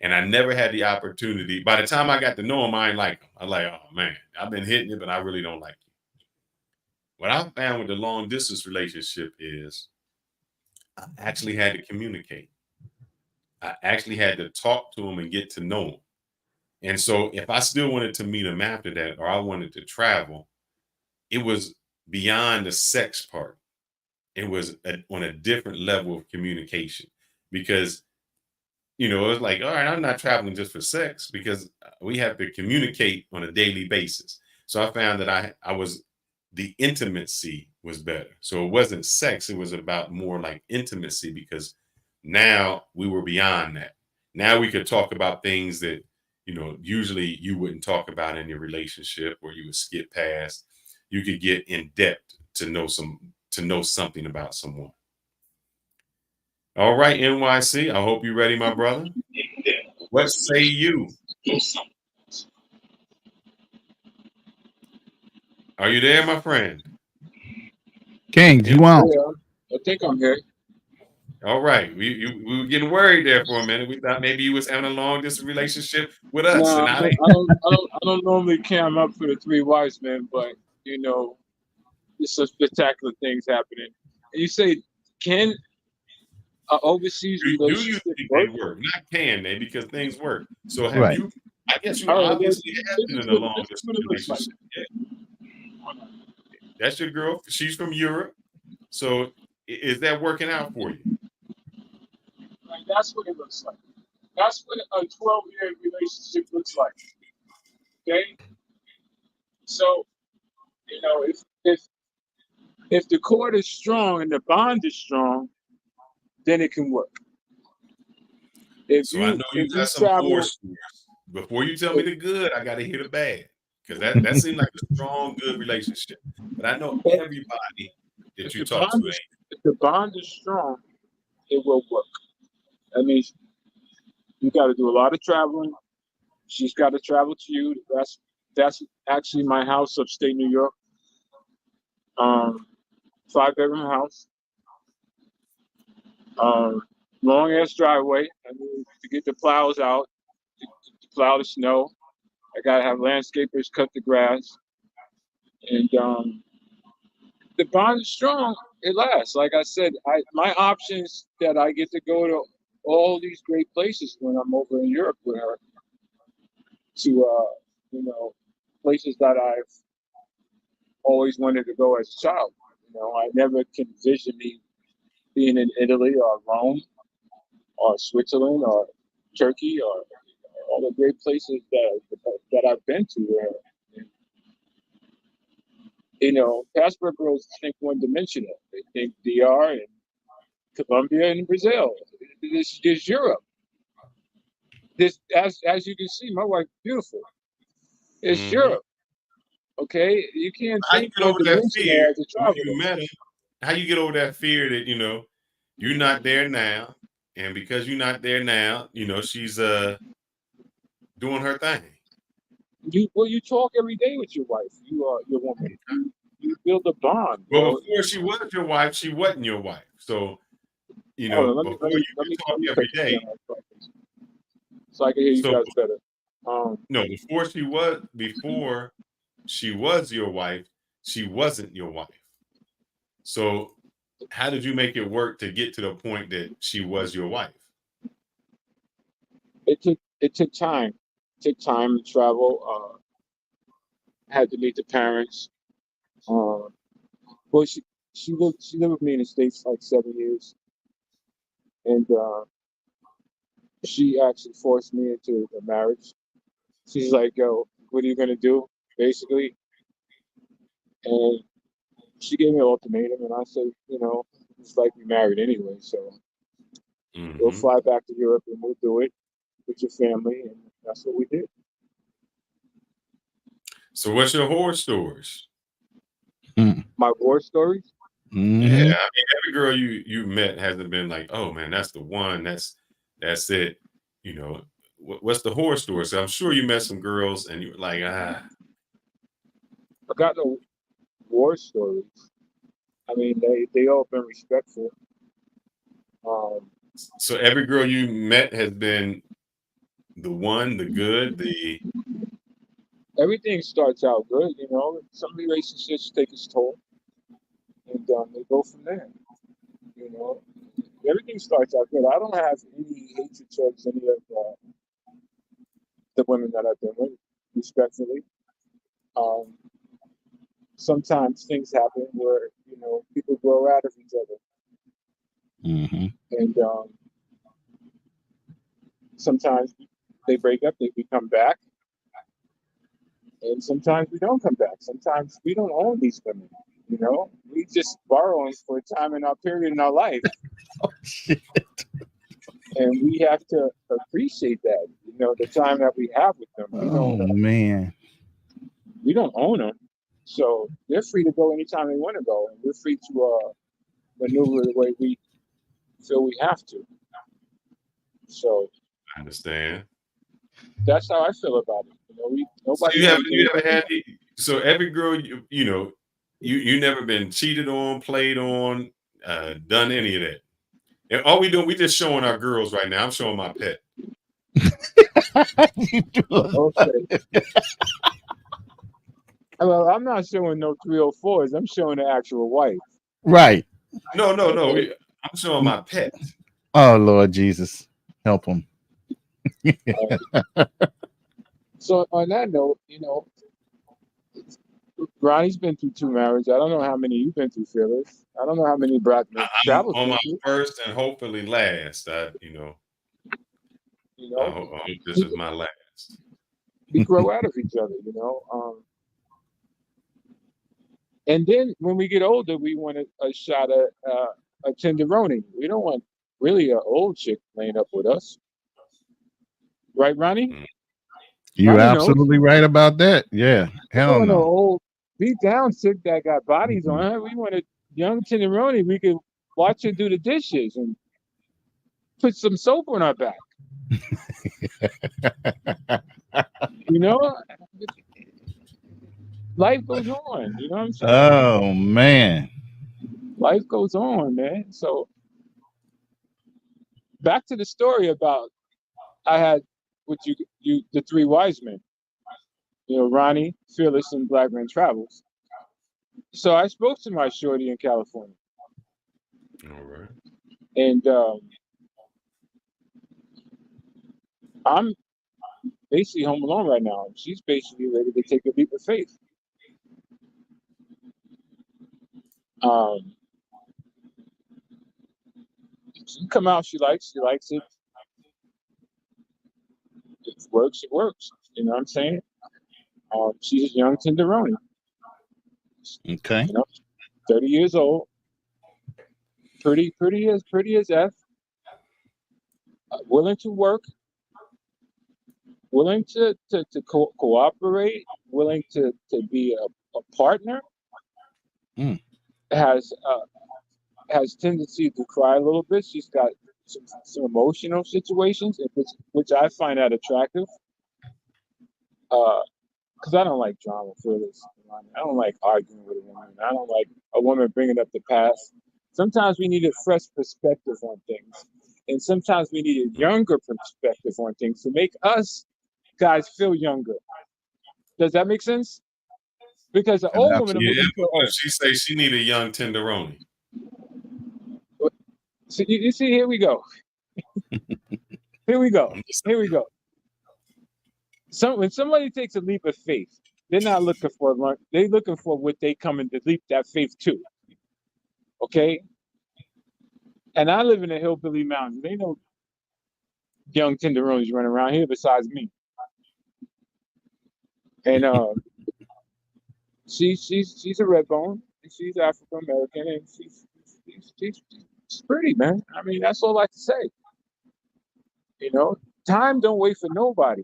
and I never had the opportunity. By the time I got to know him, I ain't like him. I like, oh man, I've been hitting it, but I really don't like you. What I found with the long distance relationship is I actually had to communicate. I actually had to talk to him and get to know him. And so if I still wanted to meet him after that, or I wanted to travel, it was beyond the sex part. It was on a different level of communication because, it was like, all right, I'm not traveling just for sex because we have to communicate on a daily basis. So I found that the intimacy was better. So it wasn't sex, it was about more like intimacy because now we were beyond that. Now we could talk about things that, usually you wouldn't talk about in your relationship or you would skip past. You could get in depth to know something about someone. All right, NYC. I hope you're ready, my brother. What say you? Are you there, my friend? King, you out. Yeah, I think I'm here. All right. We were getting worried there for a minute. We thought maybe you was having a long distance relationship with No, us, and I I don't, I don't, I don't, I don't normally cam up for the three wise men, but you know, it's some spectacular things happening. And you say, can an overseas do you relationship think they work? work? Not can they, because things work. So have Right. you? I guess you All right, well, obviously have been in a long this is distance what it looks like. relationship. Yeah, that's your girl. She's from Europe. So is that working out for you? Like, that's what it looks like. That's what a 12-year relationship looks like. Okay, so if the cord is strong and the bond is strong, then it can work. If So I you know you if you got some horror travel, stories. Before you tell me if, the good, I got to hear the bad because that seemed like a strong, good relationship. But I know everybody that if you the talk to bond is if the bond is strong, it will work. That means you got to do a lot of traveling. She's got to travel to you. That's actually my house, upstate New York. Um, 5-bedroom house. Um, long ass driveway. I mean, to get the plows out, to plow the snow. I gotta have landscapers cut the grass, and the bond is strong. It lasts. Like I said, my options that I get to go to all these great places when I'm over in Europe with her to you know places that I've always wanted to go as a child. I never can envision me being in Italy or Rome or Switzerland or Turkey or all the great places that I've been to. Where passport girls think one dimensional. They think DR and Colombia and Brazil. This is Europe. This, as you can see, my wife beautiful. It's me. Europe. Okay, you can't How you think get one over that fear dimensional as a when traveler. you met him? How you get over that fear that you're not there now, and because you're not there now, she's doing her thing. You talk every day with your wife. You are your woman. You build a bond, Well, bro. before she was your wife, she wasn't your wife. So Hold on, let me before let you me let me could talk let me cut every this day. down so I can hear you So guys better. Um, no, before she was your wife, she wasn't your wife. So how did you make it work to get to the point that she was your wife? it took time. It took time to travel. Had to meet the parents. Uh, well, she lived with me in the States like 7 years, and she actually forced me into a marriage. She's like, "Yo, what are you gonna do?" Basically, and she gave me an ultimatum, and I said, it's like we married anyway, so we'll Hmm. fly back to Europe and we'll do it with your family, and that's what we did. So what's your horror stories? My war stories. Yeah, I Mm-hmm. mean, every girl you met hasn't been like, oh man, that's the one. That's it. You know, what's the horror story? So I'm sure you met some girls and you were like, ah. I got no war stories. I mean, they all been respectful. Um, So every girl you met has been one, the good, the Everything starts out good, you know. Some relationships take its toll, and they go from there. You know, everything starts out good. I don't have any hatred towards any of the women that I've been with, respectfully. Um, Sometimes things happen where people grow out of each other, Mm-hmm. and sometimes they break up, we come back, and sometimes we don't come back. Sometimes we don't own these women. We just borrow them for a time in our period in our life, Oh, shit. and we have to appreciate that. The time that we have with them. Oh, man. We don't own them, so they're free to go anytime they want to go, and we're free to maneuver the way we feel we have to. So I understand. that's how I feel about it. So Nobody. you ever had so every girl you never been cheated on, played on, done any of that. And all we doing, we just showing our girls right now. I'm showing my pet. You do it. Okay. Well, I'm not showing no 304s. I'm showing the actual wife. Right. No. I'm showing my pet. Oh, Lord Jesus. Help him. So on that note, Ronnie's been through 2 marriages. I don't know how many you've been through, Phyllis. I don't know how many Brockman I'm Travels on been my through. first and hopefully last. I hope this is my last. We grow out of each other, and then when we get older, we want a shot at a tenderoni. We don't want really an old chick laying up with us, right, Ronnie? Mm. You're Ronnie knows. absolutely right about that. Yeah. We Hell don't want an no. old beat down chick that got bodies Mhm. on her. We want a young tenderoni. We could watch her do the dishes and put some soap on our back. Life goes on. You know what I'm saying? Oh, man. Life goes on, man. So back to the story about I had with you the 3 wise men. Ronnie, Fearless, and Blackman Travels. So I spoke to my shorty in California, All right. and I'm basically home alone right now. She's basically ready to take a leap of faith. She come out, she likes it. It works, it works. You know what I'm saying? She's a young tenderoni. Okay. 30 years old, pretty as F, willing to work, willing to cooperate, willing to be a partner, has tendency to cry a little bit. She's got some emotional situations, which I find that attractive. Because I don't like drama for this. I don't like arguing with a woman. I don't like a woman bringing up the past. Sometimes we need a fresh perspective on things, and sometimes we need a younger perspective on things to make us guys feel younger. Does that make sense? Because the old woman will make you feel old. She say she need a young tenderoni. So you see, here we go. Here we go. So when somebody takes a leap of faith, they're not looking for lunch. They're looking for what they come in to leap that faith to. Okay? And I live in the hillbilly mountains. There ain't no young tenderonis running around here besides me. And she's a red bone. She's African American, and she's pretty, man. I mean, that's all I can say. Time don't wait for nobody.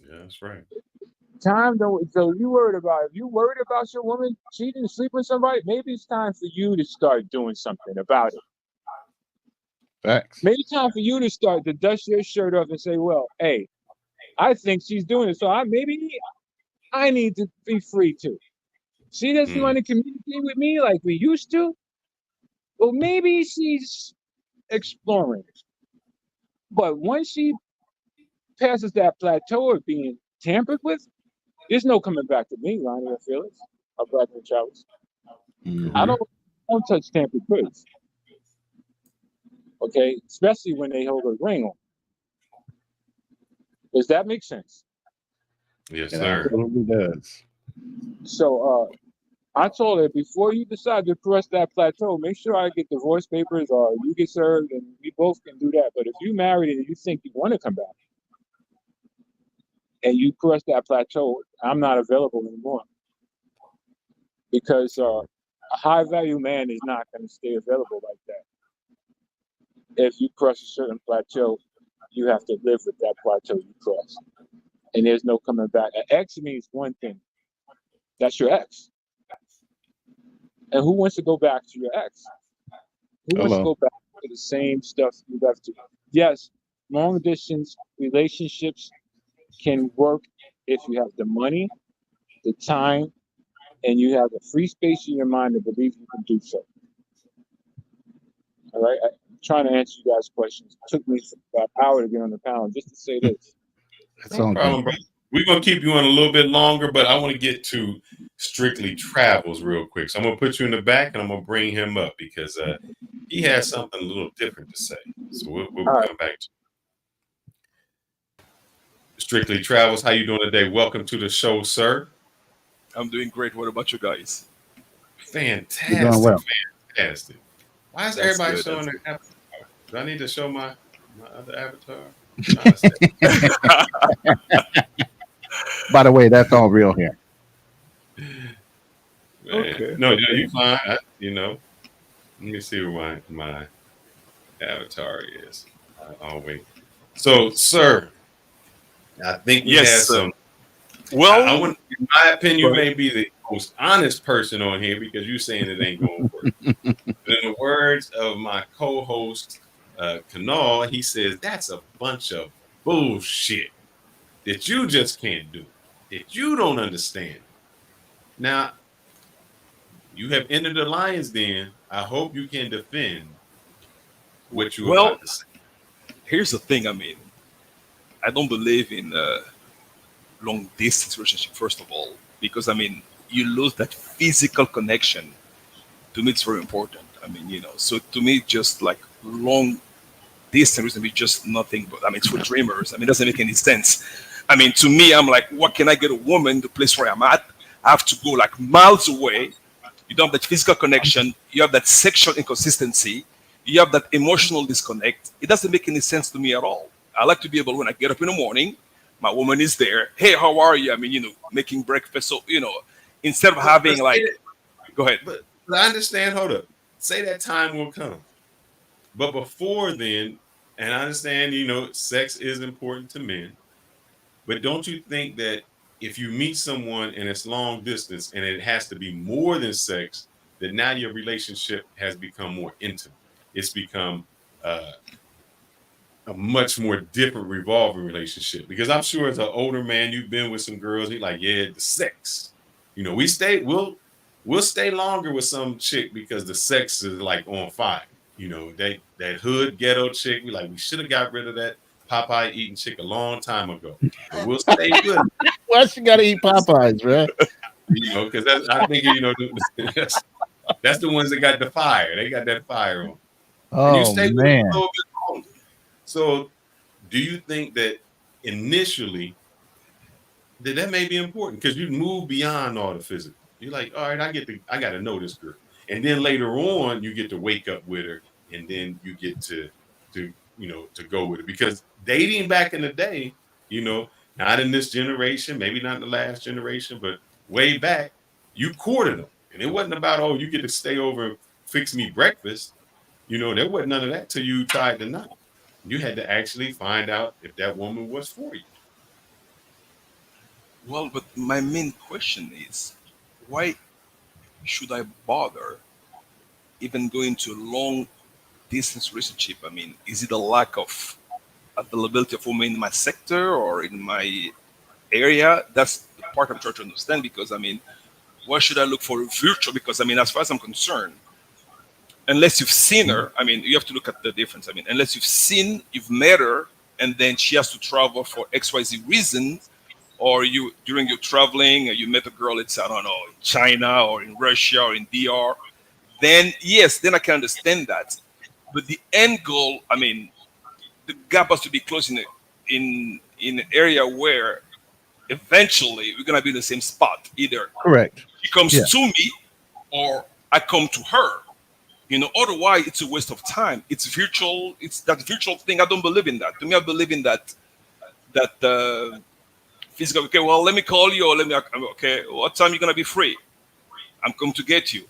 Yeah, that's right. Time don't. So if you worried about your woman cheating, sleeping with somebody, maybe it's time for you to start doing something about it. Facts. Maybe it's time for you to start to dust your shirt off and say, "Well, hey, I think she's doing it, so I need to be free too. She doesn't want to communicate with me like we used to. Well, maybe she's exploring. But once she passes that plateau of being tampered with, there's no coming back to me, Ronnie or Felix or Black and Charles. I don't touch tampered goods. Okay, especially when they hold a ring on. Does that make sense? Yes, It sir. absolutely does. So I told her, before you decide to cross that plateau, make sure I get divorce papers or you get served and we both can do that. But if you married and you think you want to come back and you cross that plateau, I'm not available anymore. Because a high value man is not going to stay available like that. If you cross a certain plateau, you have to live with that plateau you cross. And there's no coming back. An ex means one thing. That's your ex. And who wants to go back to your ex? Who wants to go back to the same stuff you left to? Yes, long distance relationships can work if you have the money, the time, and you have a free space in your mind to believe you can do so. All right? I'm trying to answer you guys' questions. It took me about an hour to get on the panel just to say this. No problem, bro. We're going to keep you on a little bit longer, but I want to get to Strictly Travels real quick. So I'm going to put you in the back and I'm going to bring him up because he has something a little different to say. So we'll come back to Strictly Travels. How you doing today? Welcome to the show, sir. I'm doing great. What about you guys? Fantastic. You're doing well. Fantastic. Why is That's everybody good, showing that's their avatar? Do I need to show my other avatar? By the way, that's all real here. Okay. No, you fine. Let me see where my avatar is. I'll wait. So, sir, I think we had some. Well, I want, in my opinion, you may be the most honest person on here because you're saying it ain't going to work. But in the words of my co-host, Kanal, he says that's a bunch of bullshit that you just can't do, that you don't understand. Now, you have entered the lion's den. I hope you can defend what you're about to say. Here's the thing. I mean, I don't believe in long distance relationship, first of all, because I mean, you lose that physical connection. To me, it's very important. I mean, so to me, just like long distance relationship is just nothing but, I mean, it's for dreamers. I mean, it doesn't make any sense. I mean, to me, I'm like, what can I get a woman the place where I'm at? I have to go like miles away. You don't have that physical connection. You have that sexual inconsistency. You have that emotional disconnect. It doesn't make any sense to me at all. I like to be able, when I get up in the morning, my woman is there. Hey, how are you? I mean, making breakfast. So, instead of having like, go ahead. But I understand. Hold up. Say that time will come. But before then, and I understand, sex is important to men. But don't you think that if you meet someone and it's long distance and it has to be more than sex, that now your relationship has become more intimate? It's become a much more different revolving relationship. Because I'm sure as an older man, you've been with some girls, you're like, yeah, the sex. We'll stay longer with some chick because the sex is like on fire. That hood ghetto chick, we should have got rid of that Popeye eating chick a long time ago. But we'll stay good. Why she gotta eat Popeyes, right? Because I think that's the ones that got the fire. They got that fire on. And you stay with them a little bit longer. So, do you think that initially that may be important because you move beyond all the physical? You're like, all right, I got to know this girl, and then later on you get to wake up with her, and then you get to go with it because dating back in the day, not in this generation, maybe not in the last generation, but way back, you courted them, and it wasn't about you get to stay over and fix me breakfast. There wasn't none of that till you tied the knot. You had to actually find out if that woman was for you. Well, but my main question is, why should I bother even going to a long distance relationship? I mean, is it a lack of availability of women in my sector or in my area? That's the part I'm trying to understand because, I mean, why should I look for a virtual? Because, I mean, as far as I'm concerned, unless you've seen her, I mean, you have to look at the difference. I mean, unless you've met her and then she has to travel for XYZ reason, or you during your traveling you met a girl, it's I don't know, in China or in Russia or in DR, then yes, then I can understand that. But the end goal, I mean, the gap has to be closed in an area where eventually we're gonna be in the same spot. Either Correct. she comes Yeah. to me or I come to her. Otherwise it's a waste of time. It's virtual. It's that virtual thing. I don't believe in that. To me, I believe in that physical. Okay, well, let me call you, or let me. Okay, what time you gonna be free? I'm going to get you.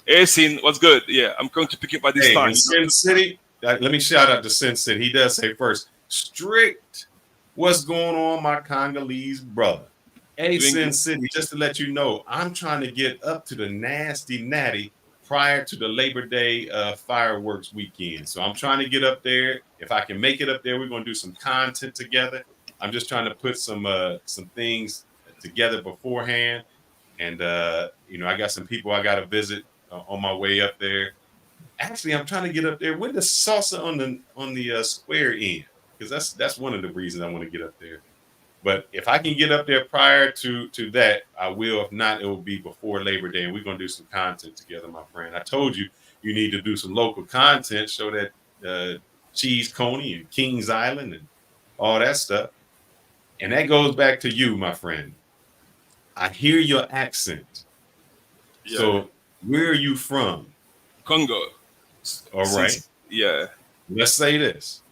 Hey, Sin, what's good? Yeah, I'm going to pick you up at this Hey, time. in Sin City, let me shout out to Sin City. He does say first, strict. What's going on, my Congolese brother? Hey, Doing Sin good. City, just to let you know, I'm trying to get up to the nasty natty prior to the Labor Day fireworks weekend. So I'm trying to get up there. If I can make it up there, we're going to do some content together. I'm just trying to put some things together beforehand. And, I got some people I got to visit on my way up there. Actually, I'm trying to get up there with the salsa on the square end, because that's one of the reasons I want to get up there. But if I can get up there prior to that, I will. If not, it will be before Labor Day, and we're going to do some content together, my friend. I told you need to do some local content, show that Cheese Coney and Kings Island and all that stuff. And that goes back to you, my friend. I hear your accent. Yeah. So where are you from? Congo. All right. Yeah. Let's say this.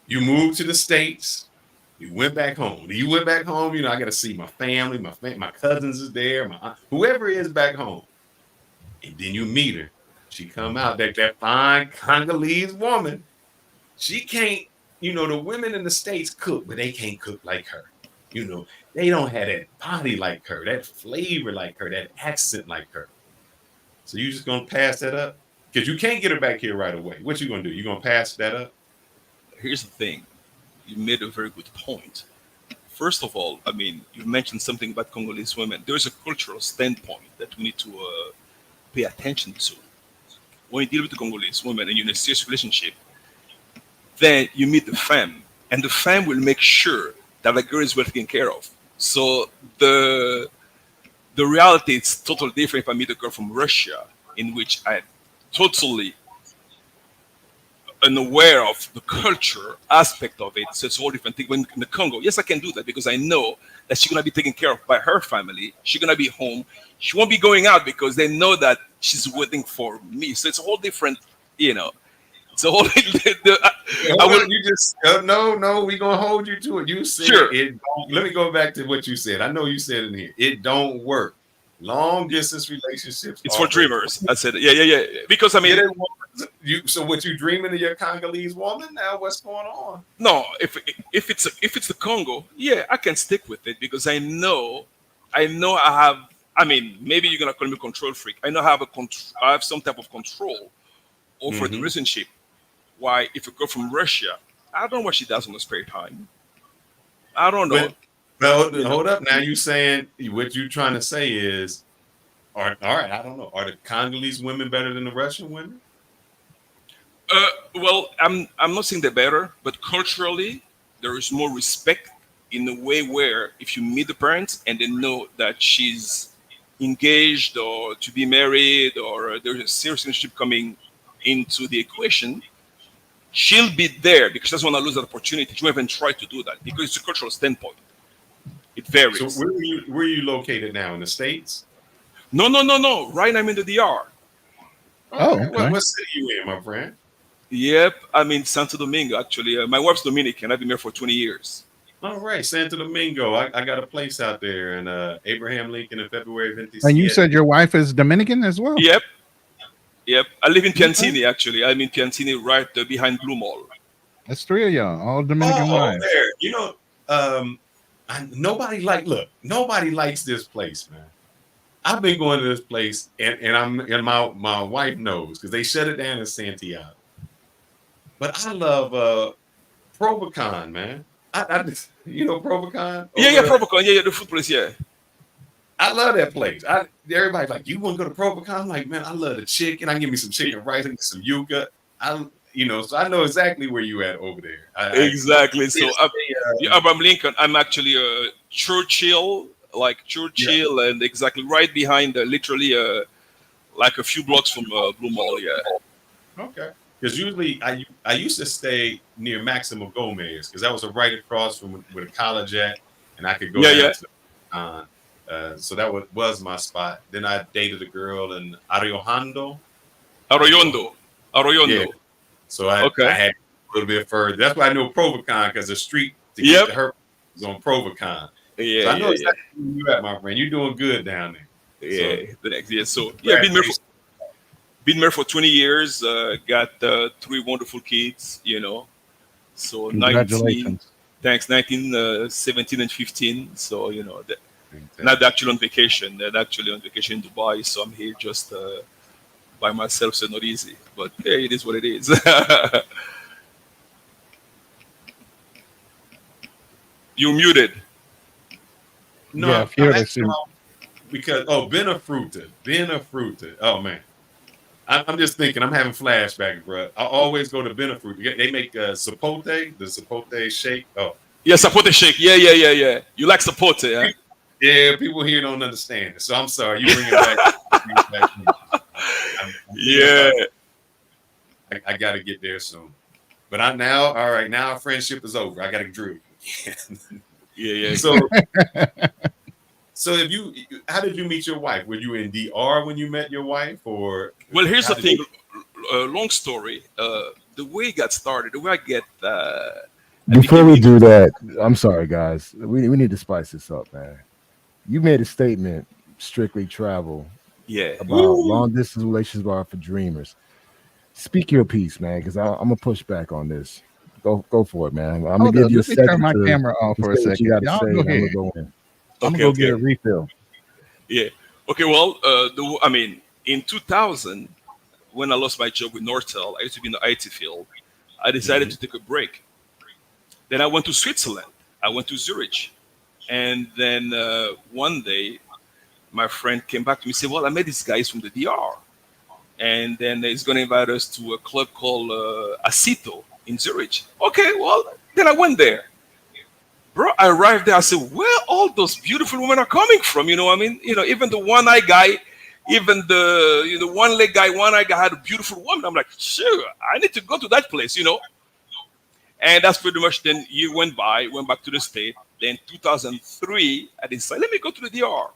You moved to the States. You went back home. You went back home. I got to see my family. My cousins is there. My aunt, whoever is back home. And then you meet her. She come out, that fine Congolese woman. She can't, the women in the States cook, but they can't cook like her. They don't have that body like her, that flavor like her, that accent like her. So you just going to pass that up? Because you can't get her back here right away. What you going to do? You going to pass that up? Here's the thing. You made a very good point. First of all, I mean, you mentioned something about Congolese women. There's a cultural standpoint that we need to pay attention to. When you deal with the Congolese women and you're in a serious relationship, then you meet the femme, and the femme will make sure that the girl is well taken care of. So the reality is totally different if I meet a girl from Russia, in which I'm totally unaware of the culture aspect of it. So it's a whole different thing. When in the Congo, yes, I can do that because I know that she's gonna be taken care of by her family. She's gonna be home. She won't be going out because they know that she's waiting for me. So it's a whole different, it's a whole. No, we're gonna hold you to it. You said Sure. it. Let me go back to what you said. I know you said in here, it don't work. Long distance relationships. It's for dreamers. I said, yeah. Because I mean, so what you dreaming of your Congolese woman now? What's going on? no, if it's the Congo, yeah, I can stick with it because I know I have. I mean, maybe you're gonna call me a control freak. I know I have some type of control over the relationship. Why, if a girl from Russia, I don't know what she does in her spare time. I don't know. Well, hold up. Now you saying what you trying to say is, all right, I don't know. Are the Congolese women better than the Russian women? Well, I'm not saying they're better, but culturally, there is more respect in a way where if you meet the parents and they know that she's engaged or to be married or there's a serious relationship coming into the equation, she'll be there because she doesn't want to lose that opportunity. She won't even try to do that because it's a cultural standpoint. It varies. So where are you located now? In the States? No. Right now I'm in the DR. Oh, okay. What city you in, my friend? Yep, I'm in Santo Domingo actually. My wife's Dominican. I've been there for 20 years. All right, Santo Domingo. I got a place out there in Abraham Lincoln in February 26th. And you said your wife is Dominican as well? Yep. I live in Piantini actually. I'm in Piantini right behind Blue Mall. That's three of y'all, all Dominican wives. There. Nobody likes this place, man. I've been going to this place, and my wife knows because they shut it down in Santiago. But I love Provocon, man. I just, Provocon? Yeah, Provocon. Yeah, the food place. Yeah. I love that place. Everybody's like, you want to go to Provocon? I'm like, man, I love the chicken. I give me some chicken rice and some yuca. So I know exactly where you at over there. Exactly. So Yes, Abraham Lincoln. I'm actually Churchill, like Churchill, and exactly right behind, literally, like a few blocks from Blue Mall. Yeah. okay. Because usually I used to stay near Maximo Gomez because that was right across from where the college at, and I could go Yeah. down Yeah. to so that was my spot. Then I dated a girl in Arroyo Arroyondo. Yeah. Arroyondo. So I Okay. had a little bit further. That's why I know Provocon because the street to get Yep. to her was on Provocon. Yeah. So I know Yeah. exactly where you at, my friend. You're doing good down there. Yeah. The next year. So yeah, been married for 20 years. Got 3 wonderful kids. So 19. Congratulations. Thanks. 19, 17, and 15. So not actually on vacation. They're actually on vacation in Dubai. So I'm here just by myself, so not easy. But yeah, it is what it is. You're muted. No, Yeah, I'm Fiona asking because Benafruta. Oh man, I'm just thinking. I'm having flashbacks, bro. I always go to Benafruta. They make the Zapote shake. Oh Yeah, Sapote shake. Yeah. You like Sapote, yeah? yeah, people here don't understand it. So I'm sorry. You bring it back. Yeah. I got to get there soon. But now our friendship is over. I got to drill. Yeah. So how did you meet your wife? Were you in DR when you met your wife, or? Well, here's how the did thing. Long story. The way it got started, the way I get. Before we do that, I'm sorry, guys. We need to spice this up, man. You made a statement, strictly travel, Yeah. about long distance relationships are for dreamers. Speak your piece, man, because I'm gonna push back on this. Go for it, man. I'm gonna Hold give up, you a let me turn second my to camera off for a say what second. you got to Y'all say. go And I'm ahead. gonna go in. I'm Okay. gonna go get a refill. Yeah. Okay. Well, in 2000, when I lost my job with Nortel, I used to be in the IT field. I decided to take a break. Then I went to Switzerland. I went to Zurich, and then one day, my friend came back to me and said, "Well, I met these guys from the DR, and then he's going to invite us to a club called Asito in Zurich." Okay. Well, then I went there. Bro, I arrived there. I said, "Where all those beautiful women are coming from?" Even the one-eyed guy, even the one-leg guy, one-eyed guy had a beautiful woman. I'm like, sure, I need to go to that place. And that's pretty much. Then year went back to the state. Then 2003, I decided, let me go to the DR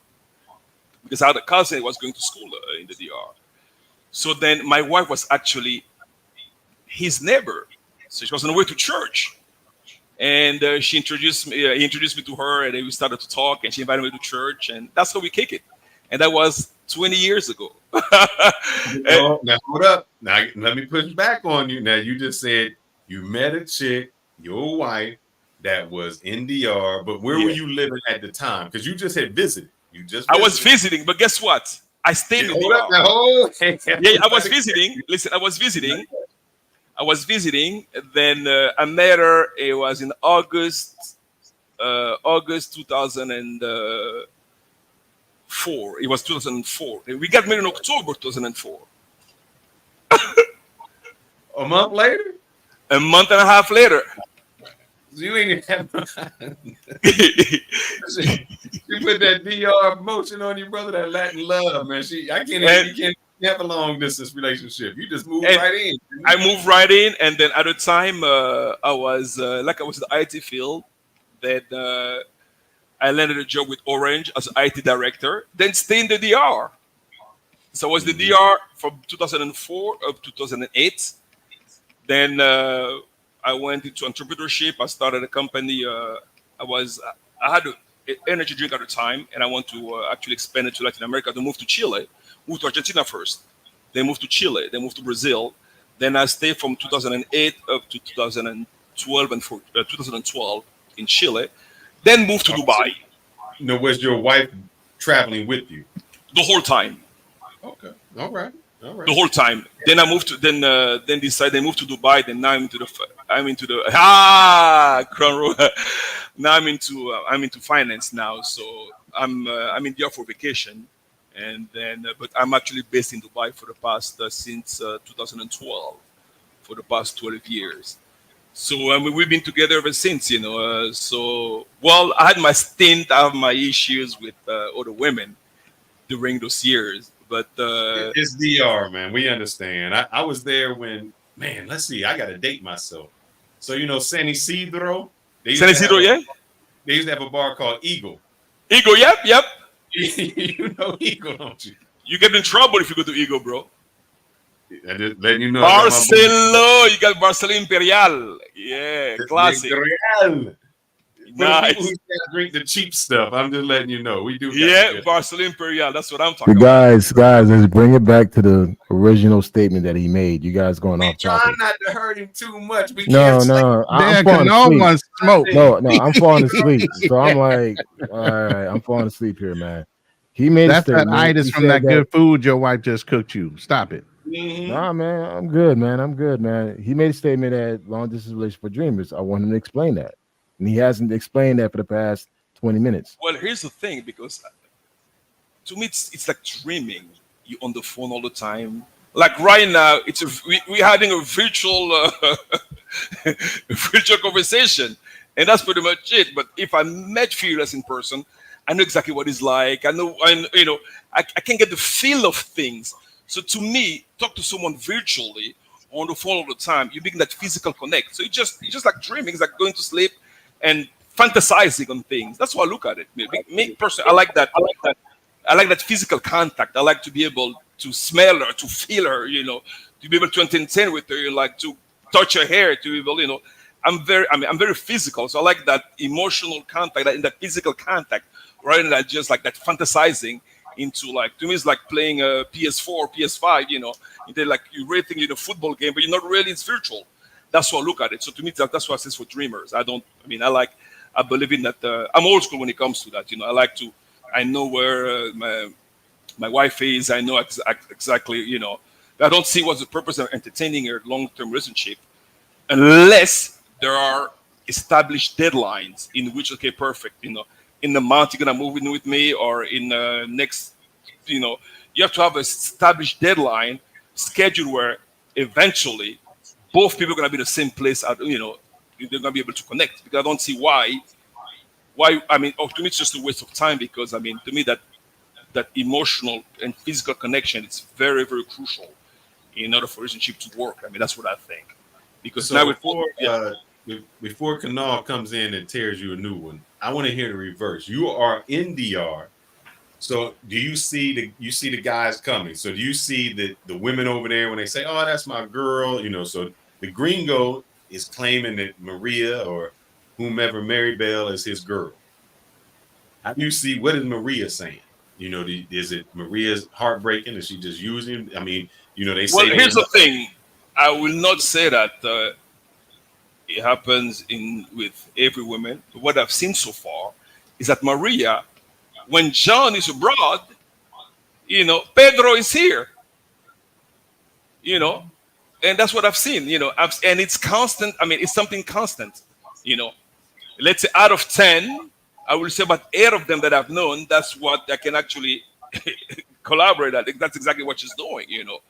because I had a cousin who was going to school in the DR. So then my wife was actually his neighbor, so she was on the way to church. And he introduced me to her, and then we started to talk, and she invited me to church, and that's how we kick it. And that was 20 years ago. Now hold up. Now let me push back on you. Now you just said you met a chick, your wife, that was in DR, but where were you living at the time? Because you just had visited. I was visiting, but guess what? I stayed in Hold up DR. now. Yeah, I was visiting. Listen, I was visiting. Then I met her. It was in August 2004. It was 2004. We got married in October 2004. A month later? A month and a half later. You ain't have you put that DR motion on you, brother, that Latin love, man. You can't have a long distance relationship. You just move right in. I moved right in, and then at the time I was in the IT field. Then I landed a job with Orange as IT director. Then stay in the DR. So I was the DR from 2004 up to 2008. Then I went into entrepreneurship. I started a company. I had an energy drink at the time, and I want to actually expand it to Latin America. To move to Chile, moved to Argentina first, then moved to Chile, then moved to Brazil. Then I stayed from 2008 up to 2012 and 2012 in Chile. Then moved to Dubai. Was your wife traveling with you the whole time? Okay, all right. The whole time. Then I moved to then decided I moved to Dubai. Then now I'm into Crown Road. Now I'm into finance now. So I'm in there for vacation, and then but I'm actually based in Dubai for the past since 2012 for the past 12 years. So I mean, we've been together ever since, you know. Well, I had my stint, I have my issues with other women during those years, but It's DR, man. We understand. I was there when, man, let's see, I got to date myself. So, you know, San Isidro? San Isidro, yeah? They used to have a bar called Eagle. Eagle, yep. You know Eagle, don't you? You get in trouble if you go to Eagle, bro. I just letting you know. Barcelo, you got Barcelo Imperial. Yeah, classic. Real. Nice. People who can't drink the cheap stuff. I'm just letting you know. We do. Yeah, Barcelo Imperial. That's what I'm talking about. Guys, let's bring it back to the original statement that he made. You guys going off topic. Trying not to hurt him too much. No, I'm falling asleep. Smoke. No, I'm falling asleep. So I'm like, all right, I'm falling asleep here, man. He made that's that itis from that good food your wife just cooked you. Stop it. Mm-hmm. Nah, man, I'm good, man. He made a statement that long distance relationship for dreamers. I want him to explain that. And he hasn't explained that for the past 20 minutes. Well, here's the thing, because to me, it's like dreaming. You're on the phone all the time. Like right now, we're having a virtual virtual conversation, and that's pretty much it. But if I met Fearless in person, I know exactly what it's like. I can get the feel of things. So to me, talk to someone virtually on the phone all the time, you begin that physical connect. So it's just like dreaming. It's like going to sleep and fantasizing on things. That's how I look at it. Me personally, I like that. I like that physical contact. I like to be able to smell her, to feel her, you know, to be able to entertain with her, like to touch her hair, to be able, you know. I'm very physical, so I like that emotional contact, that physical contact, rather than just like that fantasizing into, like, to me it's like playing a PS4, PS5, you know. They're like you're really thinking in a football game, but you're not really. It's virtual. That's how I look at it. So to me, that's what I say for dreamers. I believe in that. I'm old school when it comes to that. You know, I know where my wife is. I know exactly. You know, I don't see what's the purpose of entertaining a long-term relationship unless there are established deadlines in which, okay, perfect. You know, in the month you're gonna move in with me, or in next. You know, you have to have an established deadline schedule where eventually both people are going to be in the same place. You know, they're going to be able to connect, because I don't see why. I mean, to me, it's just a waste of time, because I mean, to me, that emotional and physical connection is very, very crucial in order for a relationship to work. I mean, that's what I think. Because so now before Kanal comes in and tears you a new one, I want to hear the reverse. You are in DR. So do you see the guys coming? So do you see the women over there when they say, "Oh, that's my girl," you know? So the gringo is claiming that Maria or whomever, Mary Bell, is his girl. How do you see, what is Maria saying? You know, is it Maria's heartbreaking? Is she just using? I mean, you know, they say. Well, here's the thing. I will not say that it happens with every woman. What I've seen so far is that Maria, when John is abroad, you know, Pedro is here, you know, and that's what I've seen, you know, and it's constant. I mean, it's something constant, you know. Let's say out of 10, I will say about 8 of them that I've known, that's what I can actually collaborate at. That's exactly what she's doing, you know,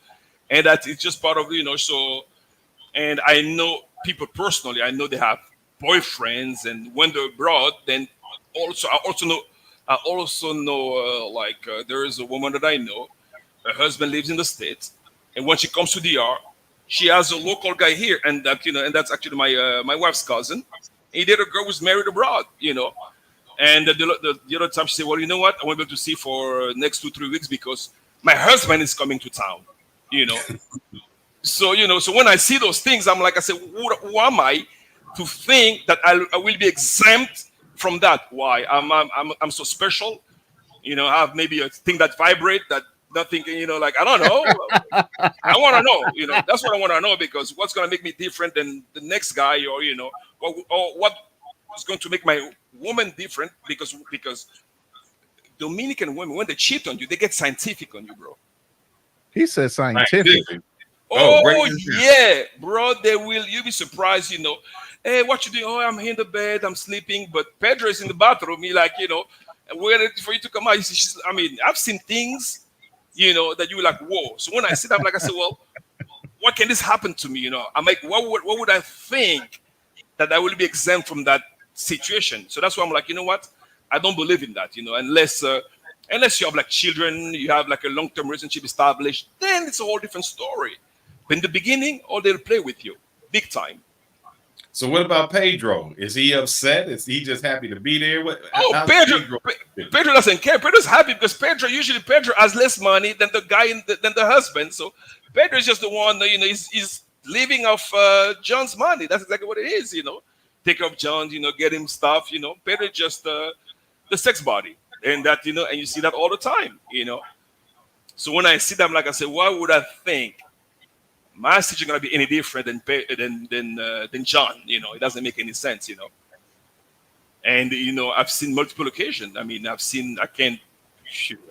and that it's just part of, you know, so, and I know people personally, I know they have boyfriends, and when they're abroad, then I also know there is a woman that I know. Her husband lives in the States, and when she comes to DR, she has a local guy here, and that's actually my wife's cousin. And the other girl was married abroad, you know. And the other time she said, "Well, you know what? I won't be able to see for next 2-3 weeks because my husband is coming to town," you know. So you know, so when I see those things, I'm like, I said, who am I to think that I will be exempt from that? Why? I'm so special, you know. I have maybe a thing that vibrate that nothing, you know, like I don't know. I want to know, you know. That's what I want to know, because what's going to make me different than the next guy, or you know, or what is going to make my woman different? Because Dominican women, when they cheat on you, they get scientific on you, bro. He said scientific. Oh yeah, bro. They will. You'll be surprised, you know. Hey, what you doing? Oh, I'm in the bed, I'm sleeping, but Pedro is in the bathroom. He like, you know, waiting for you to come out. I mean, I've seen things, you know, that you were like, whoa. So when I sit up, like I said, well, what can this happen to me? I'm like, what would I think that I will be exempt from that situation? So that's why I'm like, you know what? I don't believe in that, unless you have like children, you have like a long-term relationship established, then it's a whole different story. But in the beginning, they'll play with you big time. So what about Pedro? Is he upset? Is he just happy to be there? Pedro doesn't care. Pedro's happy because Pedro has less money than the guy than the husband. So Pedro is just the one, he's living off John's money. That's exactly what it is, Take care of John, get him stuff, Pedro is just the sex body. And that, and you see that all the time, So when I see them, like I say, why would I think my situation is going to be any different than John? It doesn't make any sense, And I've seen multiple occasions. I mean, I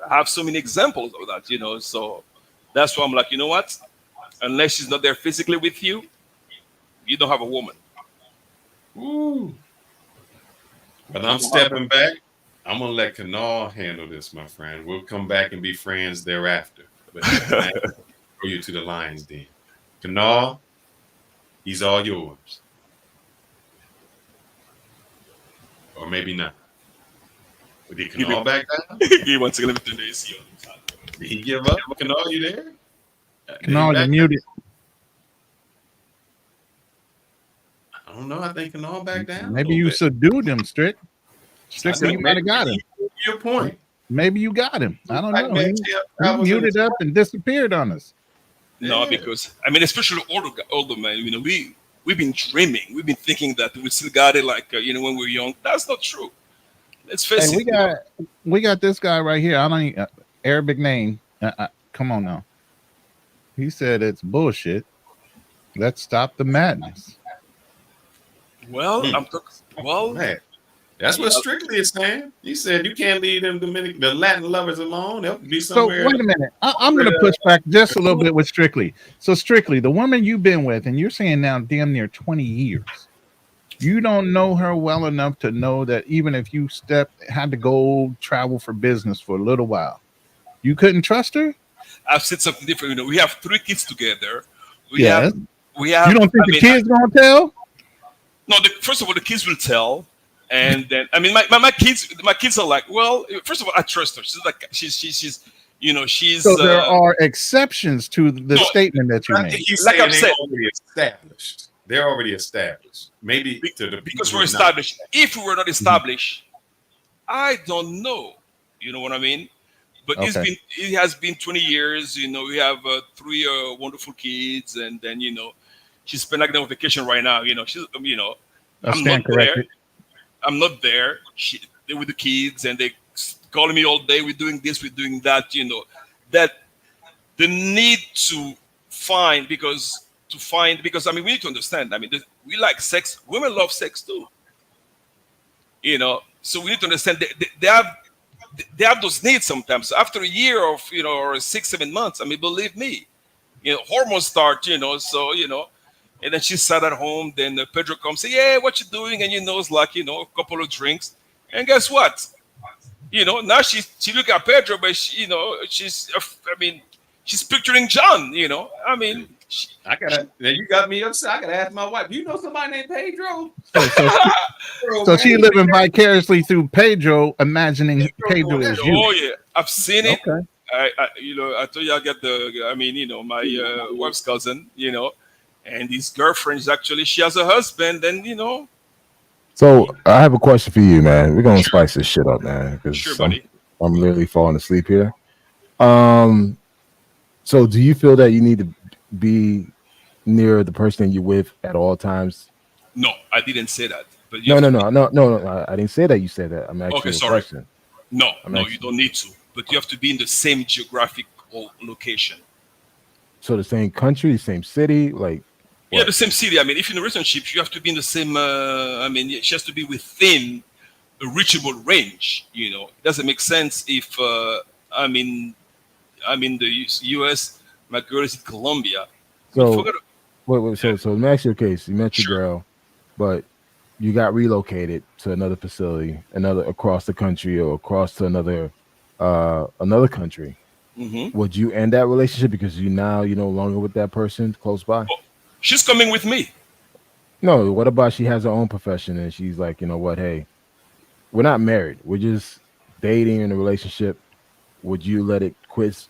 have so many examples of that, So that's why I'm like, you know what? Unless she's not there physically with you, you don't have a woman. Ooh. But I'm stepping back. I'm gonna let Kanal handle this, my friend. We'll come back and be friends thereafter. But I throw you to the Lions Den. Kanal, he's all yours. Or maybe not. But did Kanal back down? He wants to live in the AC. Did he give up? Kanal, you there? No, you're muted. I don't know. I think Kanal back down. Maybe you subdued him, Strick. Strictly, you might have got him. Your point. Maybe you got him. I don't know. He muted up and disappeared on us. No, because especially older men. We've been dreaming. We've been thinking that we still got it, like when we were young. That's not true. Let's face it. We got this guy right here. I don't need Arabic name. Come on now. He said it's bullshit. Let's stop the madness. Well, Man, that's what Strictly is saying. He said you can't leave them the Latin lovers alone. They'll be somewhere. So wait a minute. I'm going to push back just a little bit with Strictly. So Strictly, the woman you've been with, and you're saying now damn near 20 years, you don't know her well enough to know that even if you had to go travel for business for a little while, you couldn't trust her? I've said something different. We have 3 kids together. We Yeah. have. You don't think the kids going to tell? No, first of all, the kids will tell. And then, my kids are like, well, first of all, I trust her. She's like, she's. So there are exceptions to the statement that you made. He's like saying I've said, already established. They're already established. Maybe because we're established. If we were not established, I don't know. You know what I mean? But it has been 20 years. We have 3 wonderful kids, and then she's spending on vacation right now. She's I'm not there. I'm not there. They're with the kids, and they calling me all day. We're doing this, we're doing that. That the need to find because we need to understand. We like sex. Women love sex too. So we need to understand they have those needs sometimes. So after a year of or 6-7 months, believe me, hormones start. So and then she sat at home. Then Pedro comes, say, "Yeah, what you doing?" And it's like a couple of drinks. And guess what? Now she look at Pedro, but she's picturing John. You got me upset. I gotta ask my wife. You know somebody named Pedro? So she living vicariously through Pedro, imagining Pedro is you. Oh yeah, I've seen it. Okay. I told you I got my wife's cousin. And his girlfriend is actually, she has a husband, and So I have a question for you, man. We're gonna spice this shit up, man. Sure, buddy. I'm literally falling asleep here. So do you feel that you need to be near the person you're with at all times? No, I didn't say that. But No. I didn't say that. You said that. I'm asking you a question. No, you don't need to. But you have to be in the same geographical location. So the same country, the same city, like. Yeah, the same city. If you're in a relationship, you have to be in the same. She has to be within a reachable range. It doesn't make sense if I'm in the U.S. My girl is in Colombia. So wait. So let me ask you a case. You met your girl, but you got relocated to another facility, across the country or across to another country. would you end that relationship because you're no longer with that person close by? She's coming with me. No, what about she has her own profession and she's like, you know what, hey, we're not married. We're just dating in a relationship. Would you let it quit?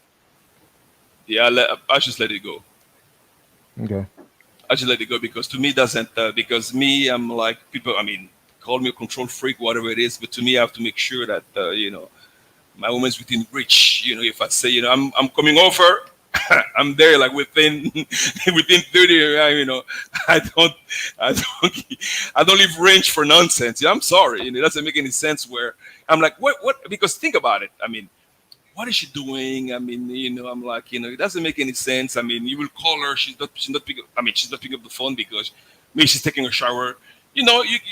Yeah, I just let it go. Okay. I just let it go because to me doesn't because me I'm like people. I mean, call me a control freak, whatever it is. But to me, I have to make sure that my woman's within reach. If I say I'm coming over, I'm there like within 30. I don't I don't I don't leave range for nonsense. I'm sorry. It doesn't make any sense where I'm like what because think about it. I mean, what is she doing? I mean, I'm like, it doesn't make any sense. I mean, you will call her, she's not picking up. I mean, she's not picking up the phone because maybe she's taking a shower. You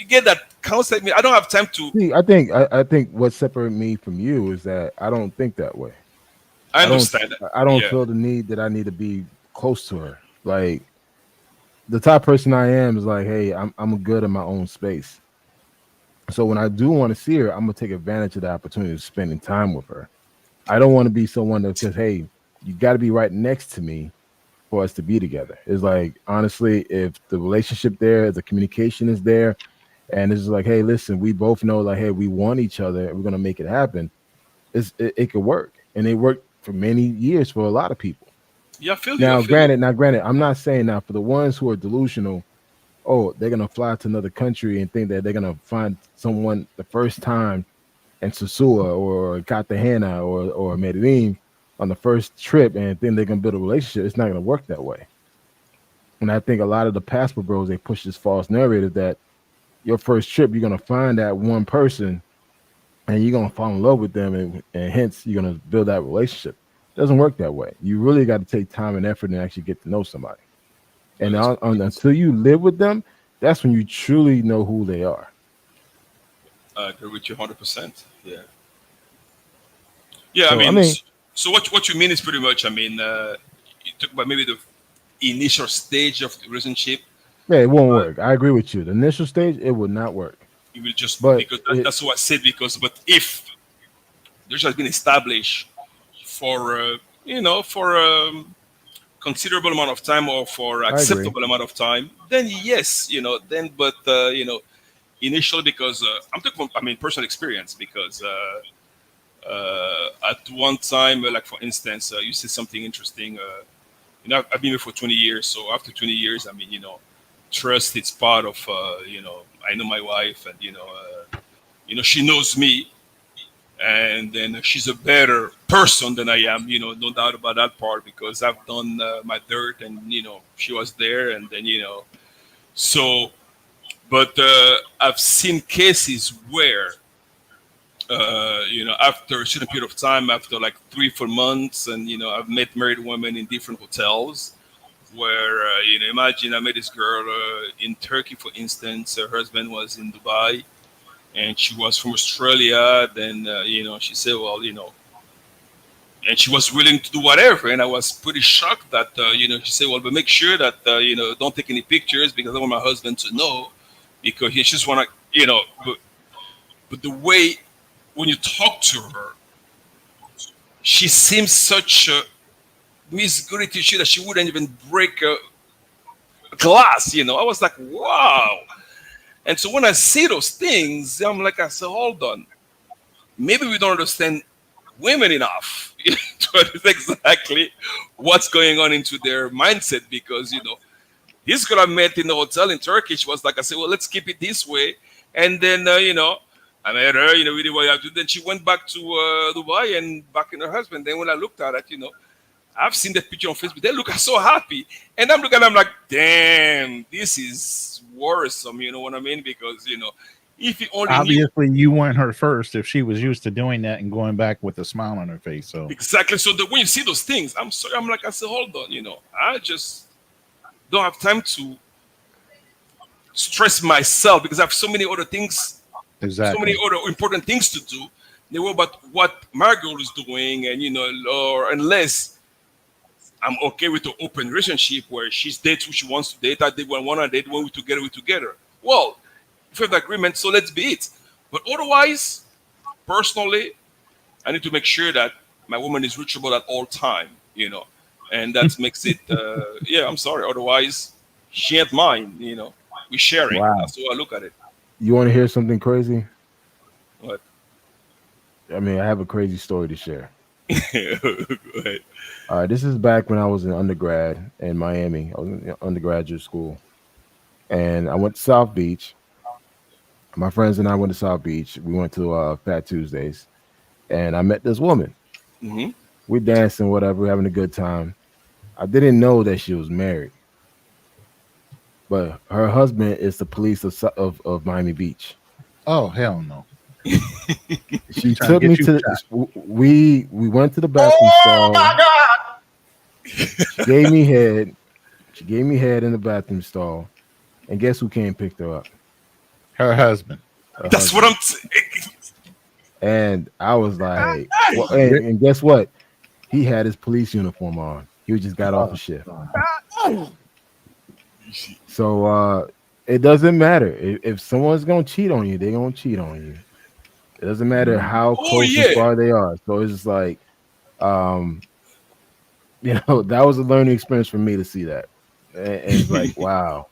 get that constant. I don't have time to. See, I think what separates me from you is that I don't think that way. I understand that. I don't Yeah. feel the need that I need to be close to her. Like the type of person I am is like, hey, I'm good in my own space. So when I do want to see her, I'm gonna take advantage of the opportunity of spending time with her. I don't want to be someone that says, hey, you got to be right next to me for us to be together. It's like, honestly, if the relationship there, the communication is there, and it's like, hey, listen, we both know, like, hey, we want each other, and we're going to make it happen, it could work. And it worked for many years for a lot of people. Yeah, I feel you. Now, granted, I'm not saying now for the ones who are delusional, oh, they're going to fly to another country and think that they're going to find someone the first time in Sosua or Cartagena or Medellin on the first trip and then they're gonna build a relationship. It's not gonna work that way. And I think a lot of the passport bros, they push this false narrative that your first trip you're gonna find that one person and you're gonna fall in love with them and hence you're gonna build that relationship. It doesn't work that way. You really got to take time and effort and actually get to know somebody. And until you live with them, that's when you truly know who they are. I agree with you 100%. Yeah. Yeah, So, I mean, so what you mean is pretty much, I mean, you talk about maybe the initial stage of the relationship. Yeah, it won't work. I agree with you. The initial stage, it would not work. You will just, But because that's what I said, but if there's has been established for, for considerable amount of time or for acceptable amount of time, then yes, initially, because I'm talking from, I mean, personal experience, because at one time, like for instance, you said something interesting. I've been here for 20 years, so after 20 years, I mean, trust it's part of, I know my wife, and she knows me, and then she's a better person than I am, no doubt about that part, because I've done my dirt, and she was there, and then so. But I've seen cases where, after a certain period of time, after like 3-4 months, and I've met married women in different hotels, where imagine I met this girl in Turkey, for instance. Her husband was in Dubai, and she was from Australia. Then she said, well, and she was willing to do whatever, and I was pretty shocked that she said, well, but make sure that don't take any pictures because I want my husband to know. Because he just want to, but the way when you talk to her, she seems such a Miss Goody Two-Shoes that she wouldn't even break a glass. I was like, wow. And so when I see those things, I'm like, I said, hold on, maybe we don't understand women enough to understand exactly what's going on into their mindset, because this girl I met in the hotel in Turkey, she was like, I said, well, let's keep it this way. And then, I met her, we did what you have to do. Then she went back to Dubai and back in her husband. Then when I looked at it, I've seen that picture on Facebook. They look so happy. And I'm looking, I'm like, damn, this is worrisome. You know what I mean? Because, if you only obviously you weren't her first if she was used to doing that and going back with a smile on her face. So exactly. So when you see those things, I'm sorry. I'm like, I said, hold on, I just don't have time to stress myself because I have so many other things, so many other important things to do. They worry about what Margot is doing, and or unless I'm okay with the open relationship where she's dates who she wants to date, I date when I want to date, when we're together. Well, if we have the agreement, so let's be it. But otherwise, personally, I need to make sure that my woman is reachable at all time, and that makes it. Yeah, I'm sorry. Otherwise, she ain't mine. We sharing. Wow. That's how I look at it. You want to hear something crazy? What? I mean, I have a crazy story to share. Go ahead. All right, this is back when I was in undergrad in Miami. I was in undergraduate school, and I went to South Beach. My friends and I went to South Beach. We went to Fat Tuesdays, and I met this woman. Hmm. We dancing, whatever, having a good time. I didn't know that she was married, but her husband is the police of Miami Beach. Oh hell no! She Trying to took get me you to shot. we went to the bathroom stall. God! She gave me head. She gave me head in the bathroom stall, and guess who came and picked her up? Her husband. Her That's husband. what I'm saying. And I was like, well, and guess what? He had his police uniform on. He just got off a shift. So it doesn't matter if someone's gonna cheat on you, they're gonna cheat on you. It doesn't matter how Oh, close yeah. and far they are. So it's just like, that was a learning experience for me to see that, and it's like, wow,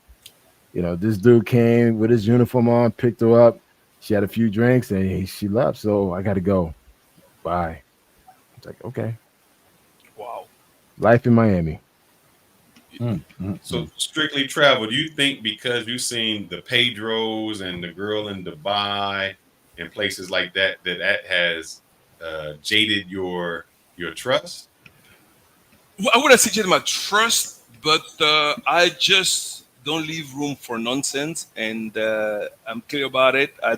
this dude came with his uniform on, picked her up. She had a few drinks and she left. So I got to go. Bye. It's like, okay, Wow. life in Miami. So strictly travel. Do you think because you've seen the Pedros and the girl in Dubai and places like that, that has jaded your trust? Well, I wouldn't say just my trust, but I just don't leave room for nonsense, and I'm clear about it. I'm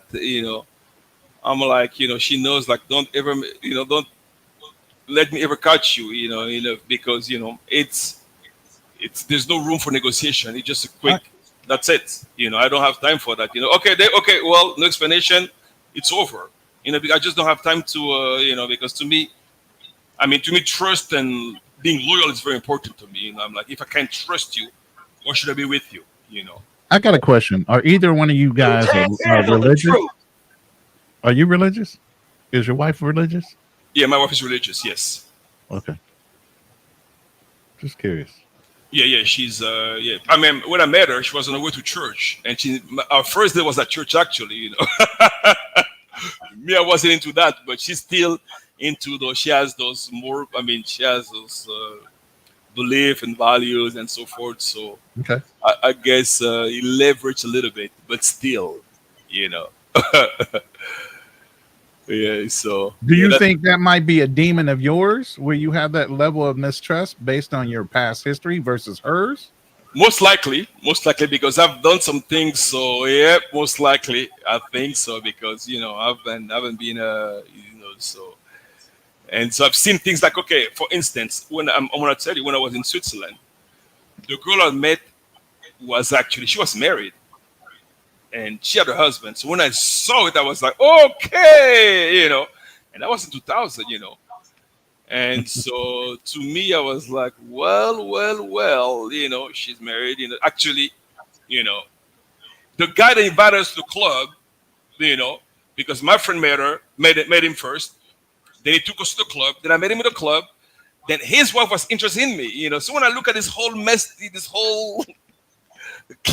like, she knows, like, don't ever, don't let me ever catch you, because it's there's no room for negotiation. It's just a quick. That's it. I don't have time for that. Okay, okay. Well, no explanation. It's over. I just don't have time to, because to me, trust and being loyal is very important to me. I'm like, if I can't trust you, why should I be with you? I got a question. Are either one of you guys religious? Are you religious? Is your wife religious? Yeah, my wife is religious. Yes. Okay. Just curious. Yeah. She's yeah. When I met her, she was on her way to church, and our first day was at church. Actually, me, I wasn't into that, but she's still into those. She has those more. She has those belief and values and so forth. So Okay. I guess he leveraged a little bit, but still, Yeah. So Do you think that might be a demon of yours, where you have that level of mistrust based on your past history versus hers? Most likely, because I've done some things. So yeah, most likely, I think so, because I haven't been so, and so I've seen things like, okay, for instance, when I'm gonna tell you, when I was in Switzerland, the girl I met she was married, and she had a husband. So when I saw it, I was like, okay, and that was in 2000, and so to me, I was like, well, she's married, actually, the guy that invited us to the club, because my friend met him first. Then he took us to the club. Then I met him in the club. Then his wife was interested in me, So when I look at this whole mess, this whole,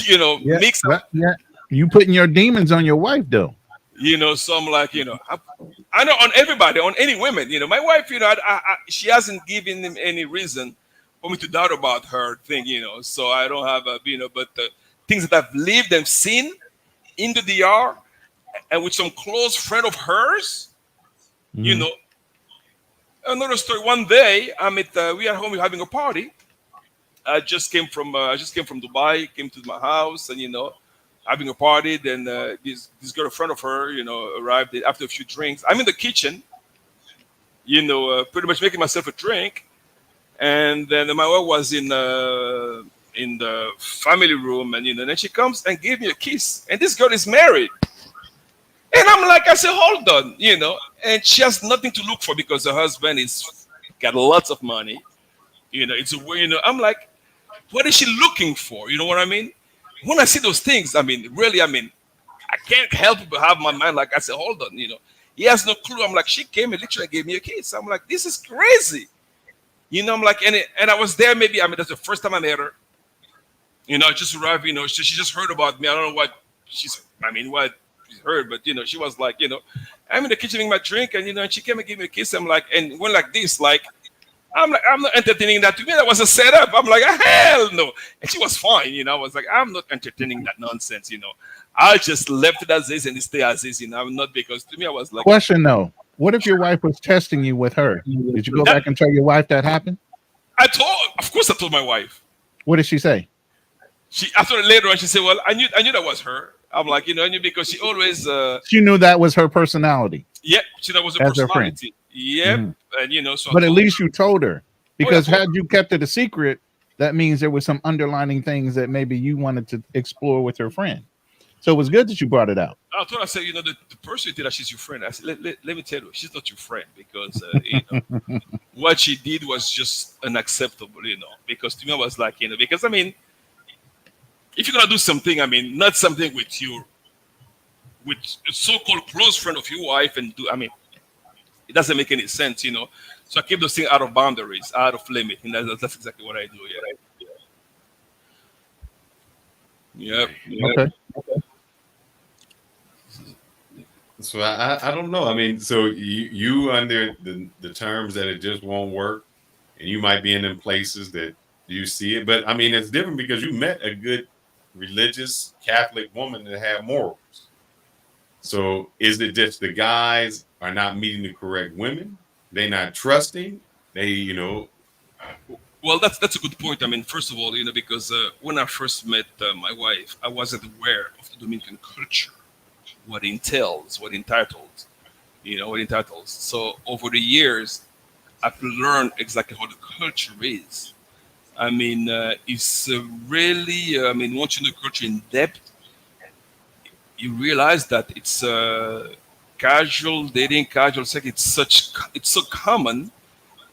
Yeah, mix up, yeah. You putting your demons on your wife, though. So I'm like, I know on everybody, on any women, my wife, she hasn't given him any reason for me to doubt about her thing, So I don't have but the things that I've lived and seen in the DR, and with some close friend of hers, Another story. One day, we at home, we're having a party. I just came from Dubai, came to my house, and having a party. Then this girl, a friend of her, arrived after a few drinks. I'm in the kitchen, pretty much making myself a drink, and then my wife was in the family room, and then she comes and gave me a kiss. And this girl is married. And I'm like, I said, hold on, and she has nothing to look for because her husband is got lots of money. It's a way, I'm like, what is she looking for? You know what I mean? When I see those things, really, I can't help but have my mind like, I said, hold on, He has no clue. I'm like, she came and literally gave me a kiss. I'm like, this is crazy. You know, I'm like, and I was there maybe, I mean, that's the first time I met her. You know, I just arrived, you know, she just heard about me. I don't know what what she heard, but, you know, she was like, you know, I'm in the kitchen making my drink, and, you know, and she came and gave me a kiss. I'm like, and went like this, like, I'm not entertaining that. To me, that was a setup. I'm like, hell no. And she was fine, you know. I was like, I'm not entertaining that nonsense, you know. I just left it as is and it stay as is, you know. I'm not, because to me, I was like, Question though, what if your wife was testing you with her? Did you go back and tell your wife that happened? Of course I told my wife. What did she say? I told her later on, she said, well, I knew that was her. I'm like, you know, I knew, because she always she knew that was her personality. Yep, she that was her As her friend. personality. Yep. Mhm. And, you know, so But at least you told her, because yeah. had you kept it a secret, that means there was some underlining things that maybe you wanted to explore with her friend. So it was good that you brought it out. I told her, I said, you know, the person you did that she's your friend. I said, let me tell you, she's not your friend, because you know, what she did was just unacceptable, you know. Because to me, I was like, you know, because I mean, if you're gonna do something, I mean, not something with a so-called close friend of your wife, and do, I mean, it doesn't make any sense, you know. So I keep those things out of boundaries, out of limit, and that's exactly what I do. Yeah. Yep. Okay. So I don't know. I mean, so you under the terms that it just won't work, and you might be in them places that you see it, but I mean, it's different because you met a good religious Catholic woman that had morals. So is it just the guys are not meeting the correct women? They not trusting. They, you know. Well, that's a good point. I mean, first of all, you know, because when I first met my wife, I wasn't aware of the Dominican culture, what it entails, what it entitles, you know, what it entitles. So over the years, I've learned exactly how the culture is. I mean, it's really, I mean, once you know culture in depth, you realize that it's casual dating, casual sex. It's so common,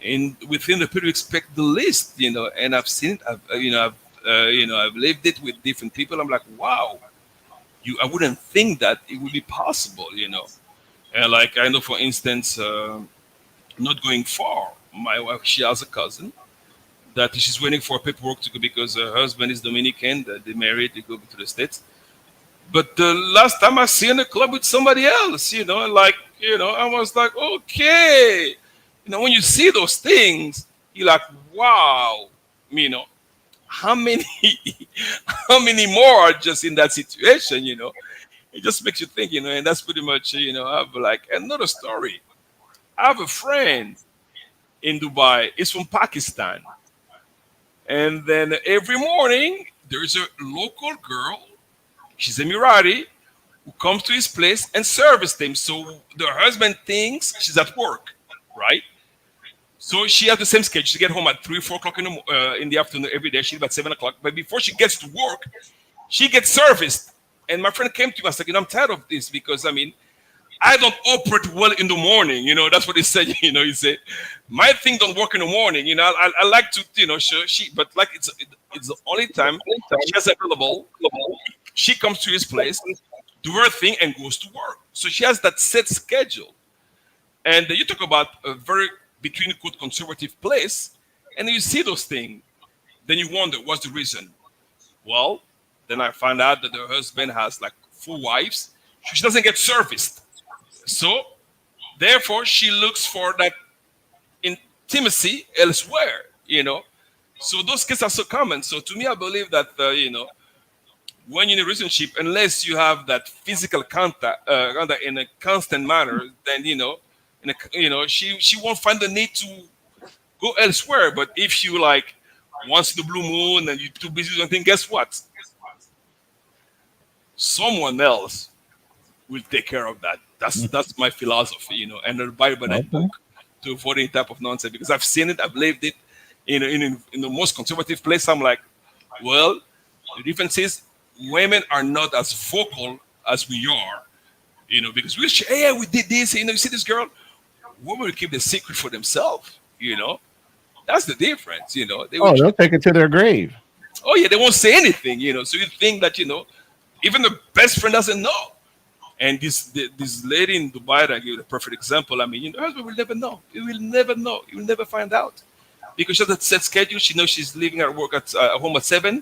and within the people you expect the least, you know. And I've seen it. I've lived it with different people. I'm like, wow, I wouldn't think that it would be possible, you know. And like I know, for instance, not going far, my wife, she has a cousin that she's waiting for paperwork to go, because her husband is Dominican. That they married, they go to the States. But the last time I see her in a club with somebody else, you know, like, you know, I was like, okay. You know, when you see those things, you're like, wow, you know, how many more are just in that situation, you know? It just makes you think, you know, and that's pretty much, you know, I have like another story. I have a friend in Dubai. He's from Pakistan. And then every morning, there's a local girl, she's Emirati, who comes to his place and services him. So the husband thinks she's at work, right? So she has the same schedule. She gets home at 3, 4 o'clock in the afternoon every day. She's about 7 o'clock. But before she gets to work, she gets serviced. And my friend came to me and said, you know, I'm tired of this, because, I mean, I don't operate well in the morning. You know, that's what he said. You know, he said, my thing don't work in the morning. You know, I like to, you know, but like it's the only time she has available. She comes to his place, do her thing, and goes to work. So she has that set schedule. And you talk about a very, between quote, conservative place, and you see those things. Then you wonder, what's the reason? Well, then I find out that her husband has like 4 wives. She doesn't get serviced. So, therefore, she looks for that intimacy elsewhere, you know. So those cases are so common. So to me, I believe that, you know, when you're in a relationship, unless you have that physical contact in a constant manner, then, you know, she won't find the need to go elsewhere. But if you like once in the blue moon and you're too busy with something, guess what? Someone else will take care of that. That's my philosophy, you know, and the Bible that book to avoid any type of nonsense, because I've seen it, I've lived it in the most conservative place. I'm like, well, the difference is women are not as vocal as we are, you know, because we say, hey, we did this, you know, you see this girl, women will keep the secret for themselves, you know. That's the difference, you know. They'll take it to their grave. Oh yeah, they won't say anything, you know. So you think that, you know, even the best friend doesn't know. And this lady in Dubai that I gave a perfect example. I mean, you know, her husband will never know. He will never know. He will never find out because she has a set schedule. She knows she's leaving her work at home at 7.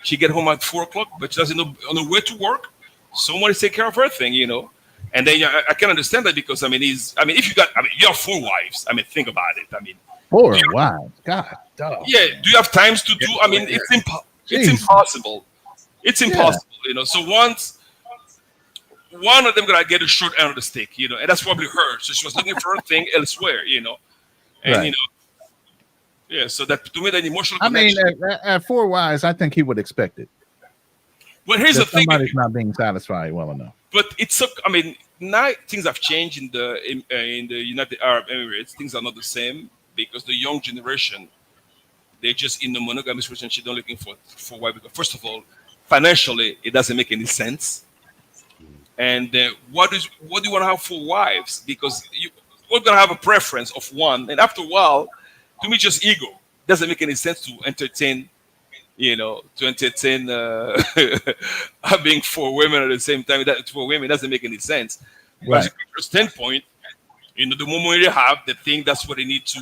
She get home at 4 o'clock, but she doesn't know on the way to work. Someone is taking care of her thing, you know. And then I can understand that because I mean, if you have 4 wives. I mean, think about it. I mean, 4 wives. God, dog. yeah. Do you have times to do? I mean, it's impossible. It's impossible, you know. So once one of them gonna get a short end of the stick, you know, and that's probably her. So she was looking for a thing elsewhere, you know, and Right. you know, yeah. So that to me, that emotional I mean, connection. at 4 wives, I think he would expect it. Well, here's the That thing. somebody's not being satisfied well enough. But it's so. I mean, now things have changed in the United Arab Emirates. Things are not the same because the young generation, they're just in the monogamous relationship. They're looking for wife because first of all, financially, it doesn't make any sense. And what do you want to have 4 wives? Because we're gonna have a preference of one, and after a while, to me, just ego doesn't make any sense to entertain. You know, to entertain having 4 women at the same time. That 4 women doesn't make any sense. But Right. from your standpoint, you know, the moment they have, they think that's what they need to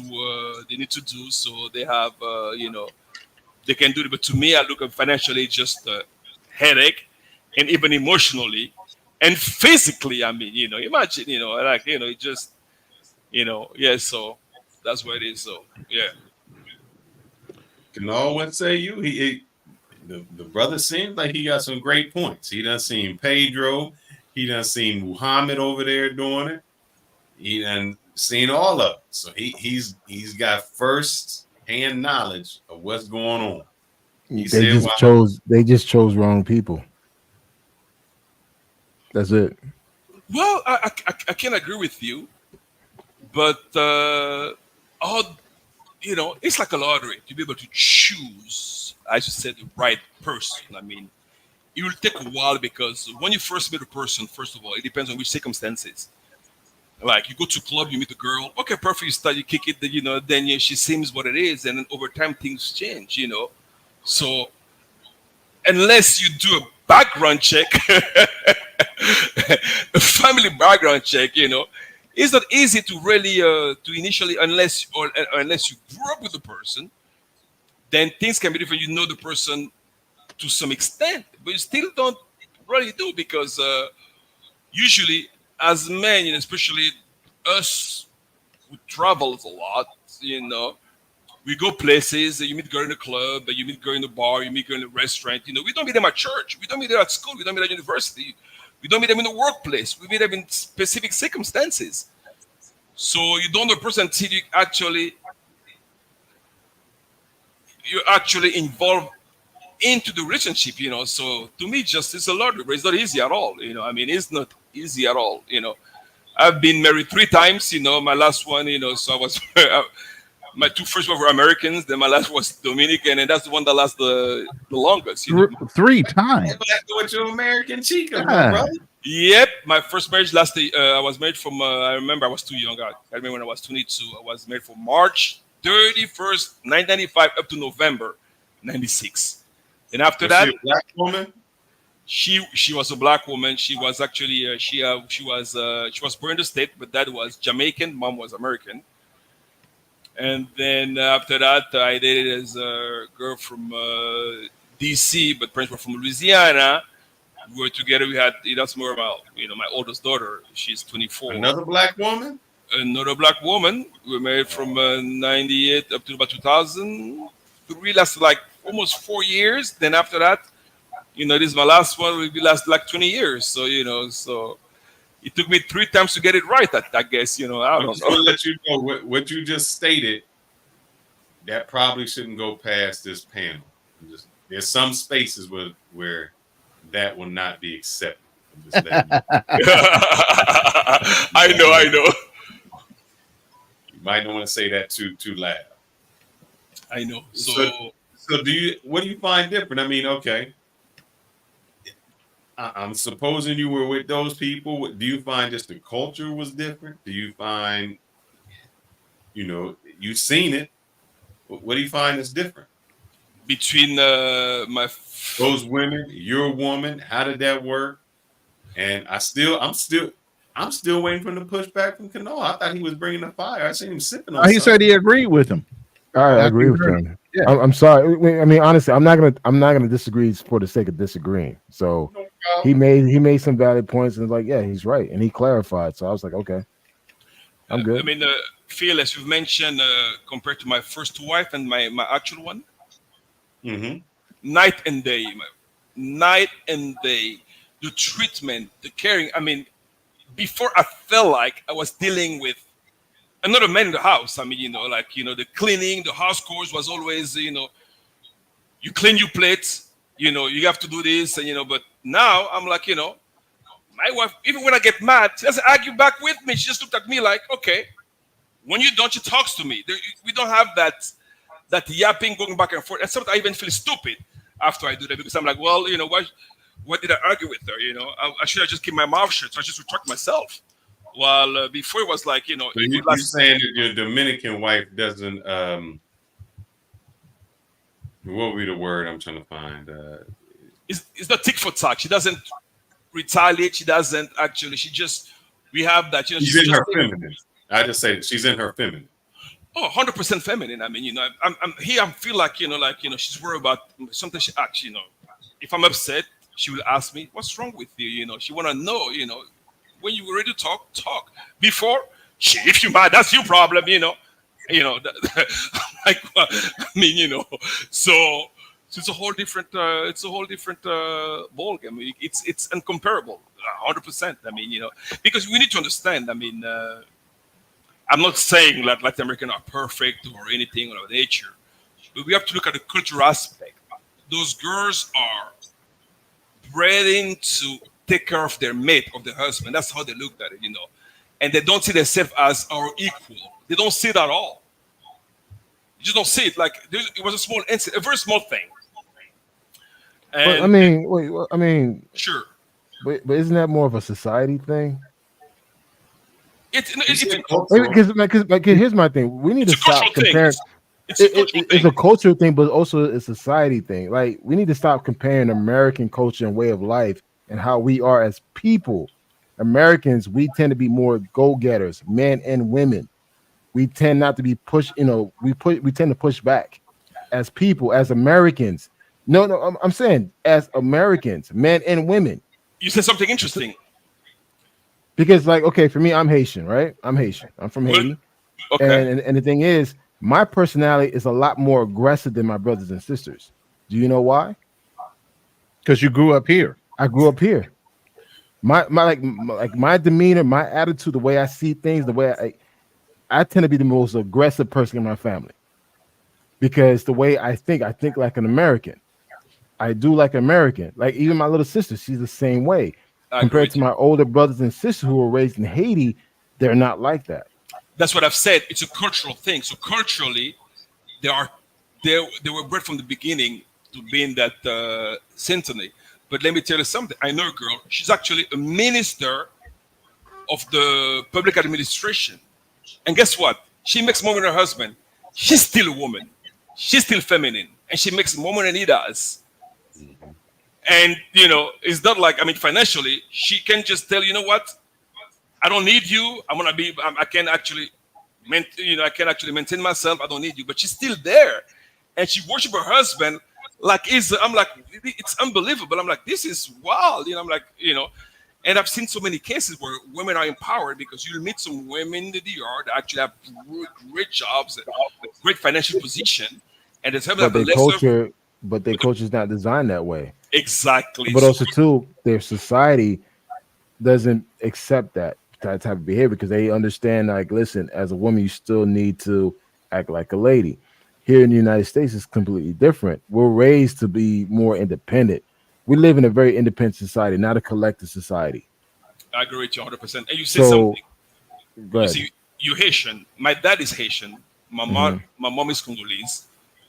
do. So they have, you know, they can do it. But to me, I look at financially just a headache, and even emotionally and physically. I mean, you know, imagine, you know, like you know, it just, you know, yeah. So that's what it is. So yeah. Can always say the brother seems like he got some great points. He done seen Pedro, he done seen Muhammad over there doing it. He done seen all of it. So he's got first hand knowledge of what's going on. They just chose wrong people. That's it. Well, I can agree with you, but all you know, it's like a lottery to be able to choose, as you said, the right person. I mean, it will take a while because when you first meet a person, first of all, it depends on which circumstances. Like you go to a club, you meet a girl, okay, perfect. You start, you kick it, you know, then she seems what it is, and then over time things change, you know. So unless you do a background check, a family background check, you know, it's not easy to really to initially unless you grew up with the person, then things can be different. You know the person to some extent, but you still don't really do because usually as men, you know, especially us who travels a lot, you know, we go places. You meet girl in the club, you meet girl in the bar, you meet girl in the restaurant. You know, we don't meet them at church, we don't meet them at school, we don't meet them at university, we don't meet them in the workplace. We meet them in specific circumstances. So you don't know the person until you're actually involved into the relationship, you know. So to me, just it's a lottery, but it's not easy at all. You know, I mean, it's not easy at all. You know, I've been married 3 times. You know, my last one, you know, so I was my 2 first were Americans, then my last was Dominican, and that's the one that lasted the longest. You know? 3 times. With your American chica, Yeah. brother. Yep, my first marriage lasted. I was married from. I remember I was too young. I remember when I was 22. I was married from March 31st, 1995, up to November 96. And after that, Was she a black woman? she was a black woman. She was actually she was born in the state, but dad was Jamaican, mom was American. And then after that, I dated as a girl from D.C., but parents were from Louisiana. We were together. We had that's more about my oldest daughter. She's 24. Another black woman? Another black woman. We were married from 98 up to about 2003. Lasted like almost 4 years. Then after that, this is my last one. We lasted like 20 years. So so it took me 3 times to get it right. I guess I don't I'm know. just gonna let you know what you just stated. That probably shouldn't go past this panel. There's some spaces where that will not be accepted. I'm just letting you know. I know. You might not want to say that too loud. I know. So So what do you find different? I mean, okay. I'm supposing you were with those people. Do you find just the culture was different? Do you find, you've seen it. What do you find is different? between Those women, your woman, how did that work? And I'm still waiting for him to push back from Cano. I thought he was bringing the fire. I seen him sipping on. He said he agreed with him. I After agree you with heard him. Yeah. I'm sorry. I mean, honestly, I'm not gonna disagree for the sake of disagreeing. So he made some valid points, and it's like, yeah, he's right, and he clarified. So I was like, okay, I'm good. I mean, Phil, as you've mentioned, compared to my first wife and my actual one, Mm-hmm. night and day, night and day. The treatment, the caring. I mean, before I felt like I was dealing with another man in the house. I mean, the cleaning, the house chores was always, you clean your plates, you have to do this, and but now I'm like, my wife, even when I get mad, she doesn't argue back with me. She just looked at me like, okay, when you don't, she talks to me. We don't have that yapping going back and forth. And sometimes I even feel stupid after I do that because I'm like, well, what did I argue with her? I should have just kept my mouth shut. So I just retract myself. While before it was like, So you're saying that your Dominican wife doesn't, what would be the word I'm trying to find? It's not tick for tack. She doesn't retaliate. She doesn't actually. We have that. She's in her feminine. I just say she's in her feminine. Oh, 100% feminine. I mean, I'm here. I feel like, she's worried about something. She acts, if I'm upset, she will ask me, "What's wrong with you?" She want to know, when you were ready to talk. Before, if you mad, that's your problem, like, I mean, so it's a whole different, ball game. It's incomparable, 100%. I mean, because we need to understand. I mean, I'm not saying that Latin Americans are perfect or anything of nature, but we have to look at the cultural aspect. Those girls are bred to take care of their mate, of their husband. That's how they look at it, and they don't see themselves as our equal. They don't see it at all. You just don't see it. Like it was a small incident, a very small thing. And, but I mean, wait. Sure. But isn't that more of a society thing? It's Because here's my thing. We need to stop comparing. It's a cultural thing, but also a society thing. Like we need to stop comparing American culture and way of life and how we are as people. Americans, we tend to be more go-getters, men and women. We tend not to be pushed. We tend to push back as people, as Americans. No, I'm saying as Americans, men and women. You said something interesting. Because, like, okay, for me, I'm Haitian, right? I'm Haitian. I'm from Haiti. Okay. And the thing is, my personality is a lot more aggressive than my brothers and sisters. Do you know why? Because you grew up here. I grew up here. My demeanor, my attitude, the way I see things, the way I tend to be the most aggressive person in my family. Because the way I think like an American. I do like American. Like even my little sister, she's the same way. Compared to my older brothers and sisters who were raised in Haiti, they're not like that. That's what I've said. It's a cultural thing. So culturally, they were bred from the beginning to be in that symphony. But let me tell you something. I know a girl. She's actually a minister of the public administration. And guess what? She makes more than her husband. She's still a woman. She's still feminine. And she makes more than he does. And, it's not like, financially, she can just tell, you know what? I don't need you. I can actually maintain myself. I don't need you. But she's still there. And she worships her husband I'm like, it's unbelievable. I'm like, this is wild. I'm like, and I've seen so many cases where women are empowered because you'll meet some women in the DR that actually have great jobs, great financial position. And it's but their culture is not designed that way. Exactly. But also too, their society doesn't accept that type of behavior because they understand, like, listen, as a woman, you still need to act like a lady. Here in the United States, it's completely different. We're raised to be more independent. We live in a very independent society, not a collective society. I agree with you 100%. And you said something. Go ahead. You see, you're Haitian. My dad is Haitian. My mom is Congolese.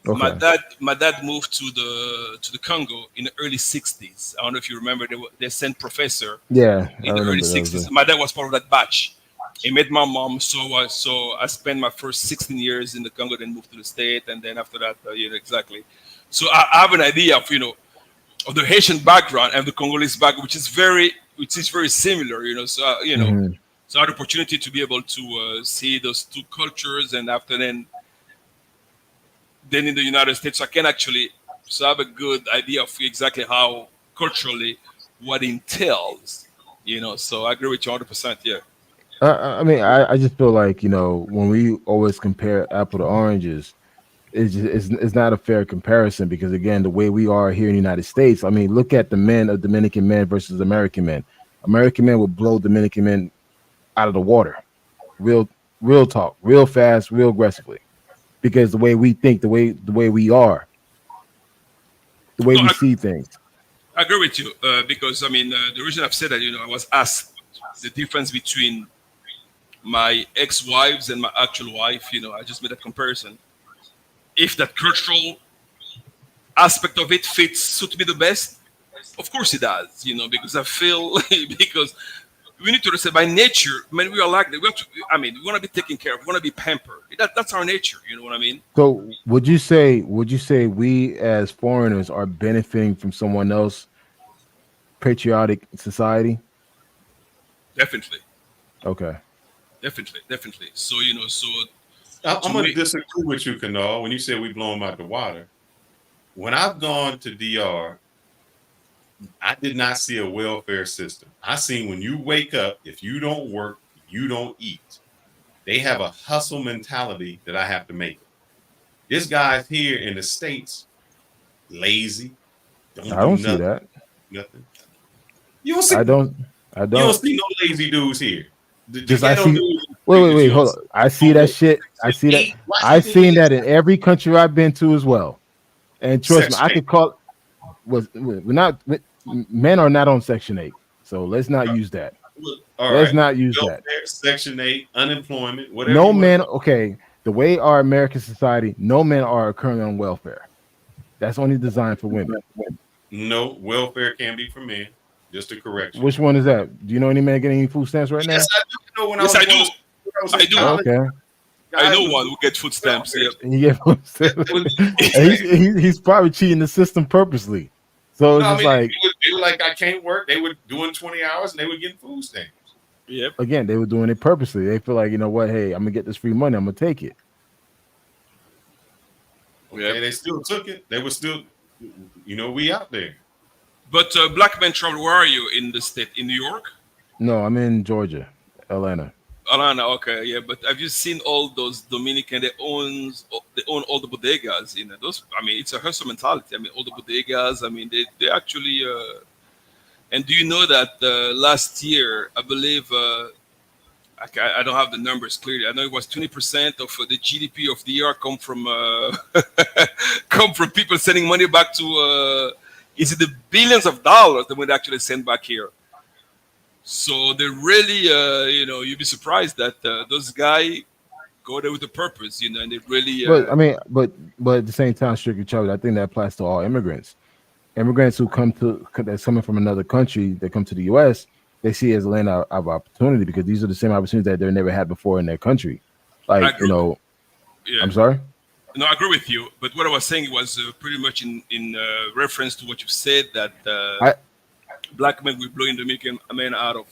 Okay. My dad moved to the Congo in the early 60s. I don't know if you remember. They sent professor. Yeah. In the early 60s. My dad was part of that batch. He met my mom, so I spent my first 16 years in the Congo, then moved to the state, and then after that, exactly. So I have an idea of of the Haitian background and the Congolese background, which is very, which is very similar, So Mhm. so I had the opportunity to be able to see those two cultures, and after then in the United States, I can actually have a good idea of exactly how culturally what entails, So I agree with you 100%. Yeah, I mean, I just feel like when we always compare apple to oranges, it's not a fair comparison because again, the way we are here in the United States, I mean, look at the men of Dominican men versus American men. American men will blow Dominican men out of the water, real, real talk, real fast, real aggressively, because the way we think, the way we are, the way no, we see things. I agree with you because the reason I've said that, I was asked the difference between my ex-wives and my actual wife. I just made that comparison. If that cultural aspect of it suit me the best, of course it does. Because I feel because we need to understand by nature, man, we are like that. We want to be taken care of. We want to be pampered. That's our nature. You know what I mean? So would you say we as foreigners are benefiting from someone else patriotic society? Definitely, Okay. definitely. So I'm to gonna me, disagree with you, Kanal. When you say we blow them out the water, when I've gone to DR, I did not see a welfare system. I seen when you wake up, if you don't work, you don't eat. They have a hustle mentality that I have to make it. This guy's here in the States, lazy, don't I do don't see nothing, that. nothing. You don't see I don't. I you don't don't. see no lazy dudes here. The Just I ghetto see. dudes in the Wait, street wait, that wait. you don't Hold see on. I see don't that work. shit. I Section see that. 8, watch I've these seen that niggas. in every country I've been to as well. And trust me, Section I 8. could call. We're not. Men are not on Section 8. So let's not use that. Look, all Let's right. not use that. Welfare, Section 8, unemployment, whatever No you want to men. call Okay. The way our American society, no men are currently on welfare. That's only designed for women. it. No, welfare can be for men. Just to correct you. Which one is that? Do you know any man getting any food stamps right Yes, now? I do. You know, when I yes, was I going do. to school, when I was I in do. college, Okay. I guys know was one doing who get food stamps. welfare. Yep. He get food stamps. It was And he's probably cheating the system purposely. So no, it's I just mean, like they were like, I can't work. They were doing 20 hours and they were getting food stamps. Yep. again, they were doing it purposely. They feel like, you know what, hey, I'm gonna get this free money, I'm gonna take it. Okay, Yep. they still took it. They were still, we out there. But black men travel. Where are you in the state? In New York? No, I'm in Georgia, Atlanta. Atlanta. Okay, yeah. But have you seen all those Dominican? They own all the bodegas. Those. It's a hustle mentality. All the bodegas. They actually. And do you know that last year, I believe, I don't have the numbers clearly. I know it was 20% of the GDP of the year come from come from people sending money back to. Is it the billions of dollars that would actually send back here? So they really, you'd be surprised that those guys go there with a purpose, and they really. But I mean, but at the same time, strictly Charlie, I think that applies to all immigrants. Immigrants who that's coming from another country, that come to the US, they see it as a land of opportunity because these are the same opportunities that they never had before in their country. I Like, agree. Yeah. I'm sorry. No, I agree with you. But what I was saying was pretty much in reference to what you said that black men will blow Dominican men out of.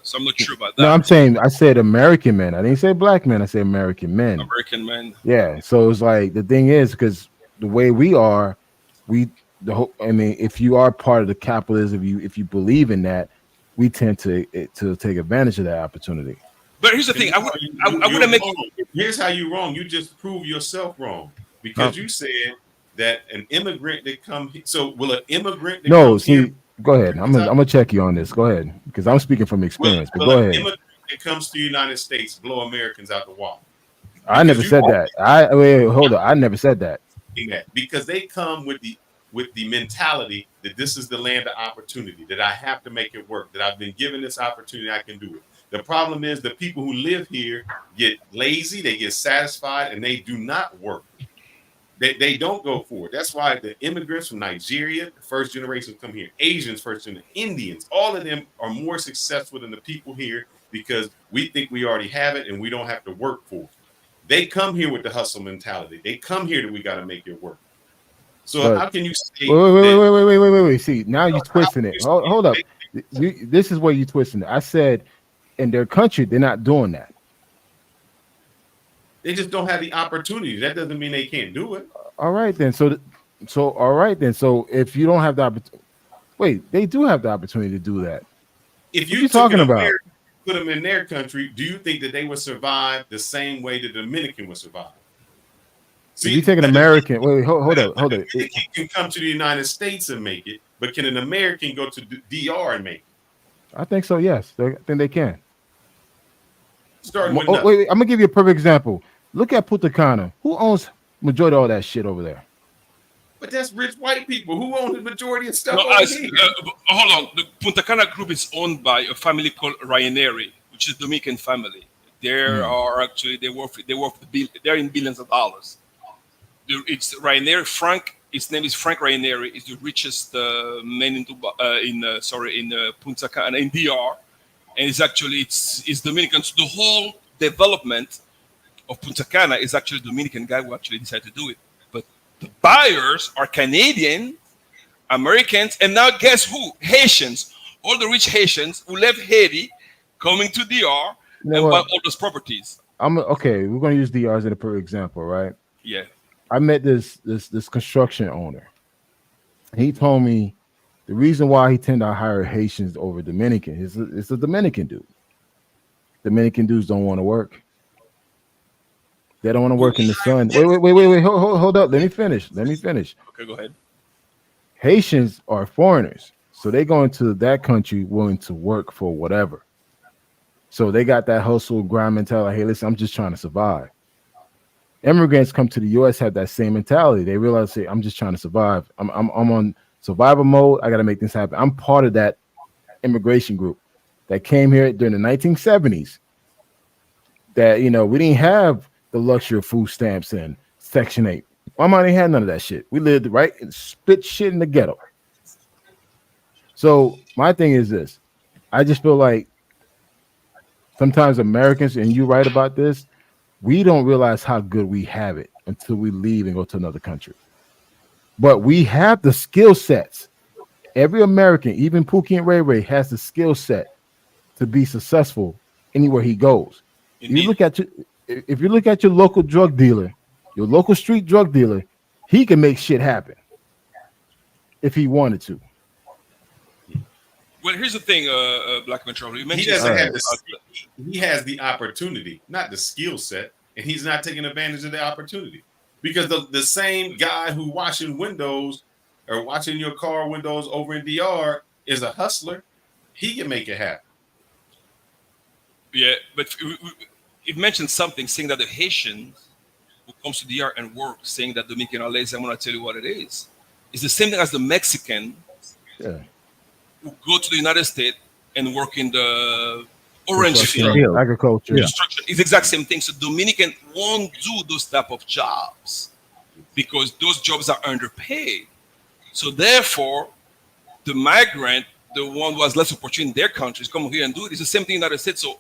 So I'm not sure about that. No, I'm saying I said American men. I didn't say black men. I said American men. American men. Yeah. So it's like the thing is because the way we are, I mean, if you are part of the capitalism, if you believe in that, we tend to take advantage of that opportunity. But here's the thing. I wouldn't make. Here's how you wrong. You just prove yourself wrong because you said that an immigrant that come. So will an immigrant? That No, comes see, here, go ahead. I'm gonna check you on this. Go ahead, because I'm speaking from experience. But will go an ahead. immigrant that comes to the United States blow Americans out the water? I never said that. Wait, hold on. I never said that. Because they come with the mentality that this is the land of opportunity, that I have to make it work, that I've been given this opportunity, I can do it. The problem is the people who live here get lazy, they get satisfied, and they do not work. They don't go forward. That's why the immigrants from Nigeria, the first generation come here, Asians, first generation, Indians, all of them are more successful than the people here because we think we already have it and we don't have to work for it. They come here with the hustle mentality. They come here that we got to make it work. So But how can you say wait. See, now you're twisting it. Hold up. This is where you twisting it. I said in their country they're not doing that. They just don't have the opportunity. That doesn't mean they can't do it. All right then. So all right then. So if you don't have the opportunity, wait, they do have the opportunity to do that. If What you you took talking an about? American, put them in their country, do you think that they would survive the same way the Dominican would survive? If you take an American, wait, hold up. The Dominican can come to the United States and make it, but can an American go to DR and make it? I think so. Yes, I think they can. Starting with Wait, I'm gonna give you a perfect example. Look at Punta Cana. Who owns majority of all that shit over there? But that's rich white people who own the majority of stuff. No, over as, here. hold on. The Punta Cana group is owned by a family called Ryanair, which is a Dominican family. There are actually they're in billions of dollars. It's Ryanair. His name is Frank Ryanair. Is the richest man in Punta Cana in DR, and it's Dominican. So the whole development of Punta Cana is actually a Dominican guy who actually decided to do it. But the buyers are Canadian, Americans, and now guess who? Haitians. All the rich Haitians who left Haiti coming to DR and buy all those properties. Okay. We're gonna use DR as a perfect example, right? Yeah. I met this construction owner. He told me the reason why he tended to hire Haitians over Dominican is it's a Dominican dude. Dominican dudes don't want to work. They don't want to work in the sun. Wait. Hold up. Let me finish. Okay, go ahead. Haitians are foreigners, so they go into that country willing to work for whatever. So they got that hustle grind mentality. Hey, listen, I'm just trying to survive. Immigrants come to the U.S. have that same mentality. They realize, hey, I'm just trying to survive. I'm on survival mode. I got to make this happen. I'm part of that immigration group that came here during the 1970s. That we didn't have the luxury of food stamps and Section 8. My mom ain't had none of that shit. We lived right and spit shit in the ghetto. So my thing is this: I just feel like sometimes Americans, and you're right about this, we don't realize how good we have it until we leave and go to another country. But we have the skill sets. Every American, even Pookie and Ray Ray, has the skill set to be successful anywhere he goes. If you look at your local drug dealer, your local street drug dealer, he can make shit happen if he wanted to. Well, here's the thing, Black Metro. You mentioned He doesn't have he has the opportunity, not the skill set, and he's not taking advantage of the opportunity. Because the same guy who washing windows or watching your car windows over in DR is a hustler. He can make it happen. Yeah, but you mentioned something saying that the Haitians who comes to DR and work, saying that Dominican are lazy. I'm going to tell you what it is. It's the same thing as the Mexican who go to the United States and work in the orange field, agriculture. construction. It's the exact same thing. So Dominican won't do those type of jobs because those jobs are underpaid. So therefore, the migrant, the one who has less opportunity in their countries, come here and do it. It's the same thing in the United States. So,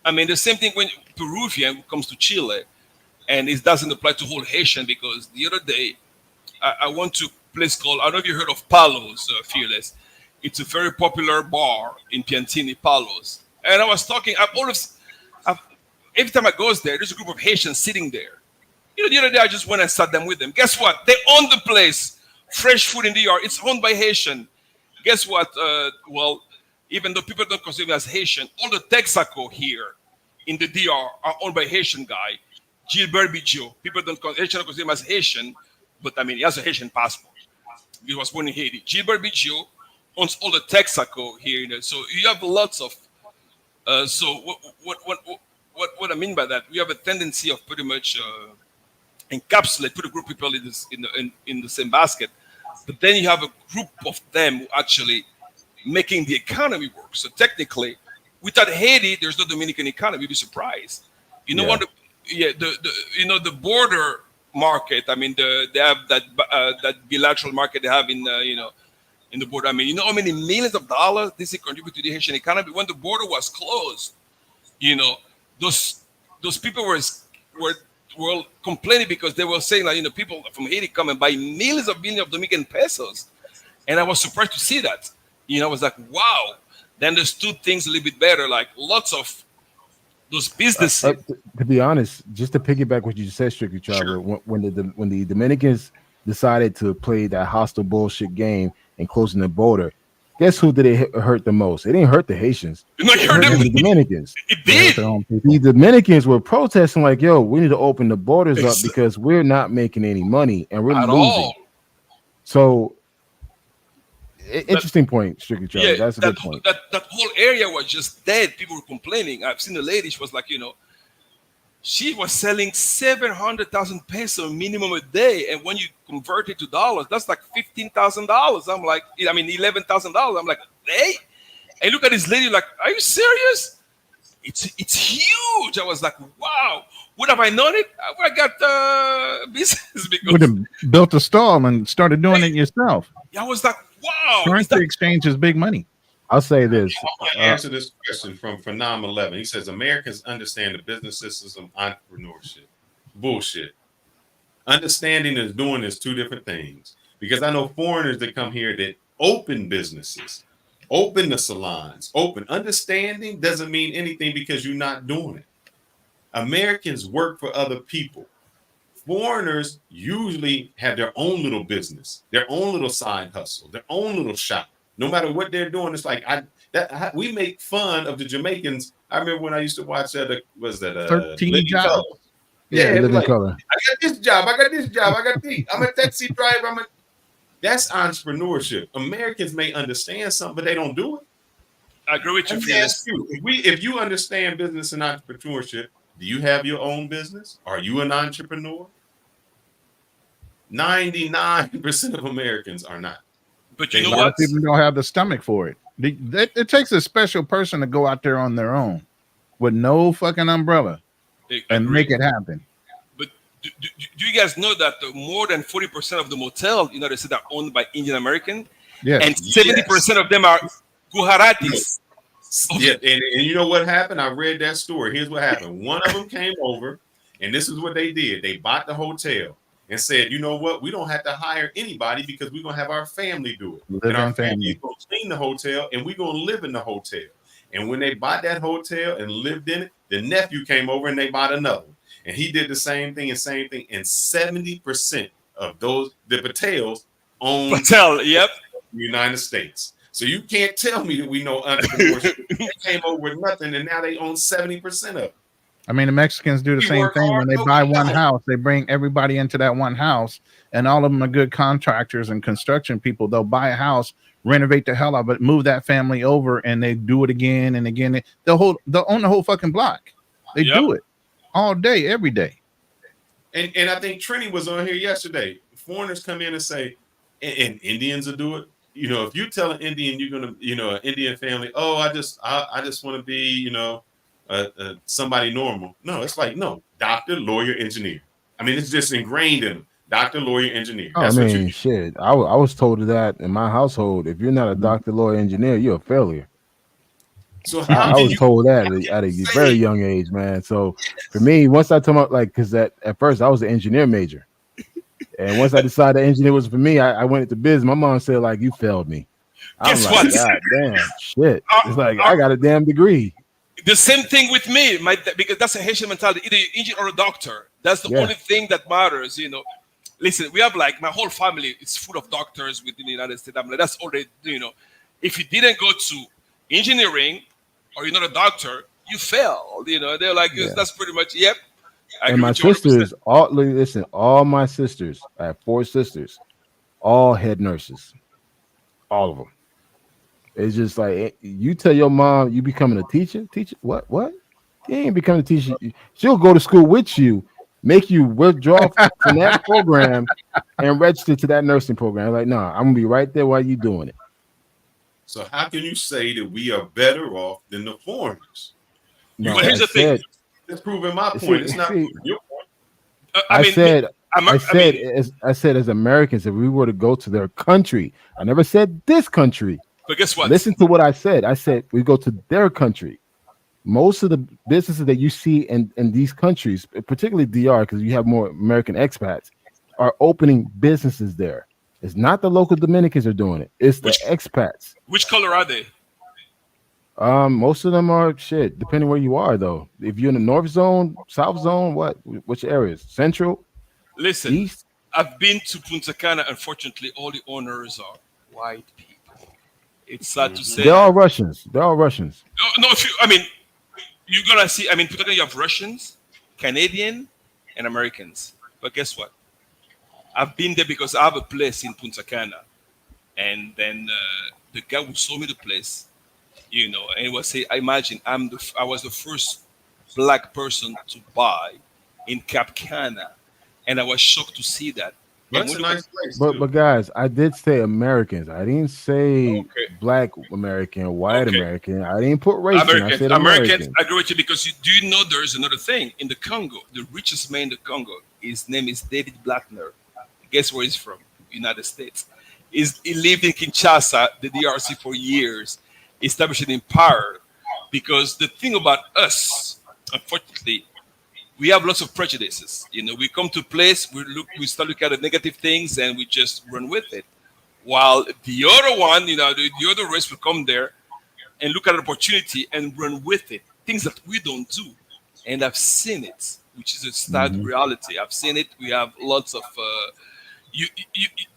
I mean, the same thing when Peruvian comes to Chile, and it doesn't apply to whole Haitian because the other day, I went to a place called, I don't know if you heard of Palos, Fearless. It's a very popular bar in Piantini, Palos. And I was talking, every time I goes there, there's a group of Haitians sitting there. The other day I just went and sat them with them. Guess what? They own the place. Fresh food in the yard. It's owned by Haitian. Guess what? Well, even though people don't consider me as Haitian, all the Texaco here in the DR are owned by Haitian guy, Gilbert Bijou. People don't consider him as Haitian, but I mean, he has a Haitian passport. He was born in Haiti. Gilbert Bijou owns all the Texaco here. So you have lots of. So what I mean by that, we have a tendency of pretty much encapsulate, put a group of people in the same basket, but then you have a group of them who actually making the economy work. So technically, without Haiti, there's no Dominican economy. You'd be surprised. The border market. I mean, they have that bilateral market they have in the border. I mean, you know how many millions of dollars this contribute to the Haitian economy? When the border was closed, those people were complaining because they were saying that people from Haiti come and buy millions of Dominican pesos, and I was surprised to see that. I was like, wow. they understood things a little bit better. Like lots of those businesses. To be honest, just to piggyback what you said, Strictly Trevor, Sure. when the Dominicans decided to play that hostile bullshit game and closing the border, guess who did it hurt the most? It didn't hurt the Haitians. You know, you It heard hurt them. the Dominicans. It They did. hurt their own people. The Dominicans were protesting like, "Yo, we need to open the borders up Ex- because we're not making any money and we're At losing." all. So, interesting point, Strictly Trevor. Yeah, That's a good point. that whole area was just dead. People were complaining. I've seen a lady. She was like, she was selling 700,000 pesos minimum a day, and when you convert it to dollars, that's like $15,000. I'm like, $11,000. I'm like, hey, and look at this lady. Like, are you serious? It's huge. I was like, wow. Would have I known it? I would have got business Would because have built a stall and started doing it yourself. I was like, wow. is Currency that- exchange is big money. I'll say this. I want to answer this question from Phenom 11. He says Americans understand the business systems of entrepreneurship. Bullshit. Understanding and doing is two different things. Because I know foreigners that come here that open businesses, open the salons, open. Understanding doesn't mean anything because you're not doing it. Americans work for other people. Foreigners usually have their own little business, their own little side hustle, their own little shop. No matter what they're doing, it's like we make fun of the Jamaicans. I remember when I used to watch that. Was that 13 Living Jobs? Color? Yeah, it was living like, color. I got this job. I got this job. I got this. I'm a taxi driver. That's entrepreneurship. Americans may understand something, but they don't do it. I agree with you. Let me ask you: if you understand business and entrepreneurship, do you have your own business? Are you an entrepreneur? 99% of Americans are not. But you A know A lot what? of people don't have the stomach for it. It takes a special person to go out there on their own with no fucking umbrella and make it happen. But do you guys know that more than 40% of the motel in the United States are owned by Indian American, Yes. and 70% of them are Gujaratis? Yeah, and you know what happened? I read that story. Here's what happened. One of them came over, and this is what they did. They bought the hotel and said, you know what? We don't have to hire anybody because we're going to have our family do it. Live And our on family is family. going to clean the hotel, and we're going to live in the hotel. And when they bought that hotel and lived in it, the nephew came over and they bought another one. And he did the same thing. And 70% of the Patels own Patel, yep. the United States. So you can't tell me that we know entrepreneurship. They came over with nothing, and now they own 70% of it. I mean, the Mexicans do the We same work thing hard, when they no, buy we one don't. house. They bring everybody into that one house, and all of them are good contractors and construction people. They'll buy a house, renovate the hell out of it, move that family over, and they do it again and again. They'll own the whole fucking block. They Yep. do it all day, every day. And I think Trini was on here yesterday. Foreigners come in and say, and Indians will do it. You know, if you tell an Indian you're gonna, an Indian family, oh, I just want to be, somebody normal. No, it's like no, doctor, lawyer, engineer. I mean, it's just ingrained in them. Doctor, lawyer, engineer. Oh, That's I what you mean, do. shit. I was told that in my household. If you're not a doctor, lawyer, engineer, you're a failure. So I how can was you told that at a very young age, man. So for me, once I told my because at first I was an engineer major, and once I decided engineer was for me, I went into business. My mom said like, "You failed me." I'm Guess like, what? God damn, shit. It's like I got a damn degree. The same thing with me, because that's a Haitian mentality. Either you're engineer or a doctor. That's the Yeah. only thing that matters. Listen, we have like my whole family is full of doctors within the United States. I'm like, that's all they do. If you didn't go to engineering or you're not a doctor, you failed. They're like, Yeah. that's pretty much, yep. I And agree my with you 100%. sisters, all my sisters, I have 4 sisters, all head nurses, all of them. It's just like you tell your mom you becoming a teacher. Teacher, what? You ain't becoming a teacher. She'll go to school with you, make you withdraw from that program and register to that nursing program. Like, no, I'm gonna be right there while you doing it. So how can you say that we are better off than the foreigners? No, But here's the thing. It's proving my See- point. It's not see- proving your point. I said I as Americans, if we were to go to their country, I never said this country. but guess what? Listen to what I said. I said we go to their country. Most of the businesses that you see in these countries, particularly DR, because you have more American expats, are opening businesses there. It's not the local Dominicans are doing it. It's the expats. Which color are they? Most of them are shit, depending where you are though. If you're in the north zone, south zone, which areas? Central, Listen, east? I've been to Punta Cana. Unfortunately, all the owners are white people. It's sad to say They're all that. Russians. They're all Russians. No, if you, I mean, you're gonna see. I mean, Punta Cana, you have Russians, Canadian, and Americans. But guess what? I've been there because I have a place in Punta Cana, and then the guy who sold me the place, and he was say, I imagine I was the first black person to buy in Cap Cana, and I was shocked to see that. But And it's a when you- nice place. But too. but guys, I did say Americans. I didn't say Okay. black American, white Okay. American. I didn't put race in. I Americans, said Americans, American. I agree with you because do you know there is another thing in the Congo? The richest man in the Congo, his name is David Blackner. Guess where he's from? United States. He lived in Kinshasa, the DRC, for years, established an empire. Because the thing about us, unfortunately, we have lots of prejudices. We come to a place, we start looking at the negative things, and we just run with it. While the other one, the other race will come there and look at an opportunity and run with it. Things that we don't do. And I've seen it, which is a sad reality. I've seen it. We have lots of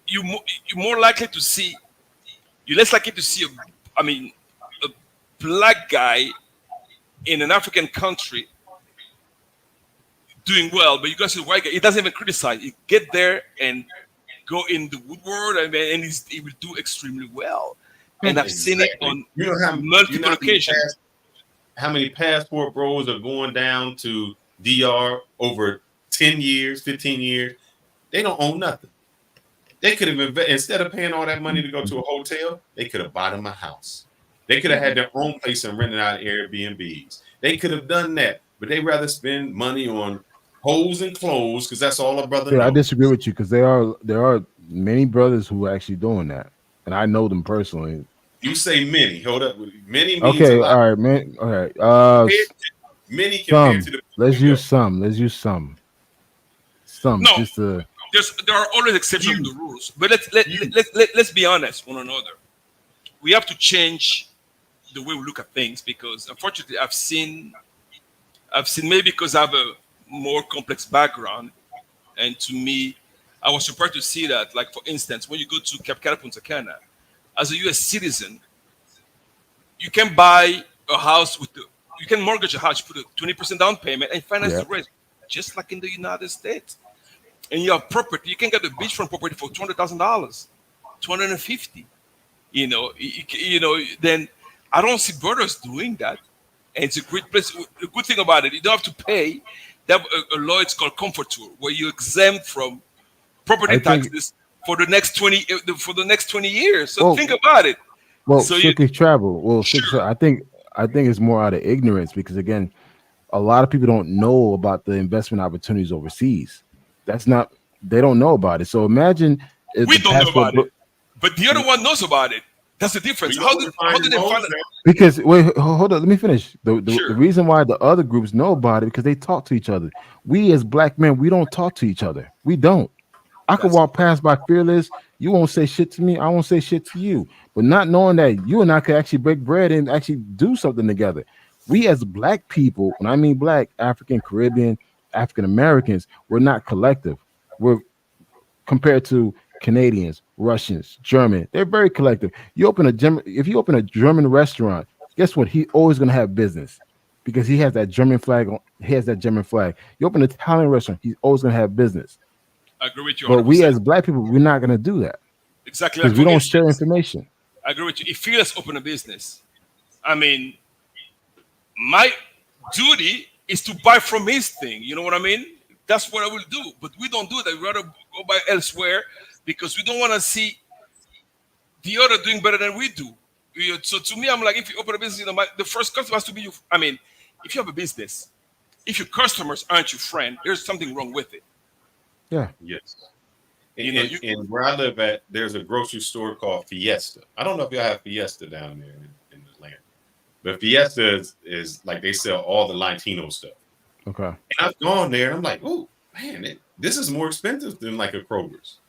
you're more likely to see you're less likely to see a black guy in an African country doing well, but you guys see a white guy, he doesn't even criticize. He get there and go in the woodward and he will do extremely well. And I've seen it on You know how multiple how many occasions. how many passport bros are going down to DR over 10 years, 15 years? They don't own nothing. They could have instead of paying all that money to go to a hotel, they could have bought them a house. They could have had their own place and rented out Airbnbs. They could have done that, but they rather spend money on hoes and clothes because that's all a brother Yeah, I knows. disagree with you because there are many brothers who are actually doing that, and I know them personally. You say many. Hold up. Many means Okay, a lot. all right, man. All right. Many compared Some. to the Let's use some. Let's use some. Some. No. Just to. There are always exceptions to the rules, but let's be honest one another. We have to change the way we look at things because unfortunately I've seen maybe because I have a more complex background, and to me, I was surprised to see that. Like for instance, when you go to Cap Cana, Punta Cana, as a U.S. citizen, you can buy a house you can mortgage a house, put a 20% down payment, and finance Yeah. the rest, just like in the United States. And you have property, you can get a beachfront property for $200,000, $250. Then I don't see brothers doing that. And it's a great place. The good thing about it, you don't have to pay. They have a law, it's called Comfort Tour, where you exempt from property I think- taxes for the next 20 years. So Well- think about it. Well, So you- strictly travel. Well, Sure. I think it's more out of ignorance because again, a lot of people don't know about the investment opportunities overseas. They don't know about it. So imagine if We the don't know passport about it, but the other one knows about it. That's the difference. How did they find it? Because wait, hold on, let me finish. Sure. The reason why the other groups know about it because they talk to each other. We as black men, we don't talk to each other. We don't. I could That's walk past by Fearless. You won't say shit to me. I won't say shit to you. But not knowing that you and I could actually break bread and actually do something together. We as black people, when I mean black, African, Caribbean, African Americans, we're not collective. We're compared to Canadians, Russians, German. They're very collective. If you open a German restaurant, guess what? He's always gonna have business because he has that German flag. He has that German flag. You open an Italian restaurant, he's always gonna have business. I agree with you. But we 100%. as black people, we're not gonna do that exactly because like we for don't share instance, information. I agree with you. If Fearless open a business, I mean, my duty is to buy from his thing. You know what I mean? That's what I will do. But we don't do that. We rather go buy elsewhere because we don't want to see the other doing better than we do. So to me, I'm like, if you open a business, the first customer has to be you. I mean, if you have a business, if your customers aren't your friend, there's something wrong with it. Yeah. Yes. You know, And where I live at, there's a grocery store called Fiesta. I don't know if y'all have Fiesta down there in Atlanta, but Fiesta is like they sell all the Latino stuff. Okay. And I've gone there and I'm like, oh man, this is more expensive than like a Kroger's.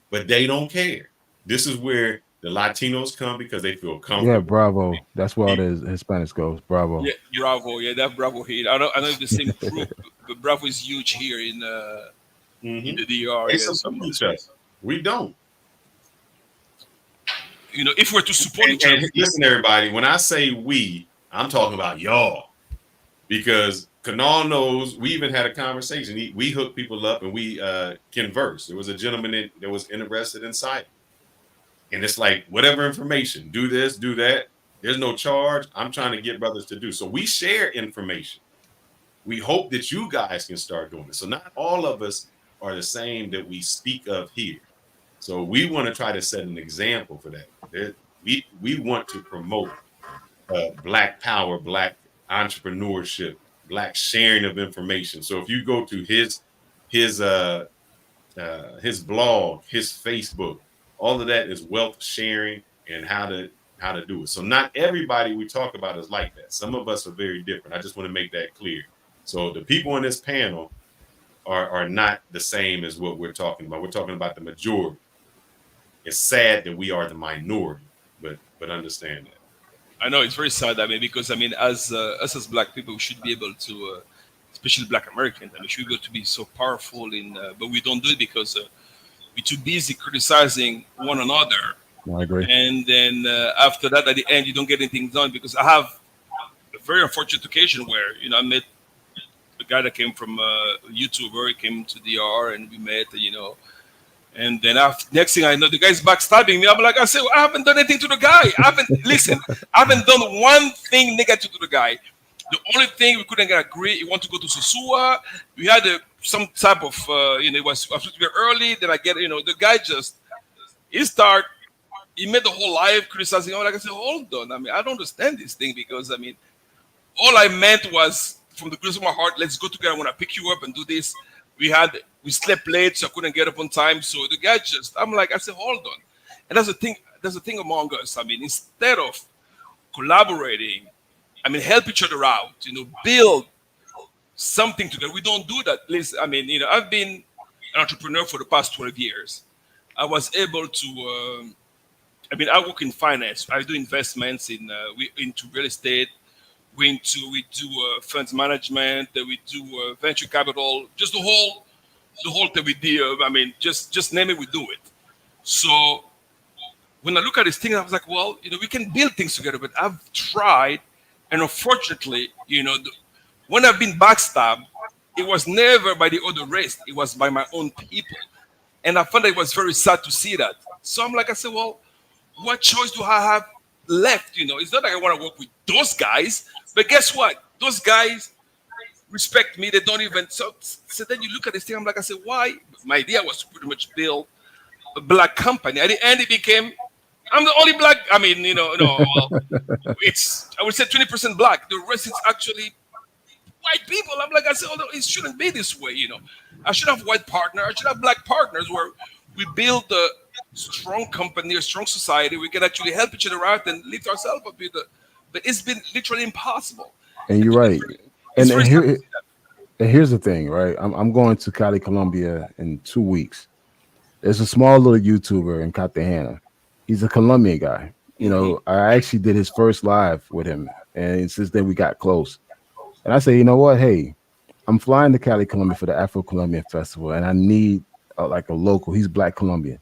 But they don't care. This is where The Latinos come because they feel comfortable. Yeah, Bravo. That's where all the Hispanics go. Bravo. Yeah, Bravo. Yeah, that Bravo hit. I know the same group, but Bravo is huge here in Mhm. the DR. They Yeah, support each other. We don't. you know, if we're to support each And other, listen, everybody, when I say we, I'm talking about y'all. Because Kanal knows we even had a conversation. We hook people up and we converse. There was a gentleman that was interested in site. And it's like, whatever information, do this, do that. There's no charge. I'm trying to get brothers to do. So we share information. We hope that you guys can start doing it. So not all of us are the same that we speak of here. So we want to try to set an example for that. We want to promote Black power, Black entrepreneurship, Black sharing of information. So if you go to his blog, his Facebook, all of that is wealth sharing and how to do it. So not everybody we talk about is like that. Some of us are very different. I just want to make that clear. So the people on this panel are not the same as what we're talking about. We're talking about the majority. It's sad that we are the minority, but understand that. I know it's very sad. I mean, because I mean, as us as Black people, we should be able to, especially Black Americans, I mean, should be able to be so powerful but we don't do it because we're too busy criticizing one another. I agree. And then after that, at the end, you don't get anything done. Because I have a very unfortunate occasion where I met a guy that came from YouTuber. He came to DR and we met. And then next thing I know, the guy's backstabbing me. I'm like, I said, well, I haven't done anything to the guy. I haven't done one thing negative to the guy. The only thing we couldn't get agree, he wanted to go to Sosua. We had some type of, it was supposed to be early. Then I get, the guy he made the whole life criticizing. Like I said, hold on. I mean, I don't understand this thing because, I mean, all I meant was from the goodness of my heart, let's go together. I want to pick you up and do this. We slept late, so I couldn't get up on time. So the guy I said, hold on. And that's the thing among us. I mean, instead of collaborating, I mean, help each other out, build something together. We don't do that. Listen, I mean, I've been an entrepreneur for the past 12 years. I was able to, I work in finance. I do investments into real estate. We do funds management. We do venture capital. Just the whole thing we do. I mean, just name it, we do it. So when I look at this thing, I was like, well, we can build things together. But I've tried, and unfortunately, when I've been backstabbed, it was never by the other race. It was by my own people, and I found that it was very sad to see that. So I said, well, what choice do I have left? It's not like I want to work with those guys. But guess what? Those guys respect me. They don't even. So then you look at this thing. I said, why? My idea was to pretty much build a Black company. At the end, it became, I'm the only Black. I mean, well, it's, I would say 20% Black. The rest is actually white people. I said, oh, it shouldn't be this way. I should have white partners. I should have Black partners where we build a strong company, a strong society. We can actually help each other out and lift ourselves up with but it's been literally impossible. And you're right. And here's the thing, right? I'm going to Cali, Colombia in 2 weeks. There's a small little YouTuber in Cartagena. He's a Colombian guy. I actually did his first live with him. And since then we got close. And I say, you know what? Hey, I'm flying to Cali, Colombia for the Afro-Colombian Festival. And I need a local. He's Black Colombian.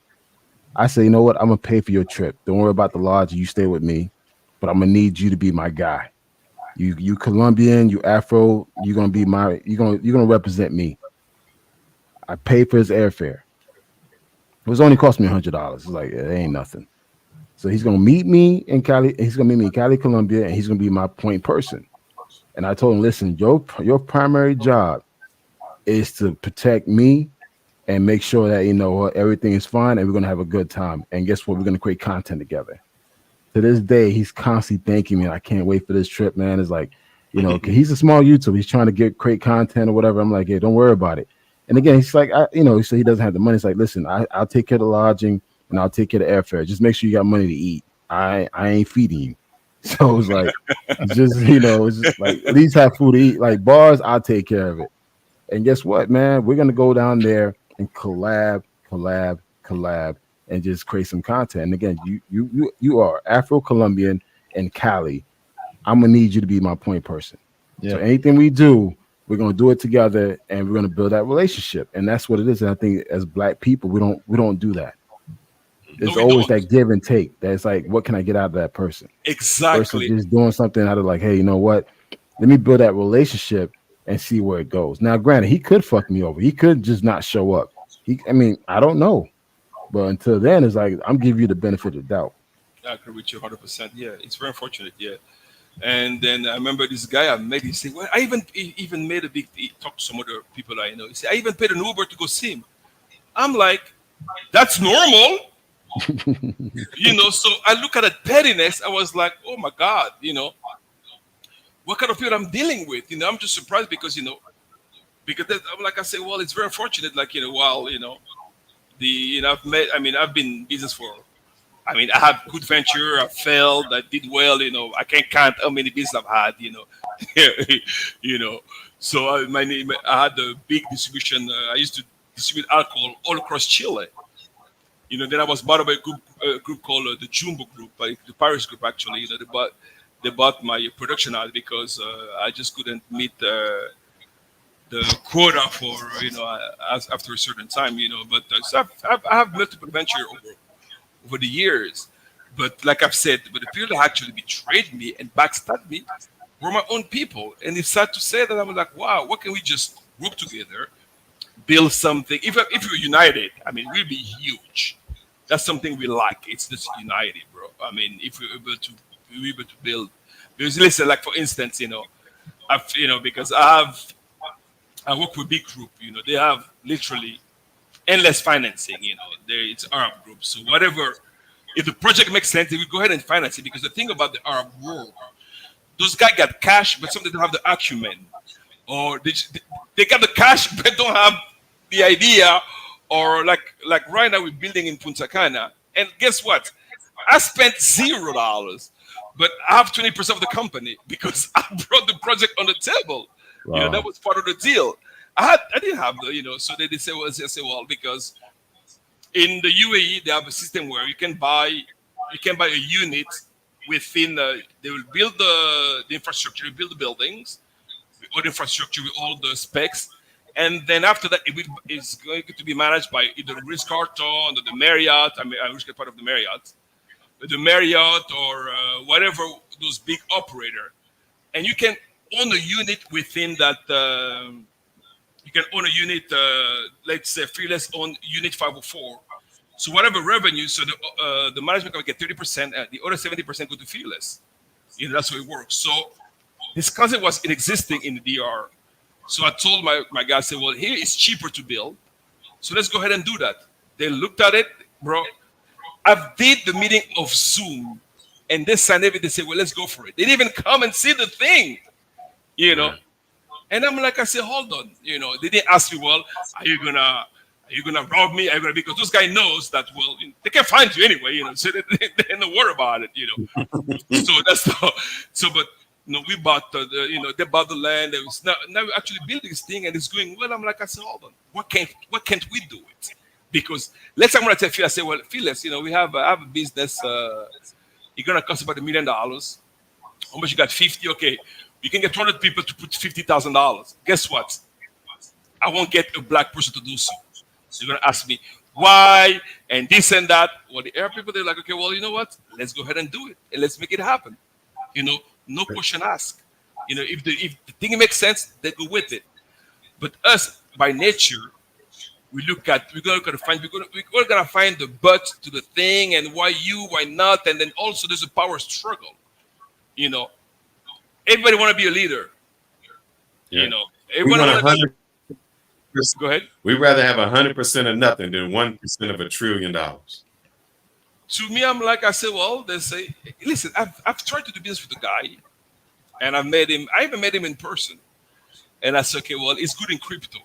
I say, you know what? I'm going to pay for your trip. Don't worry about the lodge. You stay with me. But I'm gonna need you to be my guy. You Colombian, you Afro. You're gonna represent me. I paid for his airfare. It was only cost me $100. It's like it ain't nothing. So he's gonna meet me in Cali. He's gonna meet me in Cali, Colombia, and he's gonna be my point person. And I told him, listen, your primary job is to protect me and make sure that everything is fine and we're gonna have a good time. And guess what? We're gonna create content together. To this day, he's constantly thanking me. I can't wait for this trip, man. It's like, he's a small YouTuber. He's trying to create content or whatever. I'm like, hey, don't worry about it. And again, he's like, he said he doesn't have the money. It's like, listen, I'll take care of the lodging and I'll take care of the airfare. Just make sure you got money to eat. I ain't feeding you. So it's like, it's just like, at least have food to eat. Like bars, I'll take care of it. And guess what, man? We're going to go down there and collab and just create some content. And again, you are Afro-Colombian in Cali. I'm gonna need you to be my point person. Yeah. So anything we do, we're gonna do it together, and we're gonna build that relationship. And that's what it is. And I think as Black people, we don't do that. There's always that give and take. That's like, what can I get out of that person? Exactly. Versus just doing something out of like, hey, you know what? Let me build that relationship and see where it goes. Now, granted, he could fuck me over. He could just not show up. I don't know. But until then, it's like, I'm giving you the benefit of the doubt. I agree with you 100%. Yeah, it's very unfortunate. Yeah. And then I remember this guy I met. He said, "Well, I even made a big talk to some other people I know." He said, "I even paid an Uber to go see him." I'm like, "That's normal." So I look at that pettiness. I was like, "Oh my God, what kind of people I'm dealing with?" I'm just surprised because I'm like I say, well, it's very unfortunate. Like I've been in business for. I have good venture. I failed. I did well. I can't count how many businesses I've had. So I had a big distribution. I used to distribute alcohol all across Chile. Then I was part of a group called the Jumbo Group, the Paris Group actually. They bought my production out because I just couldn't meet the quota for after a certain time. But so I have multiple ventures over the years, but like I've said, but the people that actually betrayed me and backstabbed me were my own people. And it's sad to say that I'm like, wow, what can we just work together, build something? If we're united, we'll be huge. That's something we like. It's just united, bro. If we're able to build, because listen, like for instance, because I work with big group. They have literally endless financing. It's Arab group. So whatever, if the project makes sense, they will go ahead and finance it. Because the thing about the Arab world, those guys got cash, but some they don't have the acumen, or they got the cash but don't have the idea. Or like right now we're building in Punta Cana, and guess what? I spent $0, but I have 20% of the company because I brought the project on the table. Wow. That was part of the deal. I didn't have so they say, well, because in the UAE they have a system where you can buy a unit within they will build the infrastructure, build the buildings, all the infrastructure with all the specs, and then after that it's going to be managed by either the Ritz-Carlton or the Marriott. I wish I part of the Marriott or whatever, those big operator, and you can own a unit within that. You can own a unit, let's say Fearless own unit 504. So whatever revenue, so the management can get 30%, the other 70% go to Fearless. That's how it works. So this concept was existing in the DR. So I told my guys, I said, well, here it's cheaper to build. So let's go ahead and do that. They looked at it, bro. I did the meeting of Zoom, and they signed everything. They said, well, let's go for it. They didn't even come and see the thing, And I'm like, I said, hold on, they didn't ask me, well, are you gonna rob me? Because this guy knows that, well, they can find you anyway, so they don't worry about it, So that's but we bought they bought the land. It was now we're actually building this thing and it's going well. I'm like, I said, hold on, what can't we do it? Because let's say I'm gonna tell Phil, I say, well, Phyllis, we have a business, it's gonna cost about $1 million. How much you got? 50, okay. You can get 200 people to put $50,000. Guess what? I won't get a black person to do so. So you're gonna ask me why and this and that. Well, the Arab people, they're like, okay, well, you know what? Let's go ahead and do it and let's make it happen. No question asked. If the thing makes sense, they go with it. But us, by nature, we're gonna find the but to the thing and why not, and then also there's a power struggle. Everybody want to be a leader. Yeah. Everybody go ahead. We'd rather have 100% of nothing than 1% of $1 trillion. To me, I'm like, I say, well, they say, listen, I've tried to do business with the guy, and I even met him in person. And I said, okay, well, it's good in crypto.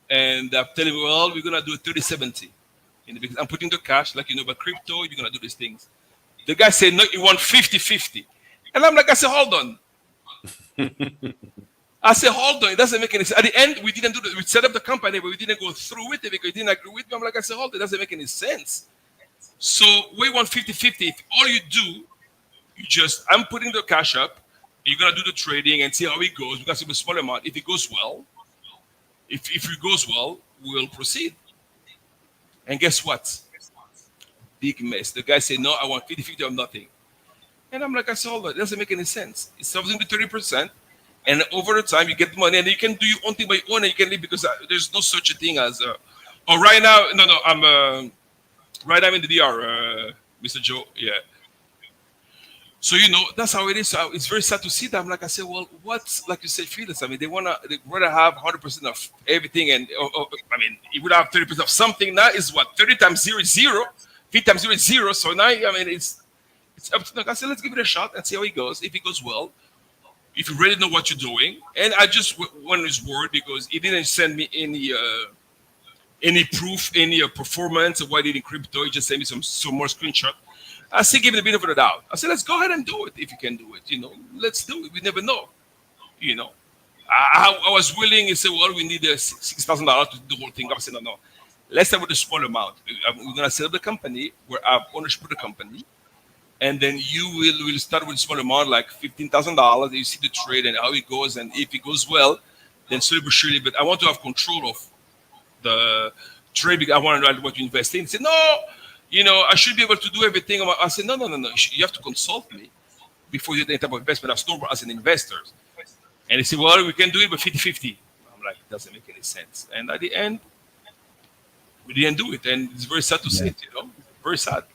And I'm telling him, well, we're gonna do a 30-70. Because I'm putting the cash, but crypto, you're gonna do these things. The guy said, no, you want 50-50. And I'm like, I said, hold on. I said, hold on, it doesn't make any sense. At the end, we didn't do we set up the company, but we didn't go through with it because he didn't agree with me. I'm like, I said, hold on, it doesn't make any sense. So we want 50-50. If all you do, I'm putting the cash up, you're gonna do the trading and see how it goes. We're gonna see a small amount. If it goes well, if it goes well, we'll proceed. And guess what? Big mess. The guy said, no, I want 50-50 of nothing. And I'm like, I said, hold on, it doesn't make any sense. It's something to 30%. And over the time, you get money, and you can do your own thing by your own, and you can leave because there's no such a thing as. Right now, I'm in the DR, Mr. Joe. Yeah. So that's how it is. So it's very sad to see that. I'm like, I said, well, what's like you said, Felix? I mean, they rather have 100% of everything, and I mean, you would have 30% of something. Now is what 30 times 0 is 0, 50 times 0 is 0. So now, I mean, it's up to them. I said, let's give it a shot and see how it goes. If it goes well. If you really know what you're doing, and I just went his word because he didn't send me any proof, any performance of what he did in crypto. He just sent me some more screenshot. I still give it a bit of a doubt. I said, let's go ahead and do it if you can do it. Let's do it. We never know. I was willing. He said, well, we need $6,000 to do the whole thing. I said, no. Let's start with a small amount. We're gonna set up the company where I have ownership of the company. And then you will start with a small amount, like $15,000. You see the trade and how it goes, and if it goes well, then slowly but surely. But I want to have control of the trade because I want to know what you invest in. He said, no, I should be able to do everything. I said, no. You have to consult me before you do any type of investment as an investor. And he said, well, we can do it, but 50-50. I'm like, it doesn't make any sense. And at the end, we didn't do it, and it's very sad to see it. Very sad.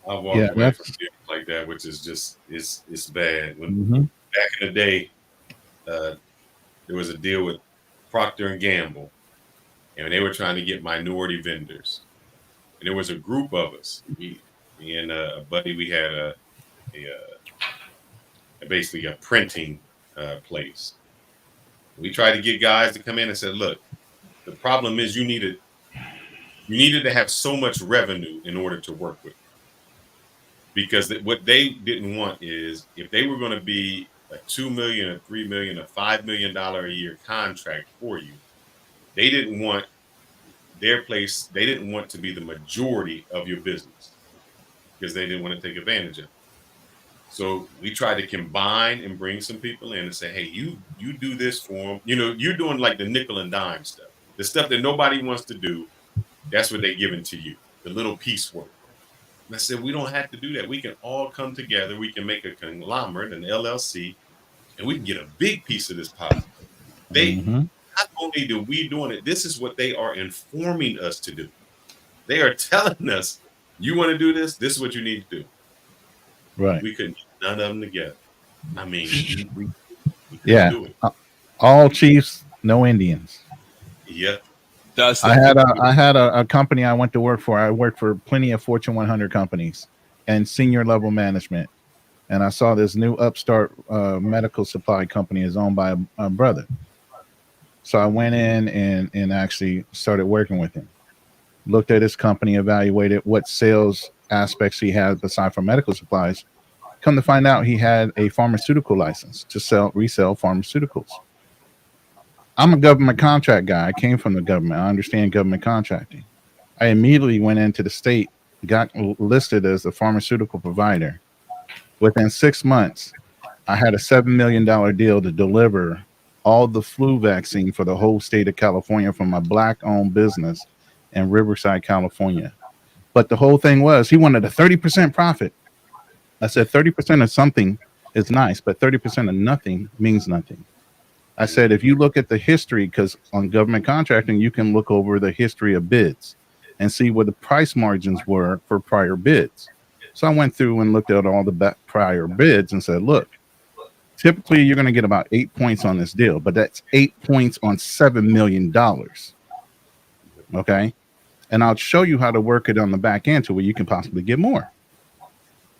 I walked away from deals like that, which is just it's bad. When back in the day, there was a deal with Procter and Gamble, and they were trying to get minority vendors. And there was a group of us. Me and a buddy, we had basically a printing place. We tried to get guys to come in and said, "Look, the problem is you needed to have so much revenue in order to work with." Because what they didn't want is if they were going to be a $2 million, a $3 million, a $5 million a year contract for you, they didn't want their place. They didn't want to be the majority of your business because they didn't want to take advantage of it. So we tried to combine and bring some people in and say, hey, you do this for them. You're doing like the nickel and dime stuff, the stuff that nobody wants to do. That's what they're giving to you, the little piecework. And I said, we don't have to do that. We can all come together. We can make a conglomerate, an LLC, and we can get a big piece of this pie. Not only do we doing it, this is what they are informing us to do. They are telling us, you want to do this? This is what you need to do. Right. We couldn't get none of them together. I mean, we do it. All Chiefs, no Indians. Yeah. I had a company I went to work for. I worked for plenty of Fortune 100 companies and senior level management. And I saw this new upstart medical supply company is owned by a brother. So I went in and actually started working with him. Looked at his company, evaluated what sales aspects he had aside from medical supplies. Come to find out he had a pharmaceutical license to resell pharmaceuticals. I'm a government contract guy. I came from the government. I understand government contracting. I immediately went into the state, got listed as a pharmaceutical provider. Within 6 months, I had a $7 million deal to deliver all the flu vaccine for the whole state of California from a Black-owned business in Riverside, California. But the whole thing was he wanted a 30% profit. I said 30% of something is nice, but 30% of nothing means nothing. I said, if you look at the history, because on government contracting, you can look over the history of bids and see what the price margins were for prior bids. So I went through and looked at all the prior bids and said, look, typically you're going to get about 8 points on this deal, but that's 8 points on $7 million. Okay. And I'll show you how to work it on the back end to where you can possibly get more.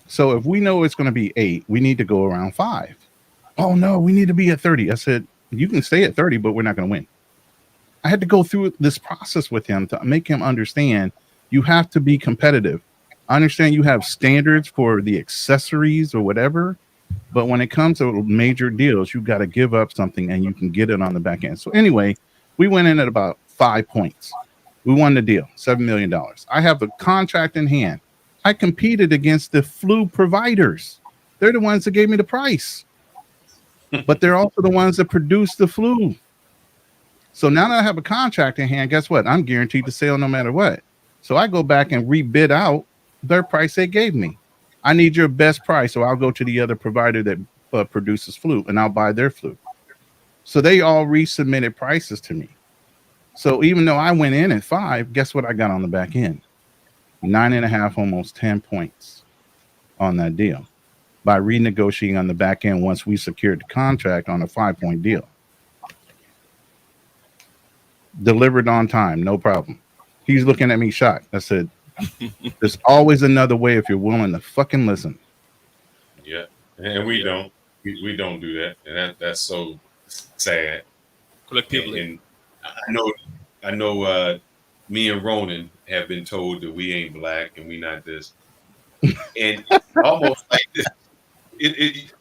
So if we know it's going to be 8, we need to go around 5. Oh no, we need to be at 30. I said, you can stay at 30, but we're not going to win. I had to go through this process with him to make him understand you have to be competitive. I understand you have standards for the accessories or whatever, But when it comes to major deals, you got to give up something and you can get it on the back end. So anyway, we went in at about 5 points. We won the deal, $7 million. I have a contract in hand. I competed against the flu providers. They're the ones that gave me the price, but they're also the ones that produce the flu. So now that I have a contract in hand, guess what? I'm guaranteed to sell no matter what. So I go back and rebid out their price they gave me. I need your best price, so I'll go to the other provider that produces flu, and I'll buy their flu. So they all resubmitted prices to me. So even though I went in at 5, guess what I got on the back end? 9.5, almost 10 points on that deal by renegotiating on the back end once we secured the contract on a 5-point deal. Delivered on time, no problem. He's looking at me shocked. I said, there's always another way if you're willing to fucking listen. Yeah, and we don't. We don't do that, and that's so sad. Collectively. And I know. Me and Ronan have been told that we ain't black and we not this, and almost like this.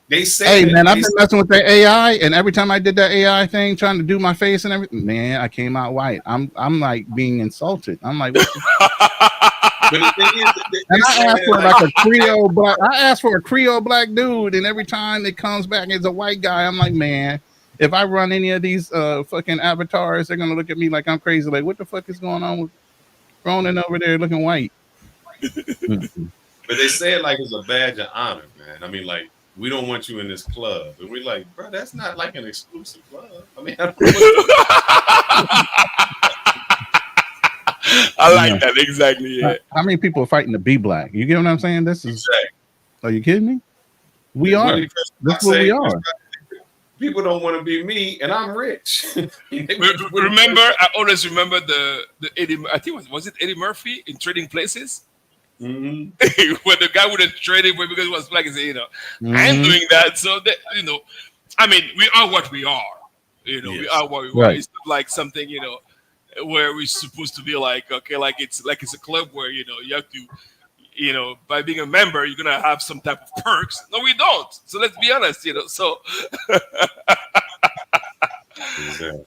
They say, hey man, I've been messing with that AI, and every time I did that AI thing, trying to do my face and everything, man, I came out white. I'm like being insulted. I'm like, what but the thing is, and I asked for like a Creole black. I asked for a Creole black dude, and every time it comes back as a white guy, I'm like, man, if I run any of these fucking avatars, they're gonna look at me like I'm crazy. Like, what the fuck is going on with Ronan over there looking white? But they say it like it's a badge of honor, man. I mean, like, we don't want you in this club, and we're like, bro, that's not like an exclusive club. I mean, I like that exactly. Yeah. How many people are fighting to be black? You get what I'm saying? This is. exactly. Are you kidding me? We are. That's what we are. People don't want to be me, and I'm rich. Remember, I always remember the Eddie. I think was it Eddie Murphy in Trading Places? Mm-hmm. When the guy wouldn't trade him because he was black, he said, I ain't doing that. So that, I mean, we are what we are. Yes. We are what we are. Right. It's not like something, where we're supposed to be like, okay, like it's a club where you have to, by being a member, you're gonna have some type of perks. No, we don't. So let's be honest, So Exactly.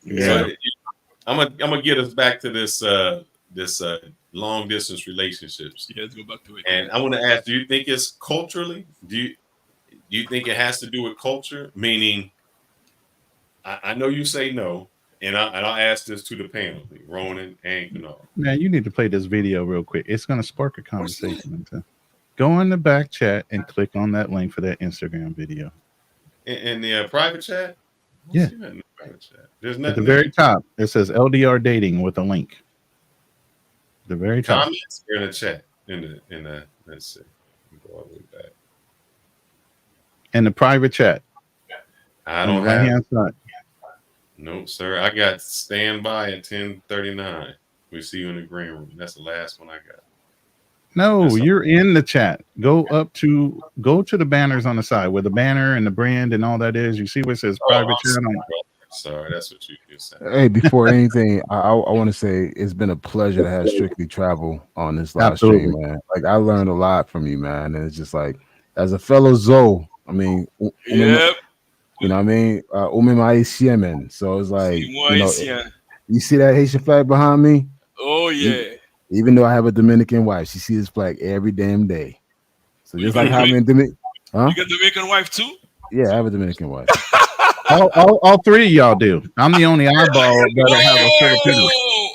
Yeah. So, I'm gonna get us back to this long distance relationships, yeah, let's go back to it. and I want to ask: do you think it's culturally? Do you think it has to do with culture? Meaning, I know you say no, and I'll ask this to the panel, Ronan and Gunnar. Man, you need to play this video real quick. It's going to spark a conversation. Go in the back chat and click on that link for that Instagram video. In the private chat. Yeah. In the private chat. There's At nothing the very top, it says LDR dating with a link. The very top. comments or in the chat. In the let's see. Go all the way back. In the private chat. I On the don't have. right-hand side. No, sir. I got standby at 10:39. We see you in the green room. That's the last one I got. No, That's you're in the chat. Go to the banners on the side where the banner and the brand and all that is. You see where it says private chat on. Sorry, that's what you said. Hey, before anything, I want to say it's been a pleasure to have Strictly Travel on this live Absolutely. stream, man. Like, I learned a lot from you, man. And it's just like, as a fellow Zoe, I mean, Yep. you know what I mean? Haïtienne. So it's like, you see that Haitian flag behind me? Oh yeah. Even though I have a Dominican wife, she sees this flag every damn day. So just like having Dominican, huh? You got Dominican wife too? Yeah, I have a Dominican wife. All three of y'all do. I'm the only eyeball that have a Filipino.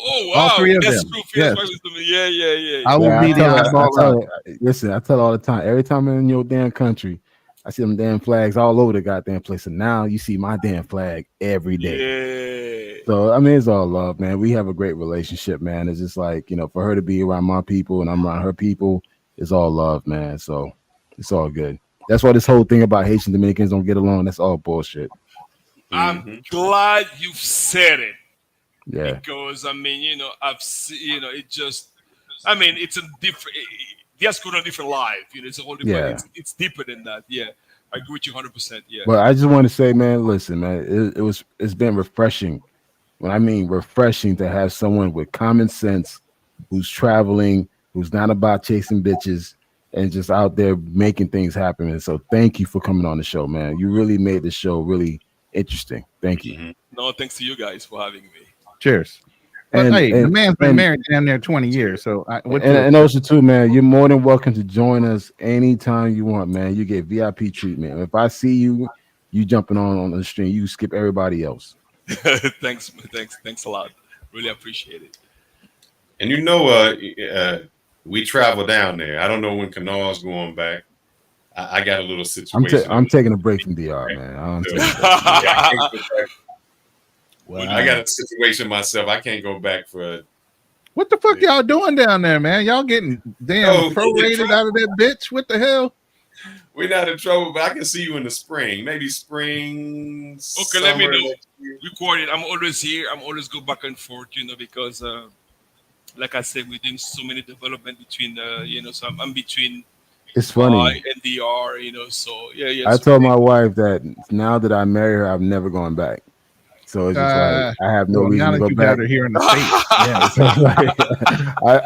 Oh wow. All three of That's them. true. Yes. Yeah. I will Yeah, be the eyeball. listen, I tell all the time. Every time I'm in your damn country, I see them damn flags all over the goddamn place. And now you see my damn flag every day. Yeah. So I mean, it's all love, man. We have a great relationship, man. It's just like, for her to be around my people and I'm around her people, it's all love, man. So it's all good. That's why this whole thing about Haitian Dominicans don't get along, that's all bullshit. I'm glad you said it. Yeah. Because I mean, I've seen, it just, I mean, it's a different. Diaspora, a different life. It's a whole different. Yeah. It's deeper than that. Yeah, I agree with you 100%. Yeah. But I just want to say, man, listen, man, it's been refreshing. When I mean refreshing, to have someone with common sense who's traveling, who's not about chasing bitches, and just out there making things happen. And so thank you for coming on the show, man. You really made the show really interesting. Thank you. Mhm. No, thanks to you guys for having me. Cheers. But And, hey, the man's been and- married damn near 20 years. So and also too, man, you're more than welcome to join us anytime you want, man. You get VIP treatment. If I see you jumping on the stream, you skip everybody else. Thanks a lot. Really appreciate it. And we travel down there. I don't know when Canal's going back. I got a little situation. I'm taking a break from DR, man. I got a situation myself. I can't go back for. What the fuck y'all doing down there, man? Y'all getting damn prorated out of that bitch? What the hell? We're not in trouble, but I can see you in the spring. Maybe spring. Okay, let me know. Record it. I'm always here. I'm always go back and forth, because like I said, we're doing so many development between so I'm between It's funny. and DR, so yeah. I told my wife that now that I marry her, I'm never going back. So it's just like I have no reason to go back. Here in the States. Yeah, so like,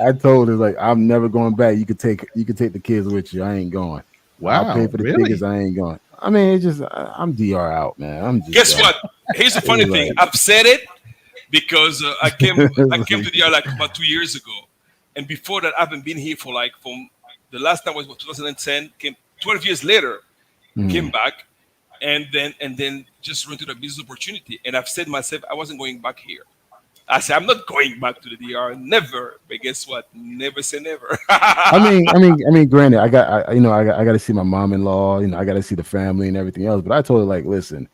I told her like I'm never going back. You could take the kids with you. I ain't going. Wow, I'll pay for the tickets. I ain't going. I mean, it's just I'm DR out, man. I'm just. Guess what? Here's the funny thing. I've said it because I came to DR like about 2 years ago, and before that, I haven't been here from the last time was 2010. Came 12 years later, came back, and then just run to the business opportunity. And I've said myself I wasn't going back here. I said I'm not going back to the DR, never. But guess what? Never say never. I mean, granted, I got to see my mom-in-law. I got to see the family and everything else. But I told her like, listen,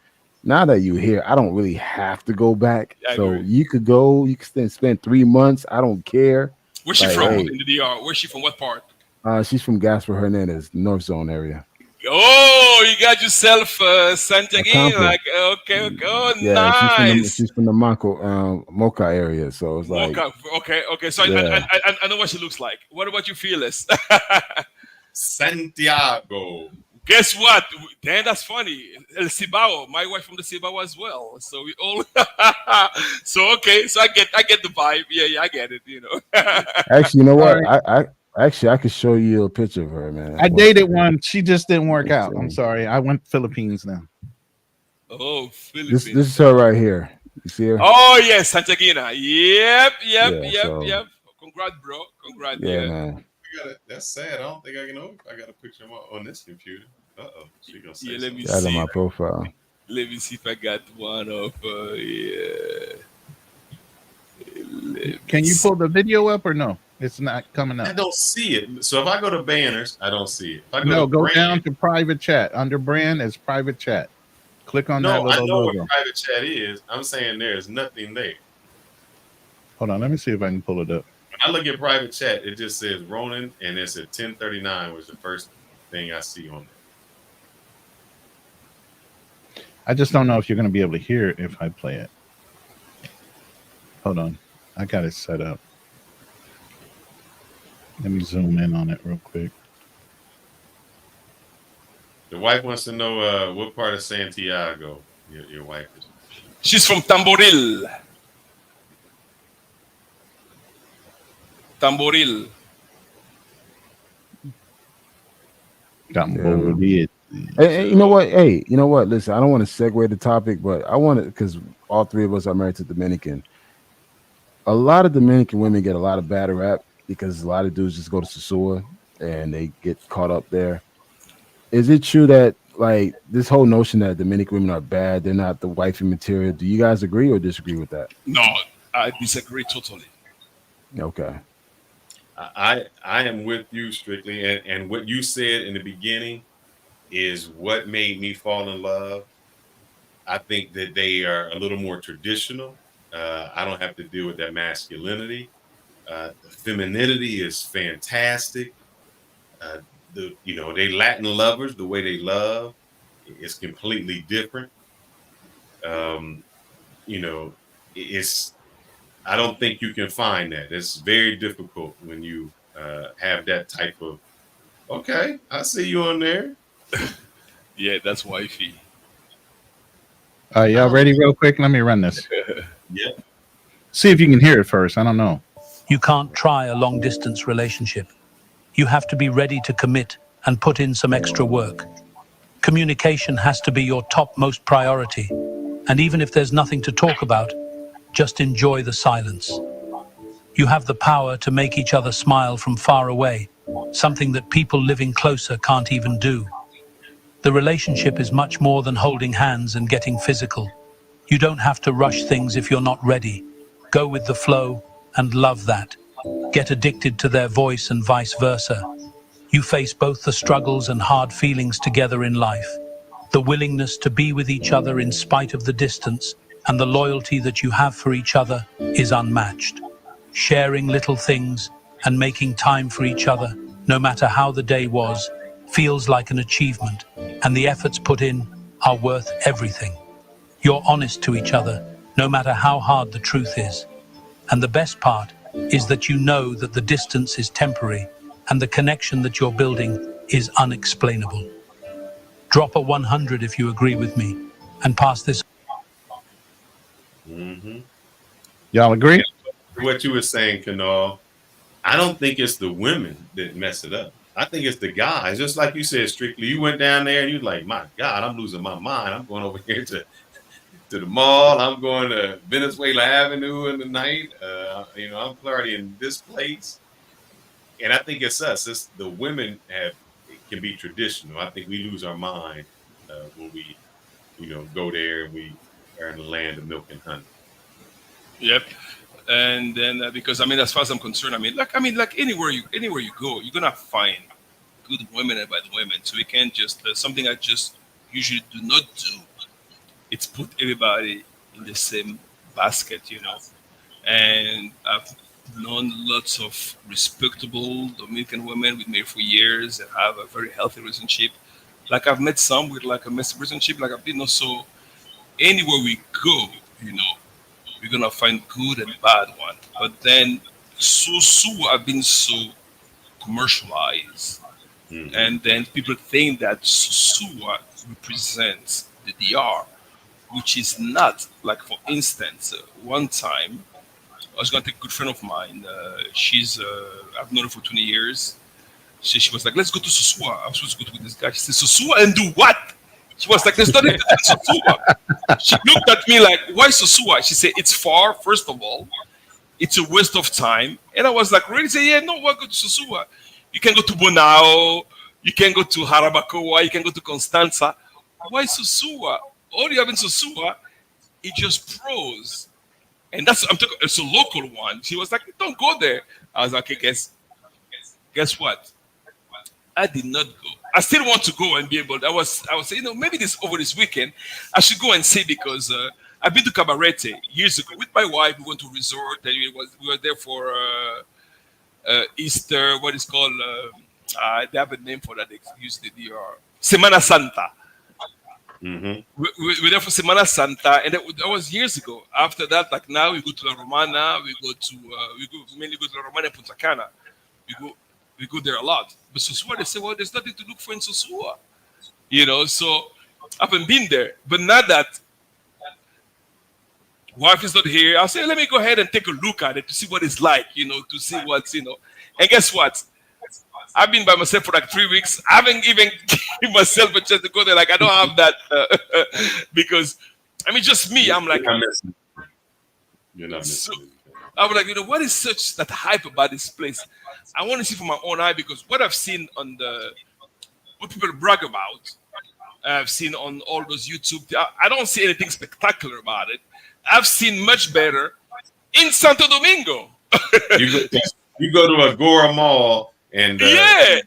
now that you're here, I don't really have to go back. So you could go. You can spend 3 months. I don't care. Where's she from in the DR? Where's she from? What part? She's from Gaspar Hernandez, North Zone area. Oh, you got yourself Santiago. Like okay, oh, yeah, nice. She's from the Mocha area, so it's like Mocha. Okay. So yeah. I know what she looks like. What about you, Fearless? Santiago. Guess what? Damn, that's funny. El Cibao, my wife from the Cibao as well. So we all. So okay, so I get the vibe. Yeah, I get it. Actually, you know what? I could show you a picture of her, man. I dated one. She just didn't work out. I'm sorry. I went Philippines now. Oh, Philippines. This is her right here. You see her? Oh, yes, Santiago. Yep. Congrats, bro. Congrats. Yeah, man. That's sad. I don't think I can open. I got a picture on this computer. She gonna say let me that's see. on my profile. Let me see if I got one of Can you pull the video up or no? It's not coming up. I don't see it. So if I go to banners, I don't see it. If I go down to private chat. Under brand is private chat. Click on that little I know logo. what private chat is. I'm saying there's nothing there. Hold on, let me see if I can pull it up. When I look at private chat, it just says Ronan, and it's at 10:39 was the first thing I see on there. I just don't know if you're going to be able to hear it if I play it. Hold on, I got it set up. Let me zoom in on it real quick. The wife wants to know what part of Santiago your wife is. She's from Tamboril. Tamboril. Hey, you know what? Hey, you know what? Listen, I don't want to segue the topic, but I want to, because all three of us are married to Dominican. A lot of Dominican women get a lot of bad rap because a lot of dudes just go to Sosua and they get caught up there. Is it true that like this whole notion that Dominican women are bad, they're not the wifey material? Do you guys agree or disagree with that? No, I disagree totally. Okay. I am with you strictly, and what you said in the beginning is what made me fall in love. I think that they are a little more traditional. I don't have to deal with that masculinity. The femininity is fantastic. They Latin lovers, the way they love is completely different. It's I don't think you can find that. It's very difficult when you have that type of, okay, I see you on there. Yeah, that's wifey. Y'all ready real quick? Let me run this. Yeah. See if you can hear it first. I don't know. You can't try a long distance relationship. you have to be ready to commit and put in some extra work. Communication has to be your topmost priority. And even if there's nothing to talk about, just enjoy the silence. You have the power to make each other smile from far away, something that people living closer can't even do. The relationship is much more than holding hands and getting physical. You don't have to rush things if you're not ready. Go with the flow and love that. Get addicted to their voice and vice versa. You face both the struggles and hard feelings together in life. The willingness to be with each other in spite of the distance and the loyalty that you have for each other is unmatched. Sharing little things and making time for each other, no matter how the day was, feels like an achievement, and the efforts put in are worth everything. You're honest to each other, no matter how hard the truth is. And the best part is that you know that the distance is temporary and the connection that you're building is unexplainable. Drop a 100 if you agree with me, and pass this. Y'all agree? What you were saying, Kanal, I don't think it's the women that mess it up. I think it's the guys. Just like you said, Strictly, you went down there and you're like, my God, I'm losing my mind. I'm going over here to the mall. I'm going to Venezuela Avenue in the night. I'm partying this place. And I think it's us. It's the women can be traditional. I think we lose our mind when we, go there and we are in the land of milk and honey. Yep. And then because as far as I'm concerned, like anywhere you go, you're gonna find good women and bad women. So we can't just something I just usually do not do. It's put everybody in the same basket, And I've known lots of respectable Dominican women with me for years and have a very healthy relationship. Like I've met some with like a messy relationship. Like I've been also anywhere we go, we're gonna find good and bad one. But then Susu have been so commercialized, and then people think that Susu represents the DR, which is not. Like for instance, one time I was gonna take a good friend of mine. I've known her for 20 years. She was like, "Let's go to Susua." I was supposed to go with this guy. She said, "Susua and do what?" She was like, "There's nothing to do in Susua." She looked at me like, "Why Susua?" She said, "It's far, first of all. It's a waste of time." And I was like, "Really?" Say, "Yeah, no, we'll go to Susua. You can go to Bonao. You can go to Harabacoa. You can go to Constanza. Why Susua? All you have in Susua is just pros." And I'm talking, it's a local one. She was like, "Don't go there." I was like, "Okay, guess what? I did not go. I still want to go and be able. I was saying, maybe over this weekend, I should go and see because I've been to Cabarete years ago with my wife. We went to a resort and we were there for Easter. What is called? They have a name for that. They use the DR. Semana Santa. We were there for Semana Santa, and that was years ago. After that, like now, we go to La Romana. We mainly go to La Romana and Punta Cana. We go there a lot. But Sosua, they say, well, there's nothing to look for in Sosua. So I haven't been there. But now that wife is not here, I'll say, let me go ahead and take a look at it to see what it's like, to see what's, And guess what? I've been by myself for like 3 weeks. I haven't even given myself a chance to go there. Like, I don't have that because, just me. I'm like, you're not missing. I was like, what is such that hype about this place? I want to see from my own eye because what I've seen on what people brag about, I've seen on all those YouTube. I don't see anything spectacular about it. I've seen much better in Santo Domingo. you go to Agora Mall and yeah,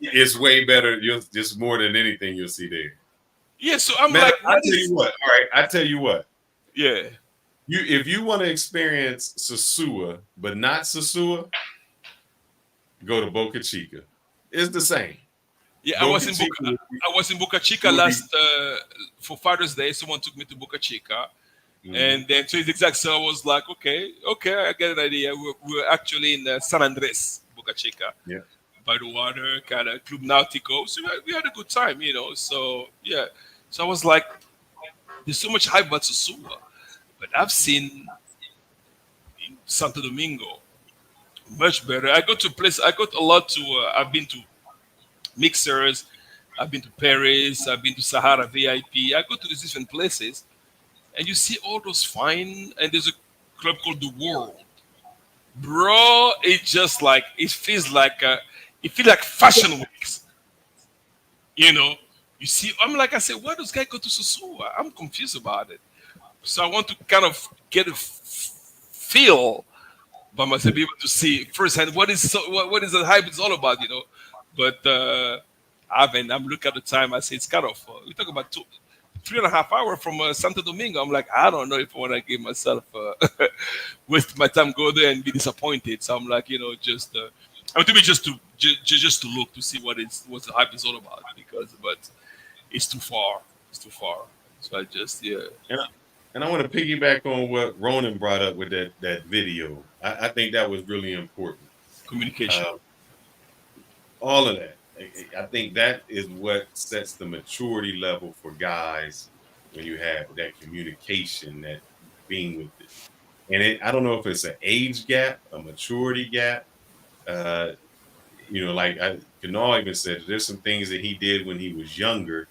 it's way better. Just more than anything you'll see there. Yeah, so I'm I tell you what. All right, I tell you what. Yeah. If you want to experience Sosua, but not Sosua, go to Boca Chica. It's the same. Yeah, I was in Boca Chica last for Father's Day. Someone took me to Boca Chica, and then so it's exact. So I was like, okay, I get an idea. We're actually in San Andres, Boca Chica, by the water, kind of Club Nautico. So we had a good time, So yeah, so I was like, there's so much hype about Sosua. But I've seen in Santo Domingo Much better. I go to place. I go a lot to. I've been to mixers. I've been to Paris. I've been to Sahara VIP. I go to these different places, and you see all those fine. And there's a club called The World, bro. It's just like it feels like fashion weeks. You know, you see. I'm like I said, why does guy go to Sosua? I'm confused about it. So I want to kind of get a feel by myself, be able to see firsthand what is the hype is all about, you know. But I'm looking at the time. I say it's kind of we talk about 3.5 hours from Santo Domingo. I'm like, I don't know if I want to give myself waste my time, go there and be disappointed. So I'm like, you know, just to me just to look to see what the hype is all about, but it's too far. It's too far. So I just And I want to piggyback on what Ronan brought up with that video. I think that was really important. Communication. All of that. I think that is what sets the maturity level for guys when you have that communication, that being with it. And I don't know if it's an age gap, a maturity gap. Like Kanal even said, there's some things that he did when he was younger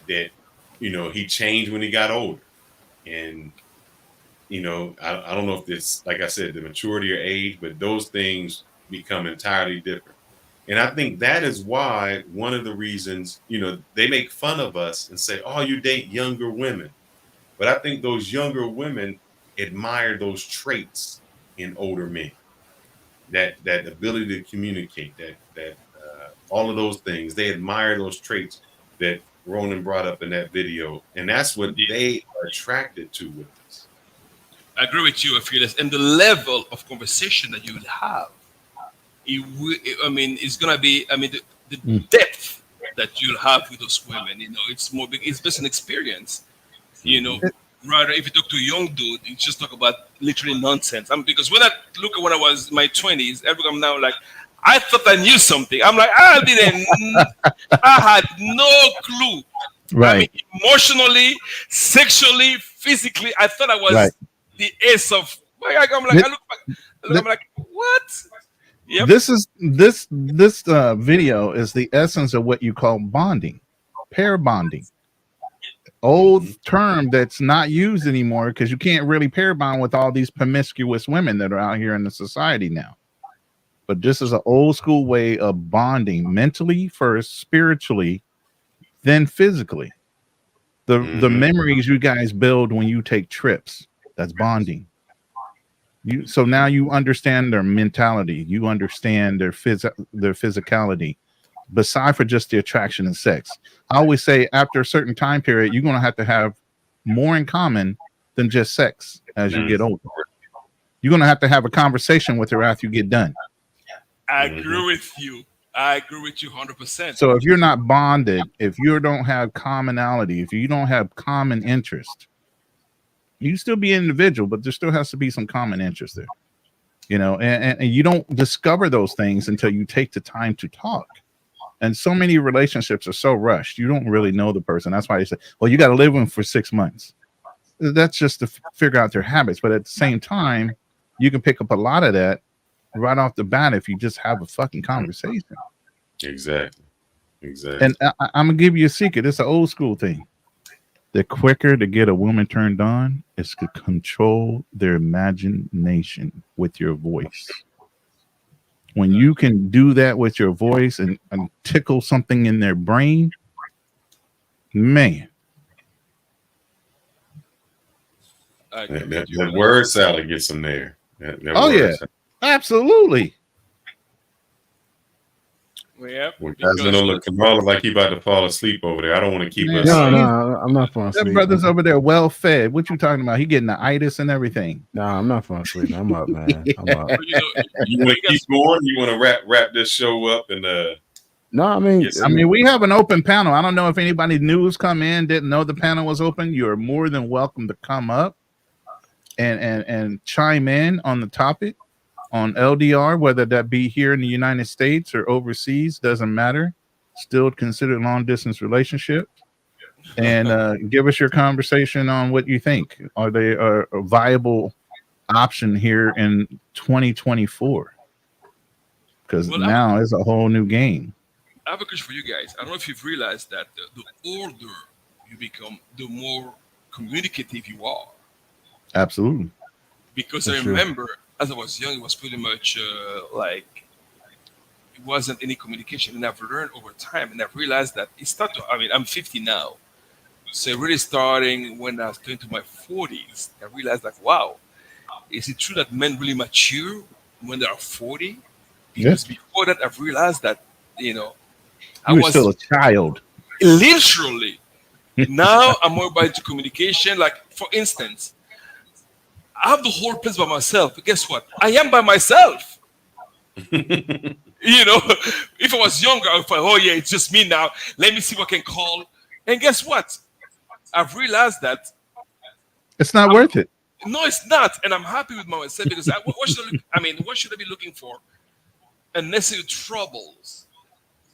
that, he changed when he got older. And, I don't know if it's, like I said, the maturity or age, but those things become entirely different. And I think that is why one of the reasons, they make fun of us and say, oh, you date younger women. But I think those younger women admire those traits in older men, that ability to communicate, that all of those things. They admire those traits that Ronan brought up in that video. And that's what they are attracted to with us. I agree with you, Fearless. And the level of conversation that you will have, it's going to be, the depth that you'll have with those women, it's more big. It's just an experience, Rather, if you talk to a young dude, you just talk about literally nonsense. Because when I look at when I was in my 20s, I'm now like, I thought I knew something. I'm like, I had no clue. Right. Emotionally, sexually, physically, I thought I was the ace of. I'm like, I look back, I'm like, what? Yep. This video is the essence of what you call bonding, pair bonding. Old term that's not used anymore because you can't really pair bond with all these promiscuous women that are out here in the society now. But this is an old school way of bonding, mentally first, spiritually, then physically. The memories you guys build when you take trips, that's bonding. So now you understand their mentality, you understand their physicality, beside for just the attraction and sex. I always say after a certain time period, you're going to have more in common than just sex as you get older. You're going to have a conversation with her after you get done. I agree with you. I agree with you 100%. So if you're not bonded, if you don't have commonality, if you don't have common interest, you still be an individual, but there still has to be some common interest there. And you don't discover those things until you take the time to talk. And so many relationships are so rushed. You don't really know the person. That's why they say, well, you got to live with them for 6 months. That's just to figure out their habits. But at the same time, you can pick up a lot of that right off the bat if you just have a fucking conversation. Exactly. And I'm going to give you a secret. It's an old school thing. The quicker to get a woman turned on is to control their imagination with your voice. When you can do that with your voice and tickle something in their brain, man. That word salad gets them there. Absolutely. Yeah. Gonna look like he about to fall asleep over there. I don't want to keep us. No, I'm not falling asleep. That brother's over there well fed. What you talking about? He getting the itis and everything. No, I'm not falling asleep. I'm up, man. I'm up. You want to keep going? You want to wrap this show up and No, I mean, we have an open panel. I don't know if anybody news come in, didn't know the panel was open. You're more than welcome to come up and chime in on the topic on LDR, whether that be here in the United States or overseas, doesn't matter. Still considered long distance relationship. And give us your conversation on what you think. Are they a viable option here in 2024, because Well, now it's a whole new game. I have a question for you guys. I don't know if you've realized that the older you become, the more communicative you are. Absolutely. Because That's I true. remember as I was young, it was pretty much like it wasn't any communication, and I've learned over time, and I've realized that it started. I mean, I'm 50 now, so really starting when I was going to my 40s, I realized like, wow, is it true that men really mature when they are 40? Because before that, I've realized that I You were was still a child. literally. Now I'm more about into communication. Like for instance, I have the whole place by myself. But guess what? I am by myself. If I was younger, I would think, oh yeah, it's just me now. Let me see what I can call. And guess what? I've realized that It's not worth it. no, it's not. And I'm happy with myself because what should I be looking for? Unnecessary troubles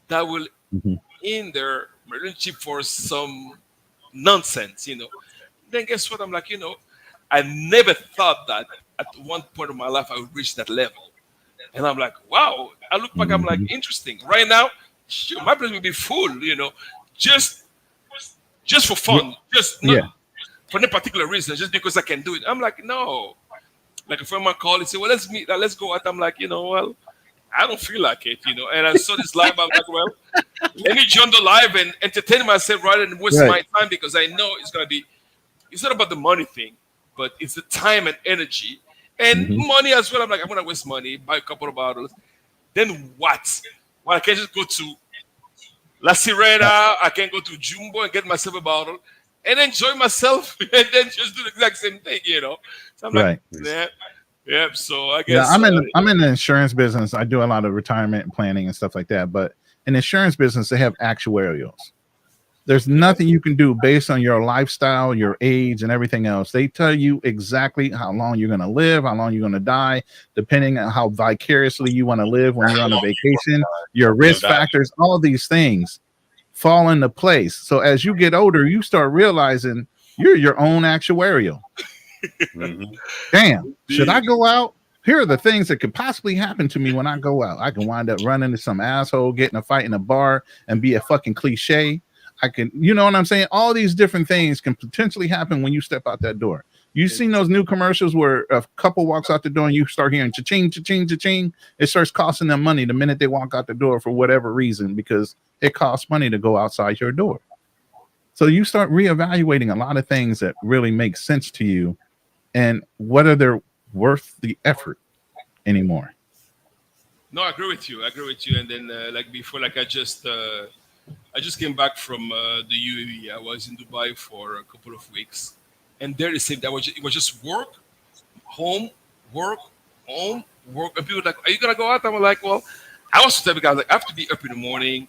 that will Mhm. hinder my relationship for some nonsense. Then guess what? I'm like, I never thought that at one point of my life I would reach that level. And I'm like, wow. I look back, I'm like, interesting. Right now, shoot, my place will be full, just for fun, just not Yeah. for no particular reason, just because I can do it. I'm like, no. Like a friend of mine called and said, well, let's meet, let's go out. I'm like, well, I don't feel like it, And I saw this live. I'm like, well, let me join the live and entertain myself rather than waste my time because I know it's gonna be. It's not about the money thing, but it's the time and energy and money as well. I'm like, I'm gonna waste money, buy a couple of bottles. Then what? Well, I can just go to La Sirena. I can go to Jumbo and get myself a bottle and enjoy myself, and then just do the exact same thing, So I'm like, yeah. So I guess I'm in the insurance business. I do a lot of retirement planning and stuff like that. But in the insurance business, they have actuarials. There's nothing you can do based on your lifestyle, your age, and everything else. They tell you exactly how long you're going to live, how long you're going to die, depending on how vicariously you want to live when you're on a vacation, your risk factors, all these things fall into place. So as you get older, you start realizing you're your own actuarial. Damn, should I go out? Here are the things that could possibly happen to me when I go out. I can wind up running into some asshole, getting a fight in a bar, and be a fucking cliche. I can, you know what I'm saying? All these different things can potentially happen when you step out that door. You've seen those new commercials where a couple walks out the door and you start hearing cha-ching, cha-ching, cha-ching. It starts costing them money the minute they walk out the door for whatever reason, because it costs money to go outside your door. So you start reevaluating a lot of things that really make sense to you and whether they're worth the effort anymore. No, I agree with you. And then like before, like I just came back from the UAE. I was in Dubai for a couple of weeks, and there the same. It was just work, home, work, home, work. And people were like, "Are you gonna go out?" I'm like, "Well, I was the type of guy like I have to be up in the morning.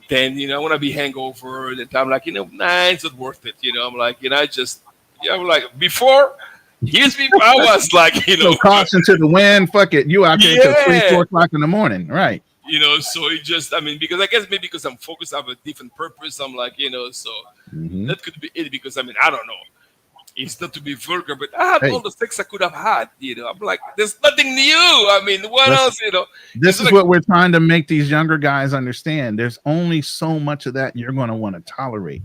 Then I want to be hangover. Then I'm like, nah, it's not worth it. I'm like, I'm like before." Here's me. I was like, So caution to the wind. Fuck it. You out there till 3, 4 o'clock in the morning, right? So it just, because I guess maybe because I'm focused, I have a different purpose. I'm like, so that could be it. Because I don't know. It's not to be vulgar, but I had all the sex I could have had. I'm like, there's nothing new. What else? This is what we're trying to make these younger guys understand. There's only so much of that you're going to want to tolerate.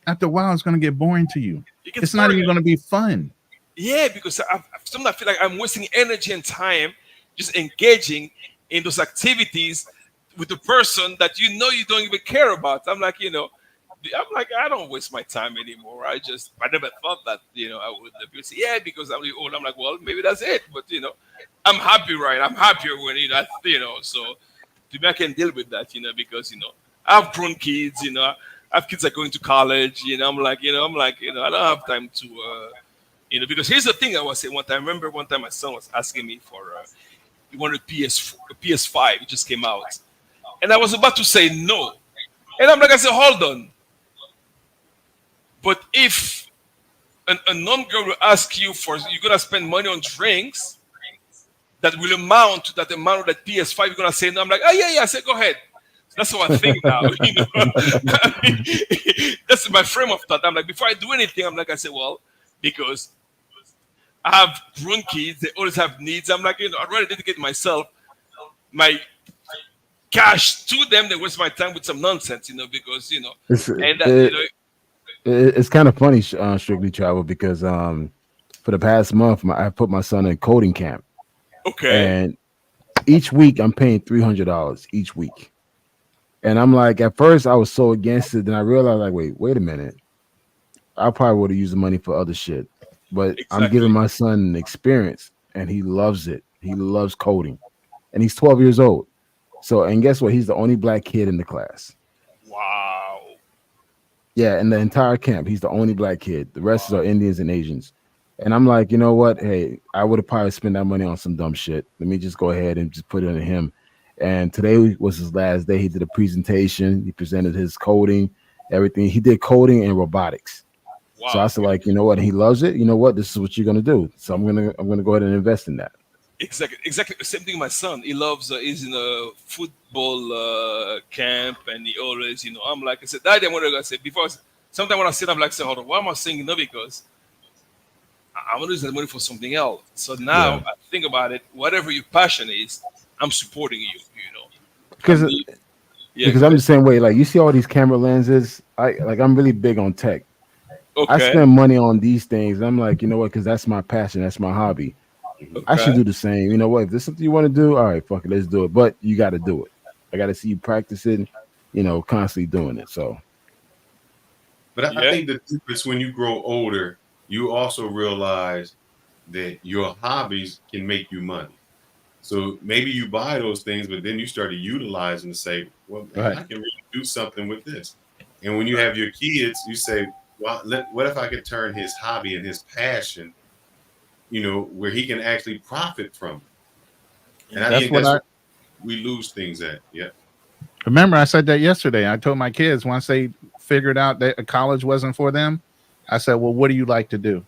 After a while, it's going to get boring to you. It's not even going to be fun. Yeah, because sometimes I feel like I'm wasting energy and time just engaging in those activities with the person that you don't even care about. I'm like, I don't waste my time anymore. I never thought that, I would. People say, yeah, because I'm really old. I'm like, well, maybe that's it. But, I'm happy, right? I'm happier when, so to me, I can deal with that, because, I have grown kids, I have kids that are going to college, I'm like, I don't have time to, because here's the thing I was saying one time. I remember one time my son was asking me for, he wanted a PS5. It just came out. And I was about to say no. And I'm like, I said, hold on. But if a non-girl will ask you for, you're going to spend money on drinks that will amount to that amount of that PS5, you're going to say no. I'm like, oh, yeah. I said, go ahead. That's how I think now. That's my frame of thought. I'm like, before I do anything, I'm like, I say, well, because I have grown kids. They always have needs. I'm like, I'd rather dedicate myself, my cash to them than waste my time with some nonsense, because, It's and it's kind of funny, Strictly Travel, because for the past month, I put my son in coding camp, okay. and each week I'm paying $300 each week. And I'm like, at first I was so against it, then I realized, like, wait a minute, I probably would have used the money for other shit, but I'm Exactly. giving my son an experience, and he loves it. He loves coding, and he's 12 years old. So, and guess what? He's the only black kid in the class. Wow. Yeah, in the entire camp, he's the only black kid. The rest are Indians and Asians. And I'm like, you know what? Hey, I would have probably spent that money on some dumb shit. Let me just go ahead and just put it on him. And today was his last day. He did a presentation. He presented his coding, everything. He did coding and robotics. Wow. So I said, like, you know what? He loves it. You know what? This is what you're gonna do. So I'm gonna go ahead and invest in that. Exactly. Same thing. My son, he loves. He's in a football camp, and he always, I'm like, I said, Daddy, I'm gonna say before. Sometimes when I sit, I'm like, say, hold on, why am I saying no? Because I'm gonna use the money for something else. So now I think about it. Whatever your passion is, I'm supporting you. Because Yeah, I'm the same way. Like, you see all these camera lenses. I'm really big on tech. I okay. spend money on these things. I'm like, you know what? Because that's my passion. That's my hobby. I should do the same. You know what? If there's something you want to do, all right, fuck it, let's do it. But you got to do it. I got to see you practicing, constantly doing it. So, But I think the difference when you grow older, you also realize that your hobbies can make you money. So maybe you buy those things, but then you start to utilize them to say, well, man, Right. I can really do something with this. And when you have your kids, you say, well, what if I could turn his hobby and his passion, where he can actually profit from it. And I think that's where we lose things at. Yeah. Remember, I said that yesterday. I told my kids once they figured out that college wasn't for them, I said, well, what do you like to do?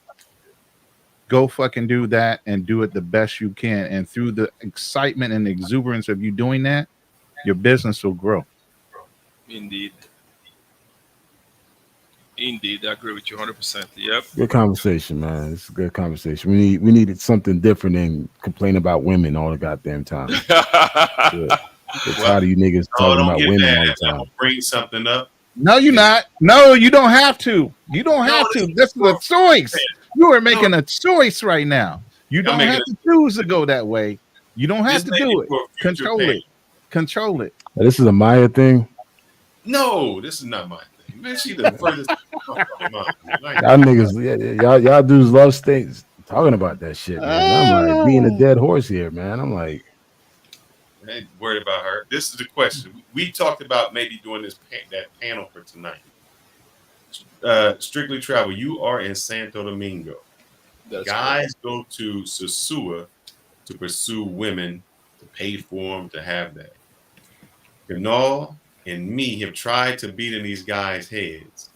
Go fucking do that and do it the best you can. And through the excitement and exuberance of you doing that, your business will grow. Indeed, I agree with you 100%. Yep. good conversation, man. It's a good conversation. We needed something different than complain about women all the goddamn time. We're tired of you niggas talking about women all the time. Bring something up. No, you're not. No, you don't have to. You don't have to. This is a choice. You are making a choice right now. You don't have to choose to go that way. You don't have to do it. Control it. Control it. This is a Maya thing. No, this is not my thing. Man, she the furthest. Y'all niggas, y'all dudes love things talking about that shit, man. I'm like being a dead horse here, man. I'm like, I ain't worried about her. This is the question. We talked about maybe doing that panel for tonight. Strictly Travel. You are in Santo Domingo. Guys go to Sosua to pursue women, to pay for them, to have that. Canal and me have tried to beat in these guys' heads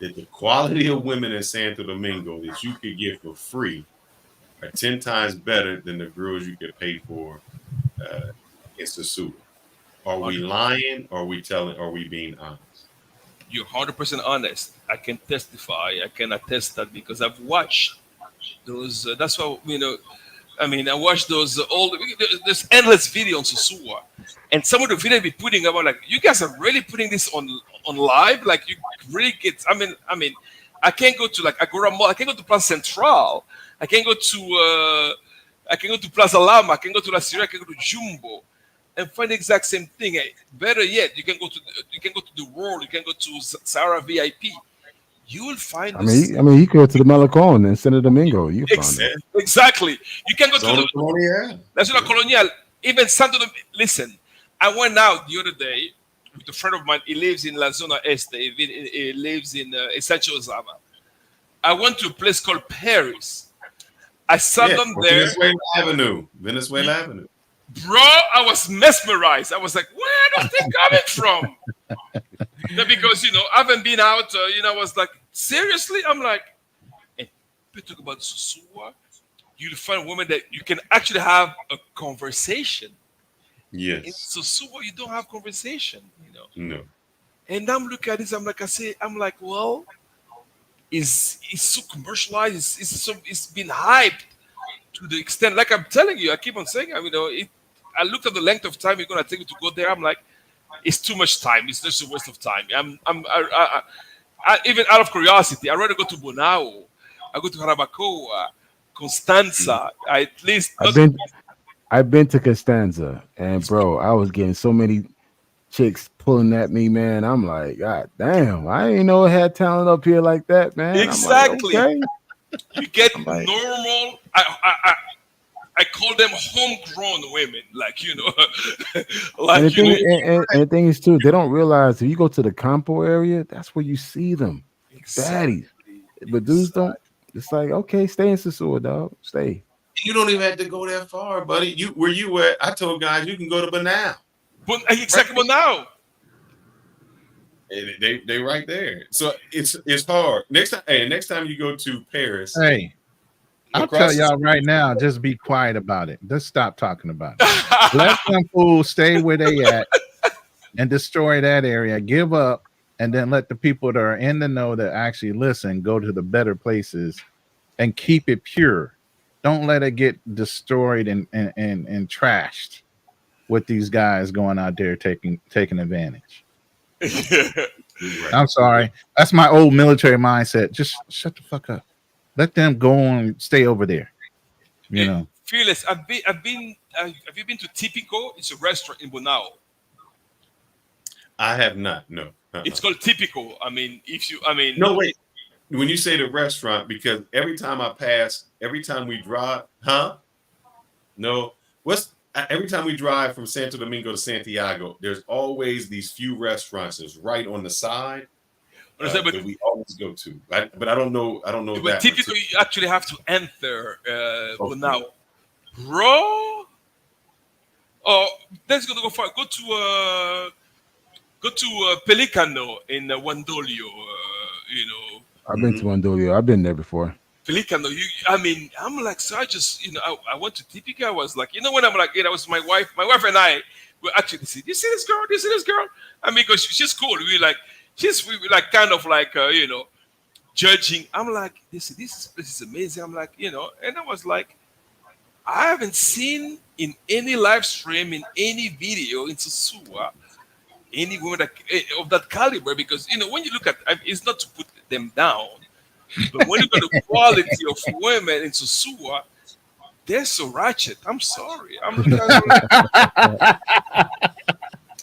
that the quality of women in Santo Domingo that you could get for free are 10 times better than the girls you could pay for in Sosua. Are we lying, or are we telling, or are we being honest? You're 100% honest. I can testify. I can attest that because I've watched those. That's why, I watched those old. There's endless video on Sosua, and some of the video be putting about like, you guys are really putting this on live. Like, you really get. I can't go to like Agora Mall. I can't go to Plaza Central. I can't go to Plaza Lama. I can go to La Sierra. I can go to Jumbo, and find the exact same thing. Better yet, you can go to the World. You can go to Sahara VIP. You will find. You could go to the Malecon in Santo Domingo. You find it. Exactly. You can go to the Colonial. That's not Colonial. Even Santo Domingo. Listen, I went out the other day with a friend of mine. He lives in La Zona Este. He lives in Sancho Zama. I went to a place called Paris. I saw them there. Venezuela Avenue. Bro, I was mesmerized. I was like, where are they coming from? Because, I haven't been out. I was like, seriously? I'm like, and we talk about Sosua. You'll find women that you can actually have a conversation. Yes. In Sosua, you don't have conversation, No. And I'm looking at this. I'm like, well, is so commercialized. It's been hyped to the extent, like I'm telling you, I keep on saying, I looked at the length of time you're gonna take me to go there. I'm like, it's too much time. It's just a waste of time. Even out of curiosity, I'd rather go to Bonao. I go to Jarabacoa, Constanza. At least I've been to Costanza, and bro, I was getting so many chicks pulling at me, man. I'm like, God damn, I didn't know it had talent up here like that, man. Exactly. I'm like, okay. You get like, normal. I call them homegrown women, like like and the thing is too, they don't realize if you go to the Campo area, that's where you see them, baddies. But dudes don't. It's like, okay, stay in Sosua, dog. Stay. You don't even have to go that far, buddy. Where you at? I told guys you can go to Banal. But exactly Banal. And they right there. So it's hard. Next time you go to Paris. Hey, I'll tell y'all right now, just be quiet about it. Just stop talking about it. Let them fools stay where they at and destroy that area. Give up, and then let the people that are in the know that actually listen go to the better places and keep it pure. Don't let it get destroyed and trashed with these guys going out there taking advantage. I'm sorry. That's my old military mindset. Just shut the fuck up. Let them go and stay over there. Fearless. Have you been to Tipico? It's a restaurant in Bonao. I have not. No. It's called Tipico. No, wait. When you say the restaurant, because every time we drive, no. Every time we drive from Santo Domingo to Santiago, there's always these few restaurants that's right on the side that we always go to. But I don't know. But typically, you actually have to enter Bonao, bro. Oh, let's go far. Go to Pelicano in Wandolio. I've been to Wandolio. I've been there before. Pelicano, I'm like, so I just, I went to Tipico. I was like, when I'm like, it was my wife and I were actually, do you see this girl? Do you see this girl? Because she's cool. We were like kind of like, judging. I'm like, this is amazing. I'm like, and I was like, I haven't seen in any live stream, in any video in Sosua, any woman of that caliber, because, when you look at, it's not to put them down, but when you look at the quality of women in Sosua, they're so ratchet. I'm sorry.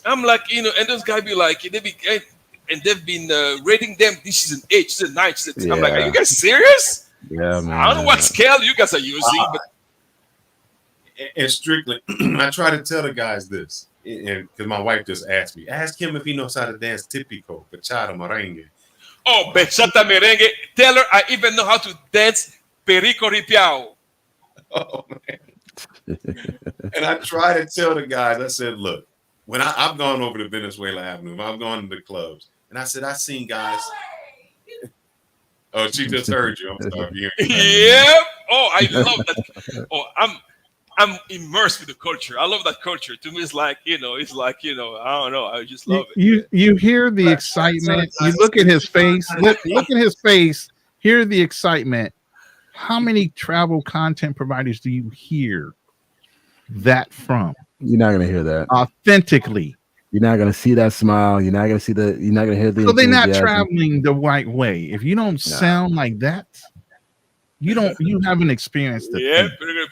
I'm like, and those guys be like, they've been rating them. This is an 8, this is a 9, this is a 10. I'm like, are you guys serious? Yeah, man. I don't know what scale you guys are using, but and strictly, I try to tell the guys this, and because my wife just asked me, ask him if he knows how to dance Tipico, bachata, merengue. Oh, bachata, merengue. Tell her I even know how to dance Perico Ripiao. Oh, man. And I try to tell the guys, I said, look, when I've gone over to Venezuela Avenue, I've gone to the clubs, and I said, I've seen guys. Oh, she just heard you. I'm sorry. Yeah. Oh, I love that. Oh, I'm immersed with the culture. I love that culture. To me, it's like, I don't know. I just love it. You hear the excitement. You look at his face. Look at his face. Hear the excitement. How many travel content providers do you hear that from? You're not gonna hear that authentically. You're not gonna see that smile. You're not gonna see the. You're not gonna hear the. So they're not traveling the right way. If you don't sound like that, you haven't experienced it.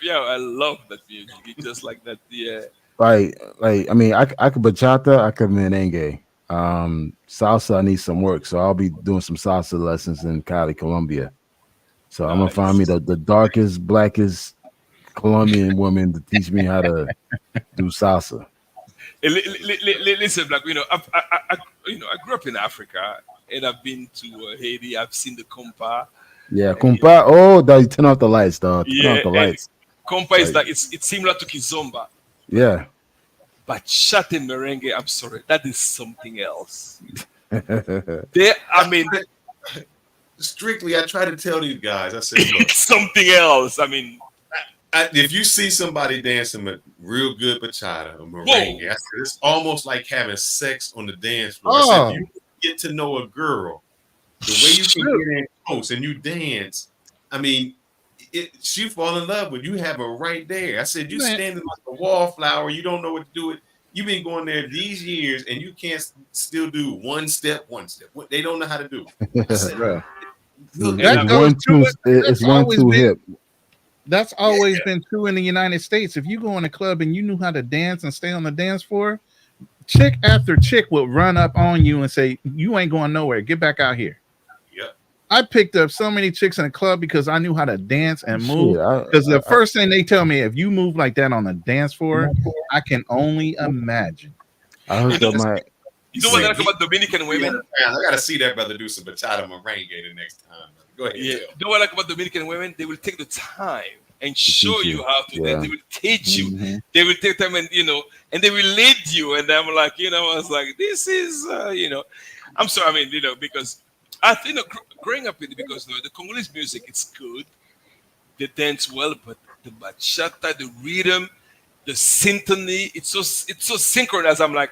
Yeah, I love that music. It's just like that. Yeah. I could bachata, I could merengue. Salsa, I need some work, so I'll be doing some salsa lessons in Cali, Colombia. So I'm gonna find me the darkest, blackest Colombian woman to teach me how to do salsa. Listen, Black, I grew up in Africa and I've been to Haiti. I've seen the compa. Yeah, compa. Oh, you turn off the lights, dog. Turn off the lights. Compa is like it's similar to kizomba. Yeah. Bachata and merengue, I'm sorry, that is something else. Strictly, I try to tell these guys. I said, look, it's something else. If you see somebody dancing with real good bachata or merengue, I said, it's almost like having sex on the dance floor. I said, if you get to know a girl, the way you can get in post and you dance, I mean, she fall in love with you. Have her right there. I said, you Man. standing like a wallflower. You don't know what to do with. You've been going there these years and you can't still do one step. What they don't know how to do. I said, Bruh. look, That and goes to it. It's That's one always two been- hip. That's always been true in the United States. If you go in a club and you knew how to dance and stay on the dance floor, chick after chick will run up on you and say, "You ain't going nowhere. Get back out here." Yep. I picked up so many chicks in the club because I knew how to dance and move. Shit, Because the first thing they tell me, if you move like that on the dance floor, I can only imagine. I hooked up my. You know what I like about Dominican women? I gotta see that brother do some bachata merengue the next time. Go ahead. Yeah. Tell. You know what I like about Dominican women? They will take the time and show you how to dance. They will teach you. Mhm. They will take time and and they will lead you. And I'm like, I was like, this is I'm sorry. I mean, because I think growing up in because the Congolese music, it's good. They dance well, but the bachata, the rhythm, the symphony, it's so synchronized. I'm like,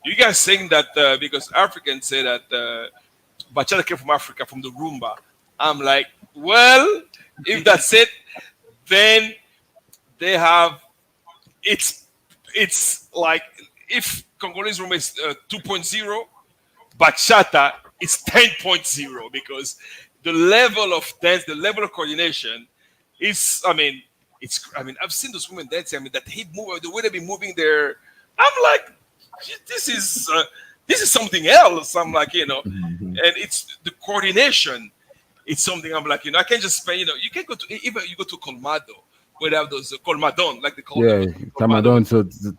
you guys saying that because Africans say that bachata came from Africa, from the rumba. I'm like, well, if that's it, then they have it's like if Congolese rumba is 2.0, bachata is 10.0 because the level of dance, the level of coordination is, I've seen those women dancing. I mean, that hip move, the way they be moving their, I'm like, this is something else. I'm like, and it's the coordination. It's something I'm like, I can't just spend, you can go to, even you go to Colmado, where they have those colmadon, like they call them. Camadon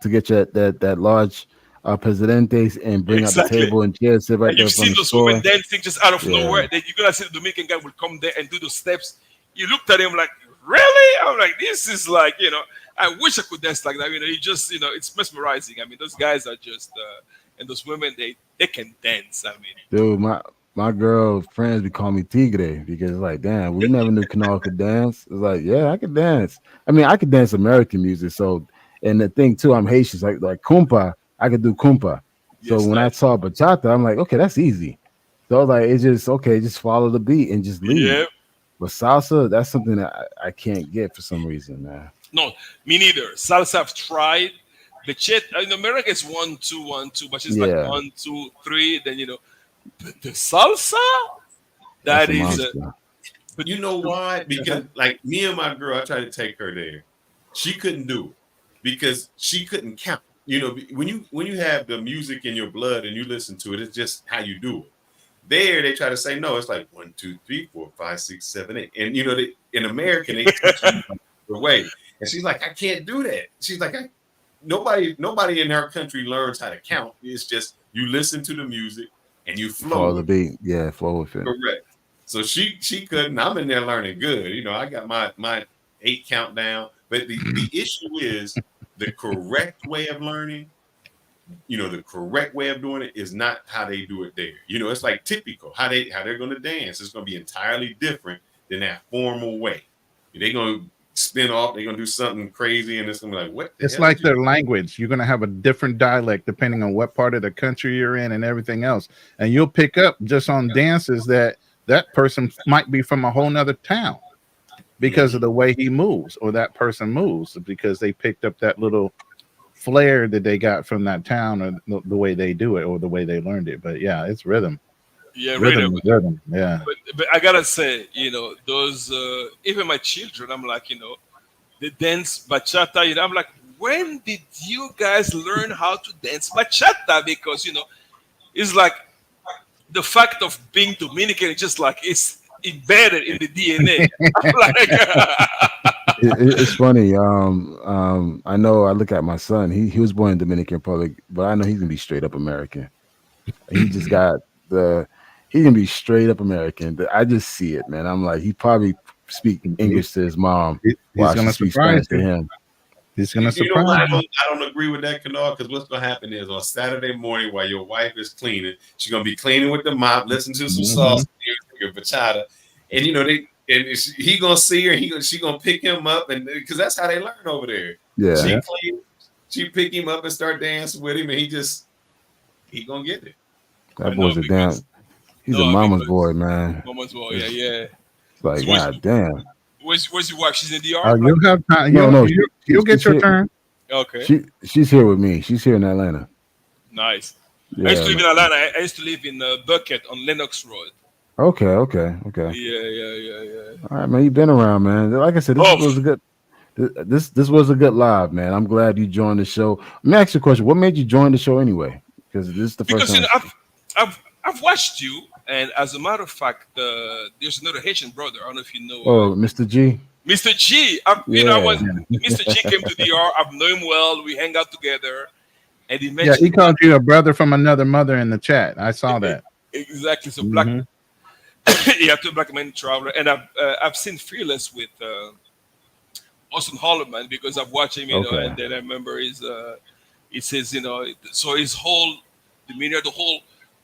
to get you that large presidentes and bring out the table and chairs. Sit right And there you've from seen the those store. women dancing just out of Yeah. nowhere. Then you're gonna see the Dominican guy will come there and do those steps. You looked at him like, really? I'm like, this is like, I wish I could dance like that. You just, it's mesmerizing. I mean, those guys are just, and those women, they can dance. I mean, Dude, my girl friends be calling me Tigre because it's like, damn, we never knew Kanal could dance. It's like, yeah, I could dance. I mean, I could dance American music. So, and the thing too, I'm Haitian. So like kumpa, I could do kumpa. So Yes, when I saw bachata, I'm like, okay, that's easy. So I was like, it's just okay, just follow the beat and just lead. yeah. But salsa, that's something that I can't get for some reason, man. No, me neither. Salsa I've tried. The chet in America is 1 2 1 2, but it's Yeah. like 1 2 3. Then but the salsa, That's that a is. monster. But you know why? Because like me and my girl, I tried to take her there. She couldn't do it because she couldn't count. When you have the music in your blood and you listen to it, it's just how you do it. There, they try to say no. It's like 1 2 3 4 5 6 7 8, and they, in American they teach you the way. And she's like, I can't do that. She's like, nobody in her country learns how to count. It's just you listen to the music and you flow. Follow the beat. Yeah, flow with it. Correct. So she couldn't. I'm in there learning good. I got my 8 count down. But the issue is the correct way of learning. The correct way of doing it is not how they do it there. It's like typical how they're going to dance. It's going to be entirely different than that formal way. They're going to spin off. They're going to do something crazy, and it's going to be like, what? It's like their language. You're going to have a different dialect depending on what part of the country you're in and everything else. And you'll pick up just on dances that person might be from a whole nother town because of the way he moves or that person moves because they picked up that little flair that they got from that town or the way they do it or the way they learned it. But yeah, it's rhythm. Yeah, Rhythm. Yeah. But I gotta say, those even my children, I'm like, they dance bachata. I'm like, when did you guys learn how to dance bachata? Because it's like the fact of being Dominican is just like it's embedded in the DNA. I'm like, It's funny. I know. I look at my son. He was born in Dominican Republic, but I know he's gonna be straight up American. He just got he's gonna be straight up American. I just see it, man. I'm like, he probably speak English to his mom. He's while gonna she speaks surprise Spanish to you. him. He's gonna You know what? surprise. I don't agree with that, Kanal, because what's gonna happen is on Saturday morning while your wife is cleaning, she's gonna be cleaning with the mop, listen to some salsa music, bachata, and he gonna see her, and she gonna pick him up, and because that's how they learn over there. Yeah, She pick him up and start dancing with him, and he gonna get it. that boy's a damn. He's No, a I mean, mama's boy, man. Moments well, yeah, It's, yeah. it's like, So where's god damn. where's your wife? She's in Oh, DR. Like, you'll have time. No, no, You'll get she's your here. turn. okay, She's here with me. She's here in Atlanta. nice. I used Yeah, to live man. in Atlanta. I used to live in Bucket on Lenox Road. Okay. Yeah, yeah, yeah, yeah. All right, man. You've been around, man. Like I said, this Oh, was a good. This was a good live, man. I'm glad you joined the show. Let me ask you a question. What made you join the show anyway? Because this is the first because you time. know I've watched you, and as a matter of fact, there's another Haitian brother. I don't know if you know Oh, Mr. G. Mr. G. You know, Yeah. Mr. G came to DR. I've known him well. We hang out together, and he Yeah, mentioned he called you a brother from another mother in the chat. I saw that. exactly. So black, Mhm. yeah, two black men traveler, and I've seen Fearless with Austin Holloman because I've watched him, you know, Okay. and then I remember he says, you know, so his whole demeanor,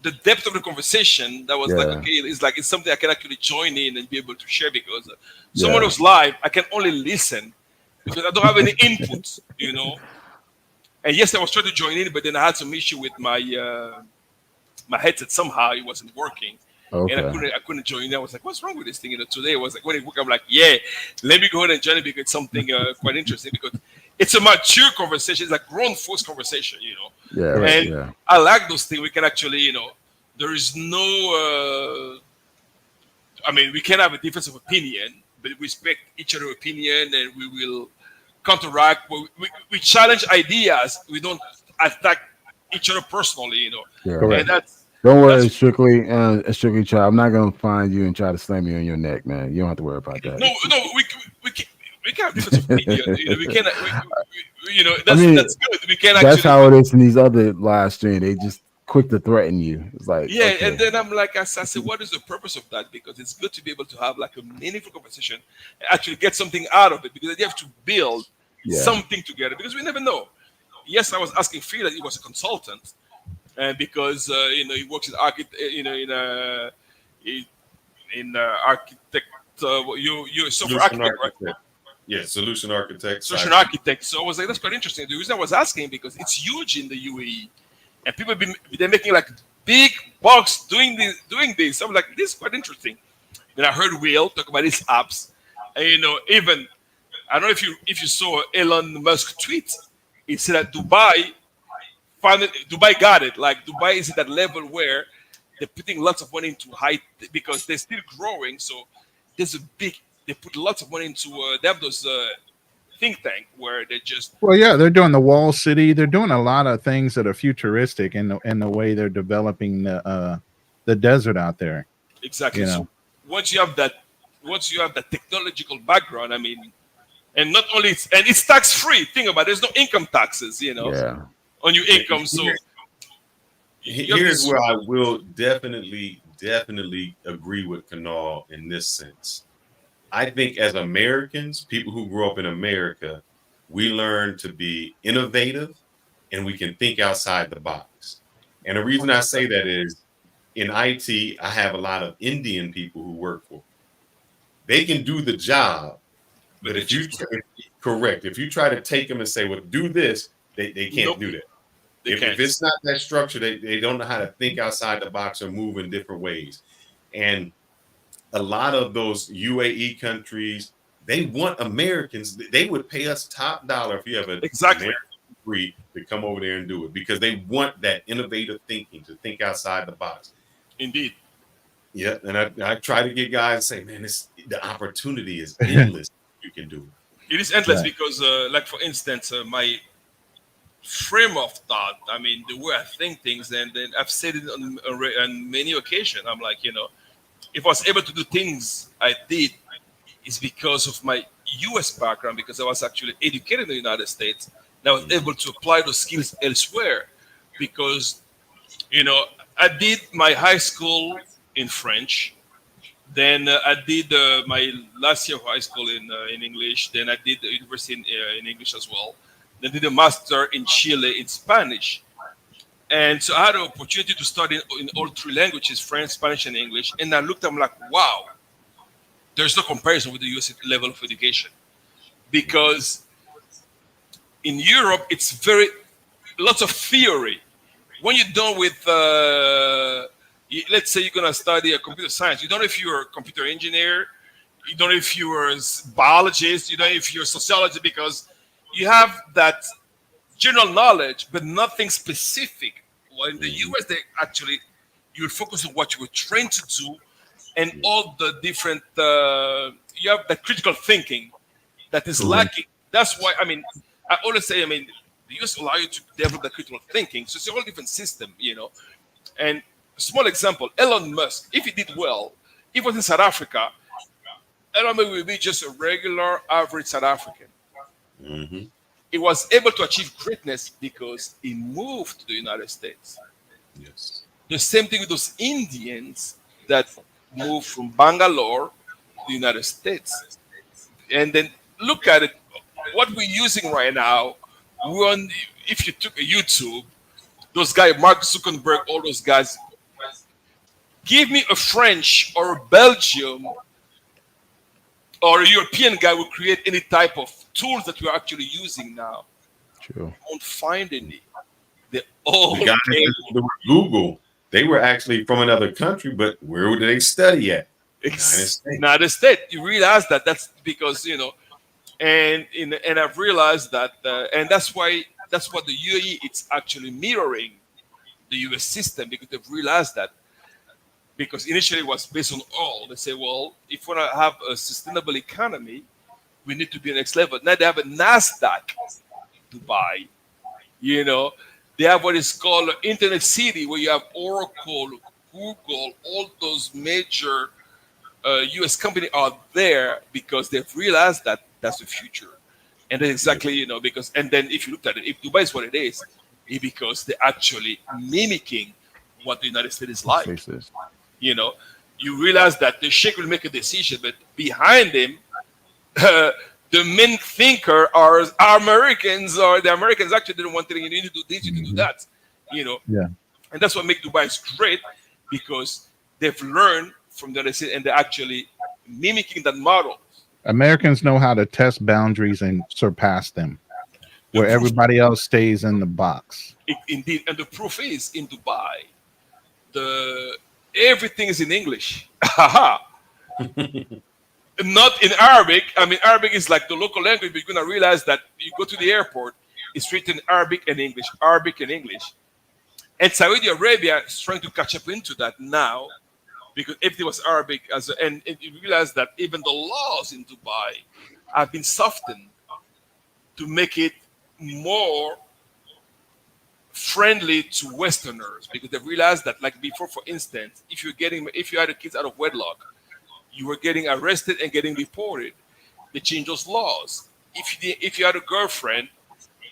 the depth of the conversation that was like, Yeah. okay, it's something I can actually join in and be able to share because Yeah. someone who's live, I can only listen because I don't have any input, you know. And yes, I was trying to join in, but then I had some issue with my headset. Somehow it wasn't working. And Okay. I couldn't join in. I was like, what's wrong with this thing? You know, today I was like, when it worked, I'm like, yeah, let me go ahead and join it because it's something quite interesting because it's a mature conversation. It's a grown folks conversation, you know. Yeah. And Yeah. I like those things. We can actually, you know, there is no, I mean, we can have a difference of opinion, but we respect each other's opinion and we will counteract. We challenge ideas. We don't attack each other personally, you know. Yeah. Correct. And that's, Don't worry, That's- strictly try. I'm not gonna find you and try to slam you on your neck, man. You don't have to worry about that. no, we can have difference of opinion. You know, we can, you know, mean, that's good. We can That's actually, how it is in these other live streams. They just quick to threaten you. It's like, yeah. okay. And then I'm like, I said, what is the purpose of that? Because it's good to be able to have like a meaningful conversation, and actually get something out of it. Because you have to build Yeah. something together. Because we never know. Yes, I was asking Phil that he was a consultant, and because you know he works in architect. You're a software Solution architect, right? architect. Yeah, solution architect. Solution architect. So I was like, that's quite interesting. The reason I was asking because it's huge in the UAE, and people they're making like big bucks doing this. So I'm like, this is quite interesting. Then I heard Will talk about these apps, and you know, even I don't know if you saw Elon Musk tweet. He said that Dubai got it. Like Dubai is at that level where they're putting lots of money into high because they're still growing. So there's they put lots of money into they have those think tank where they just Well, yeah, they're doing the wall city. They're doing a lot of things that are futuristic in the way they're developing the desert out there. exactly. You know. So once you have that technological background, I mean, and not only it's tax free. Think about it, there's no income taxes, you know, Yeah. on your income. So you have Here's this- where I will definitely agree with Kanal in this sense. I think as Americans, people who grew up in America, we learn to be innovative and we can think outside the box. And the reason I say that is in IT, I have a lot of Indian people who work for me. They can do the job, but if you try to take them and say, well, do this, they can't Nope. do that. They If can't. it's not that structure, they don't know how to think outside the box or move in different ways. And a lot of those UAE countries, they want Americans. They would pay us top dollar if you have an Exactly. American degree to come over there and do it because they want that innovative thinking to think outside the box. Indeed. Yeah, and I try to get guys to say, man, the opportunity is endless. You can do it. It is endless Right. because, like for instance, my frame of thought. I mean, the way I think things, and then I've said it on many occasions. I'm like, you know, if I was able to do things I did, it's because of my U.S. background, because I was actually educated in the United States, and I was able to apply those skills elsewhere. Because, you know, I did my high school in French. Then I did my last year of high school in English. Then I did the university in English as well. Then did a master in Chile in Spanish. And so I had an opportunity to study in all three languages, French, Spanish, and English. And I looked, I'm like, wow, there's no comparison with the US level of education. Because in Europe, it's lots of theory. When you're done with let's say you're gonna study a computer science. You don't know if you're a computer engineer. You don't know if you're a biologist. You don't know if you're a sociologist, because you have that general knowledge, but nothing specific. Well, in the US, they actually you will focus on what you were trained to do, and all the different. You have that critical thinking that is lacking. That's why I always say the US allow you to develop the critical thinking. So it's a whole different system, And small example, Elon Musk, if he did well, if he was in South Africa, Elon Musk would be just a regular, average South African. Mm-hmm. He was able to achieve greatness because he moved to the United States. Yes. The same thing with those Indians that moved from Bangalore to the United States. And then look at it, what we're using right now, if you took a YouTube, those guys, Mark Zuckerberg, all those guys, give me a French or a Belgium or a European guy will create any type of tools that we're actually using now. Sure. You won't find any. They all The guys that were Google, they were actually from another country, but where did they study at? United States. You realize that that's because and I've realized that, and that's what the UAE it's actually mirroring the US system, because they've realized that. Because initially it was based on oil. They say, well, if we want to have a sustainable economy, we need to be next level. Now they have a NASDAQ Dubai. They have what is called an Internet City, where you have Oracle, Google, all those major US companies are there because they've realized that that's the future. And then exactly, because, and then if you look at it, if Dubai is what it is, it's because they're actually mimicking what the United States is like. You realize that the sheikh will make a decision, but behind him, the main thinker are Americans, or the Americans actually didn't want to, you need to do this, you need to do that, Yeah. And that's what makes Dubai great, because they've learned from the United States and they're actually mimicking that model. Americans know how to test boundaries and surpass them, where everybody else stays in the box. Indeed, and the proof is in Dubai, everything is in English. Not in Arabic. Arabic is like the local language, but you're gonna realize that you go to the airport, it's written Arabic and English, Arabic and English. And Saudi Arabia is trying to catch up into that now, because everything was Arabic, and you realize that even the laws in Dubai have been softened to make it more friendly to Westerners, because they realized that, like before, for instance, if you had a kids out of wedlock, you were getting arrested and getting deported. They changed those laws. If you had a girlfriend,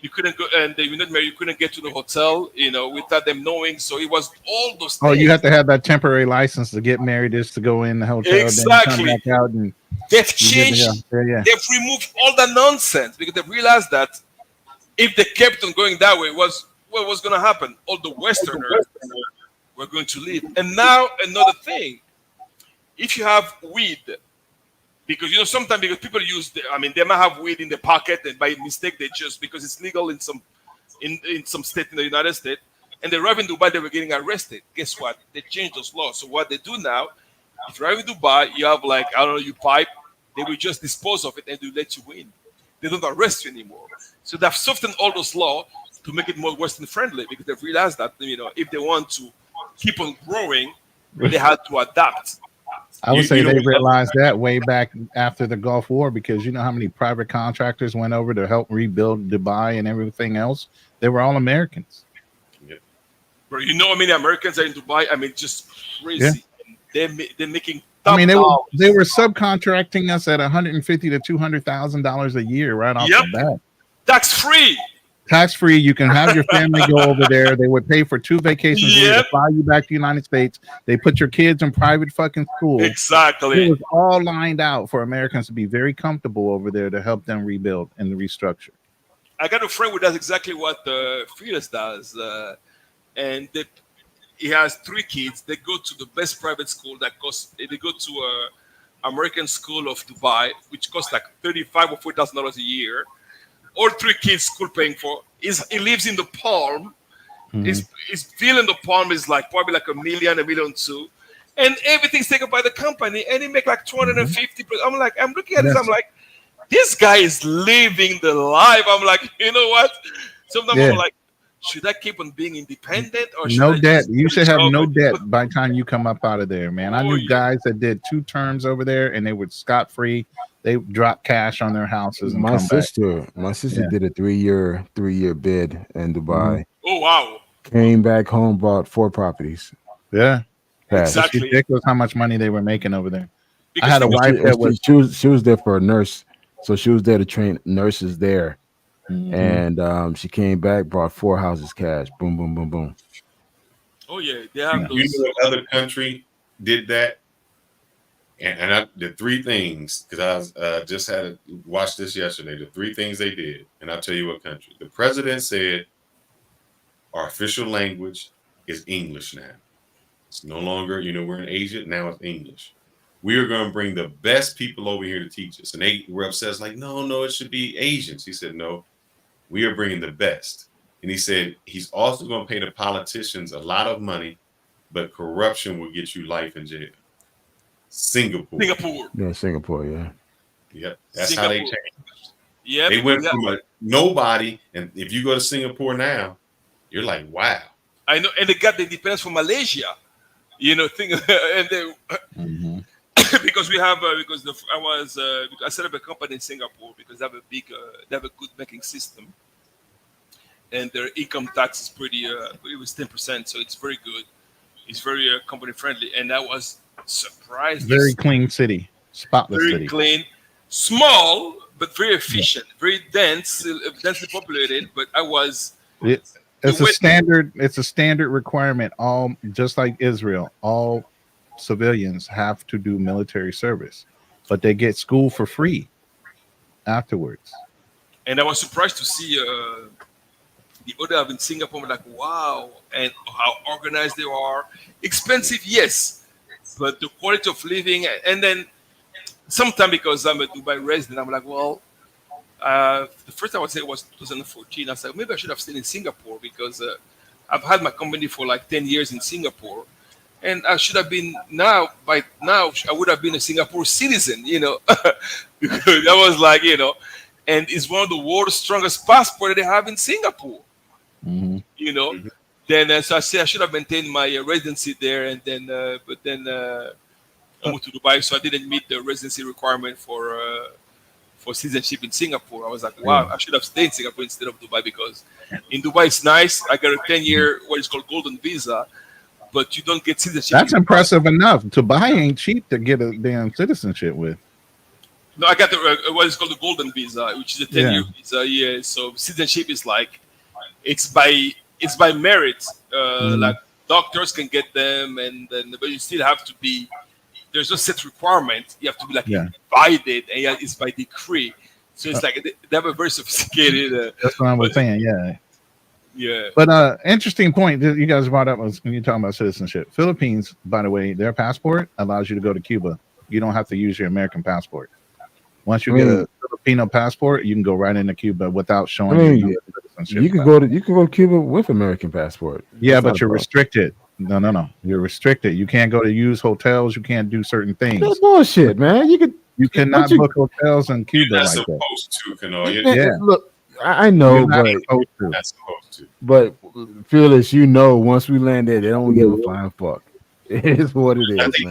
you couldn't go, and they were not married, you couldn't get to the hotel, without them knowing. So it was all those things. Oh, you have to have that temporary license to get married, just to go in the hotel. Exactly. Then come back out and they've changed. Yeah. They've removed all the nonsense, because they realized that if they kept on going that way, what was going to happen? All the Westerners were going to leave. And now another thing, if you have weed, because sometimes because people use, they might have weed in the pocket, and by mistake they just, because it's legal in some state in the United States, and they arrive in Dubai, they were getting arrested. Guess what? They changed those laws. So what they do now, if you arrive in Dubai, you have you pipe, they will just dispose of it and they let you in. They don't arrest you anymore. So they've softened all those laws to make it more Western friendly, because they've realized that if they want to keep on growing, they had to adapt. I would say they realized that way back after the Gulf War, because you know how many private contractors went over to help rebuild Dubai and everything else? They were all Americans. Yeah. Bro, how many Americans are in Dubai? Just crazy. Yeah. They're making. They were subcontracting us at $150,000 to $200,000 a year right off the bat. Tax free. Tax free. You can have your family go over there. They would pay for 2 vacations to fly you back to the United States. They put your kids in private fucking school. Exactly. It was all lined out for Americans to be very comfortable over there to help them rebuild and restructure. I got a friend who does exactly what Felix does, and he has 3 kids. They go to the best private school that costs. They go to American School of Dubai, which costs like $35,000 or $40,000 a year. All 3 kids school paying for. He lives in the Palm. His bill in the palm is like probably like $1 million, $1.2 million, and everything's taken by the company, and he make like 250. I'm looking at this, I'm like, this guy is living the life. I'm like, you know what? Sometimes I'm like, should I keep on being independent or should no I debt? just You should get a have job no and- debt by the time you come up out of there, man. I knew guys that did 2 terms over there and they were scot free. They dropped cash on their houses and My come sister Yeah. did a 3-year bid in Dubai. Oh wow! Came back home, bought 4 properties. back. Yeah, Cash. it's Exactly. ridiculous how much money they were making over there. Because I had a think of- wife that was She was there for a nurse, so she was there to train nurses there. And she came back, brought 4 houses cash. Boom, boom, boom, boom. Oh yeah, they have You those. know what other country did that? And the 3 things, because I was, just had to watch this yesterday. The 3 things they did, and I'll tell you what country. The president said our official language is English now. It's no longer, we're in Asia, now it's English. We are going to bring the best people over here to teach us. And they were upset, it's like, no, it should be Asians. He said, no, we are bringing the best. And he said he's also going to pay the politicians a lot of money, but corruption will get you life in jail. Singapore. Yeah, Singapore, yeah. Yep. That's how they Singapore. changed. Yeah, They went because from a nobody, and if you go to Singapore now, you're like, wow. I know, and they got the independence from Malaysia. Thing, and they, because we have I set up a company in Singapore because they have a good banking system, and their income tax is pretty. It was 10%, so it's very good. It's very company friendly, and I was surprised. very clean city, spotless very city. clean, small but very efficient, very densely populated. But I was. It's a standard. It's a standard requirement. All just like Israel, all civilians have to do military service, but they get school for free afterwards. And I was surprised to see the other in Singapore. I'm like, wow, and how organized they are. Expensive, yes, but the quality of living. And then sometime because I'm a Dubai resident, I'm like, well. The first time I would say was 2014. I said maybe I should have stayed in Singapore because I've had my company for like 10 years in Singapore, and I should have been by now I would have been a Singapore citizen, because that was like and it's one of the world's strongest passport that they have in Singapore, Then so I said I should have maintained my residency there, and then but then I moved to Dubai, so I didn't meet the residency requirement for citizenship in Singapore. I was like, wow, I should have stayed in Singapore instead of Dubai because in Dubai it's nice. I got a 10-year what is called golden visa, but you don't get citizenship. That's impressive enough. Dubai ain't cheap to get a damn citizenship with. No, I got the what is called the golden visa, which is a 10-year visa. Yeah, so citizenship is like it's by merit. Like doctors can get them, and then but you still have to be. There's no set requirement. You have to be like invited, and it's by decree. So it's like they have a very sophisticated. That's what I was saying. Yeah. Yeah. But interesting point that you guys brought up was when you're talking about citizenship. Philippines, by the way, their passport allows you to go to Cuba. You don't have to use your American passport. Once you get a Filipino passport, you can go right into Cuba without showing your citizenship. You can go to Cuba with American passport. Yeah, That's not but a you're problem. restricted. No. You're restricted. You can't go to use hotels. You can't do certain things. That's bullshit, man. You cannot book hotels in Cuba You're not like that. supposed to, Kano. You're Man, Yeah. Look, I know, You're not but supposed to. not supposed to. But Fearless, once we land there, they don't give a flying fuck. It is what it I is, think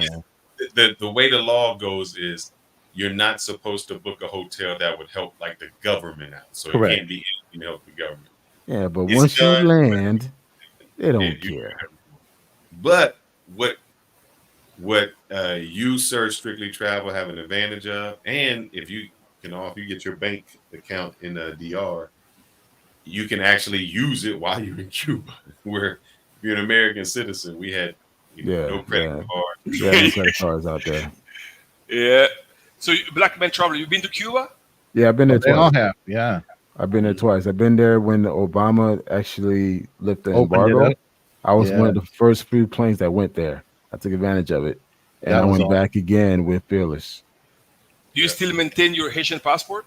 man. the way the law goes is you're not supposed to book a hotel that would help like the government out. So Correct. it can't be anything to help the government. Yeah, but It's once you done. land, they don't Yeah, you- care. But what you, Sir Strictly Travel, have an advantage of, and if you get your bank account in DR, you can actually use it while you're in Cuba. Where if you're an American citizen, we had no credit card. Yeah, no credit cards out there. Yeah. So Black Man Traveler, you've been to Cuba? Yeah, I've been there They all twice. have. Yeah. I've been there twice. I've been there when Obama actually lifted the Opened it embargo. up. I was Yeah. one of the first few planes that went there. I took advantage of it. And That I was went awesome. back again with Fearless. Do you still maintain your Haitian passport?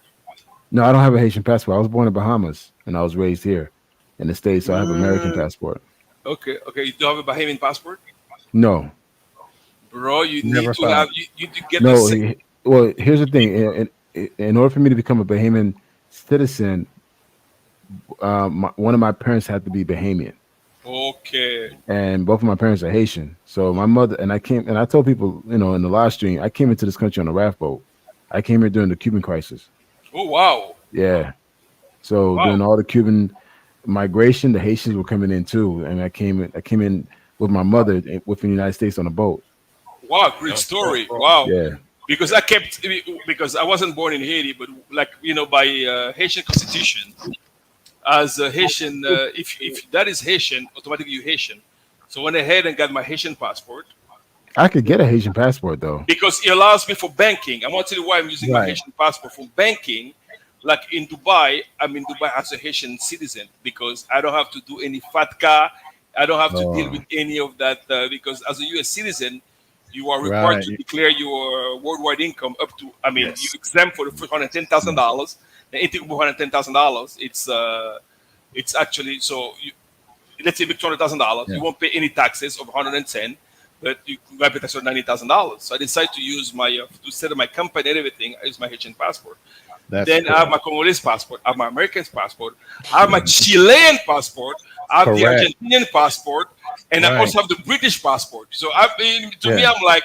No, I don't have a Haitian passport. I was born in Bahamas and I was raised here. in the States, so I have American passport. Okay, you do have a Bahamian passport, No, bro. You Never need to found have you to get no. the. Well, here's the thing. In order for me to become a Bahamian citizen, one of my parents had to be Bahamian, Okay. and both of my parents are Haitian. So my mother and I told people, in the live stream, I came into this country on a raft boat. I came here during the Cuban crisis. Oh wow. Yeah. So Wow. during all the Cuban migration, the Haitians were coming in too, and I came in with my mother within the United States on a boat. Wow, great story. Wow. Yeah. Because I wasn't born in Haiti, but like by Haitian constitution, as a Haitian, if that is Haitian, automatically you're Haitian. So I went ahead and got my Haitian passport I could get a Haitian passport though. because it allows me for banking. I'm going to tell you why I'm using my Right. Haitian passport for banking. Like in Dubai, I'm in Dubai as a Haitian citizen because I don't have to do any FATCA. I don't have to deal with any of that because as a U.S. citizen, you are required Right. to declare your worldwide income up to. I mean, Yes. you exempt for the first $110,000. Anything over $110,000, it's actually so. Let's say make $200,000, you won't pay any taxes of 110, but you got to pay tax of $90,000. So I decided to use my to set up my company and everything. I use my Haitian passport. Then I have my Congolese passport, I have my American passport, I have my Chilean passport, I have the Correct. Argentinian passport, and I Right. also have the British passport. So to me, Yeah. I'm like,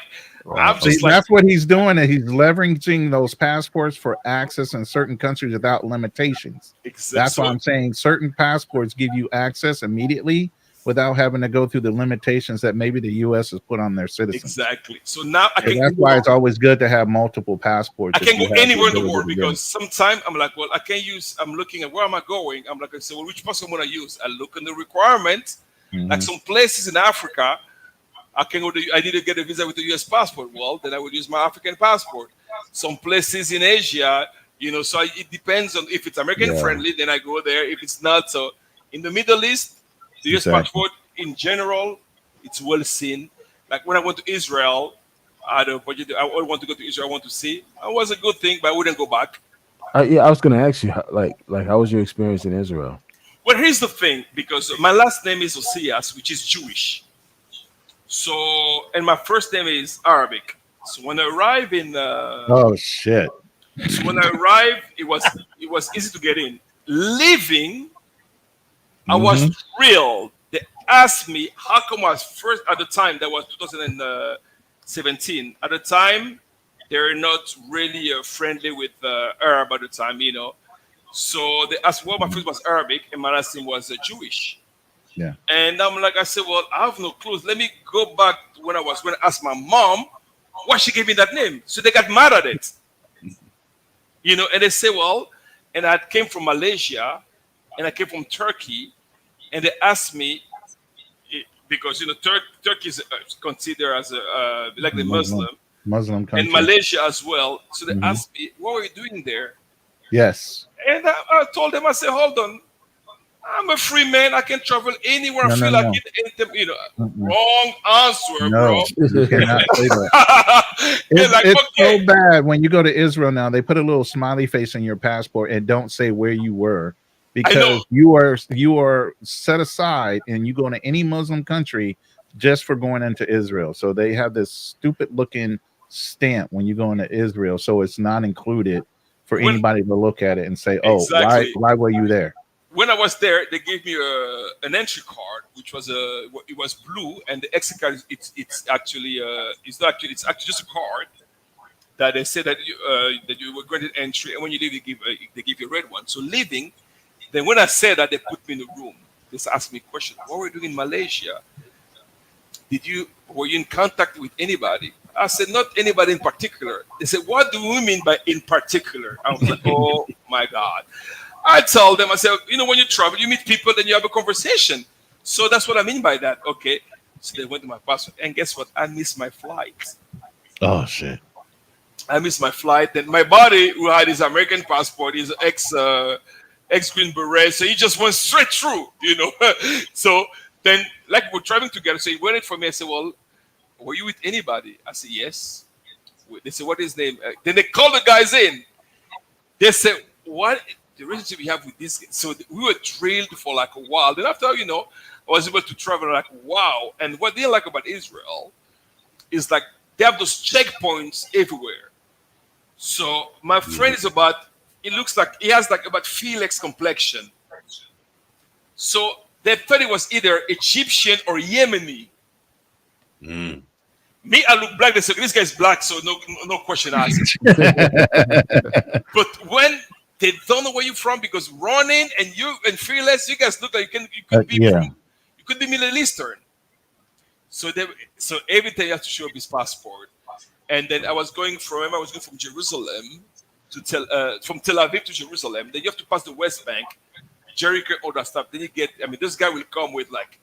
I'm See, just like, that's what he's doing, and he's leveraging those passports for access in certain countries without limitations. That's why I'm saying certain passports give you access immediately without having to go through the limitations that maybe the U.S. has put on their citizens. exactly. So now I So can that's why it's always good to have multiple passports. I if can you go have anywhere in the ability world to go. because sometimes I'm like, well, I can't use. I'm looking at where am I going? I'm like, I say, well, which passport am I gonna use? I look in the requirement. Like some places in Africa, I can go to. I need to get a visa with a U.S. passport. Well, then I would use my African passport. Some places in Asia, so it depends on if it's American friendly. Then I go there. If it's not, so in the Middle East, the U.S. Exactly. passport in general, it's well seen. Like when I went to Israel, I had a budget. I want to go to Israel. I want to see. It was a good thing, but I wouldn't go back. I was gonna ask you, how was your experience in Israel? Well, here's the thing, because my last name is Osias, which is Jewish. So, and my first name is Arabic. So when I arrived in, Oh shit! it was easy to get in. Leaving, I was thrilled. They asked me how come I was first at the time. That was 2017. At the time, they're not really friendly with Arab at the time, So they asked, well, my first was Arabic and my last name was Jewish. Yeah. And I'm like, I said, well, I have no clues. Let me go back to when I asked my mom why she gave me that name. So they got mad at it. And they say, well, and I came from Malaysia and I came from Turkey. And they asked me, because, Turkey is considered as like the Muslim country. and Malaysia as well. So they asked me, what were you doing there? Yes. And I told them, I said, hold on. I'm a free man. I can travel anywhere I feel like it. Anything, wrong answer, bro. You cannot say that. It's okay. so bad when you go to Israel now. They put a little smiley face in your passport and don't say where you were because you are set aside and you go into any Muslim country just for going into Israel. So they have this stupid looking stamp when you go into Israel, so it's not included for anybody to look at it and say, "Oh, why were you there?" When I was there, they gave me an entry card, which was it was blue, and the exit card it's actually just a card that they said that you were granted entry, and when you leave, they give you a red one. So leaving, then when I said that, they put me in the room. They asked me a question: what were you doing in Malaysia? Were you in contact with anybody? I said, not anybody in particular. They said, what do we mean by in particular? I was like, oh my God. I told them, I said, when you travel, you meet people, then you have a conversation. So that's what I mean by that. Okay. So they went to my passport, and guess what? I missed my flight. Oh shit! I missed my flight. Then my buddy, who had his American passport, is ex Green Beret, so he just went straight through. So then, like we're traveling together, so he waited for me. I said, well, were you with anybody? I said, yes. They said, what is his name? Then they called the guys in. They said, what? the relationship we have with this. So we were drilled for like a while. Then after, I was able to travel like, wow. And what they like about Israel is like they have those checkpoints everywhere. So my friend is it looks like he has like about Felix complexion. So they thought it was either Egyptian or Yemeni. Mm. Me, I look black. They say, this guy's black, so no question asked. But when they don't know where you're from, because Ronin and you and Fearless, you guys look like you could be you could be Middle Eastern. So every time you have to show up his passport. And then I was going from Jerusalem from Tel Aviv to Jerusalem. Then you have to pass the West Bank, Jericho, all that stuff. Then you get, this guy will come with like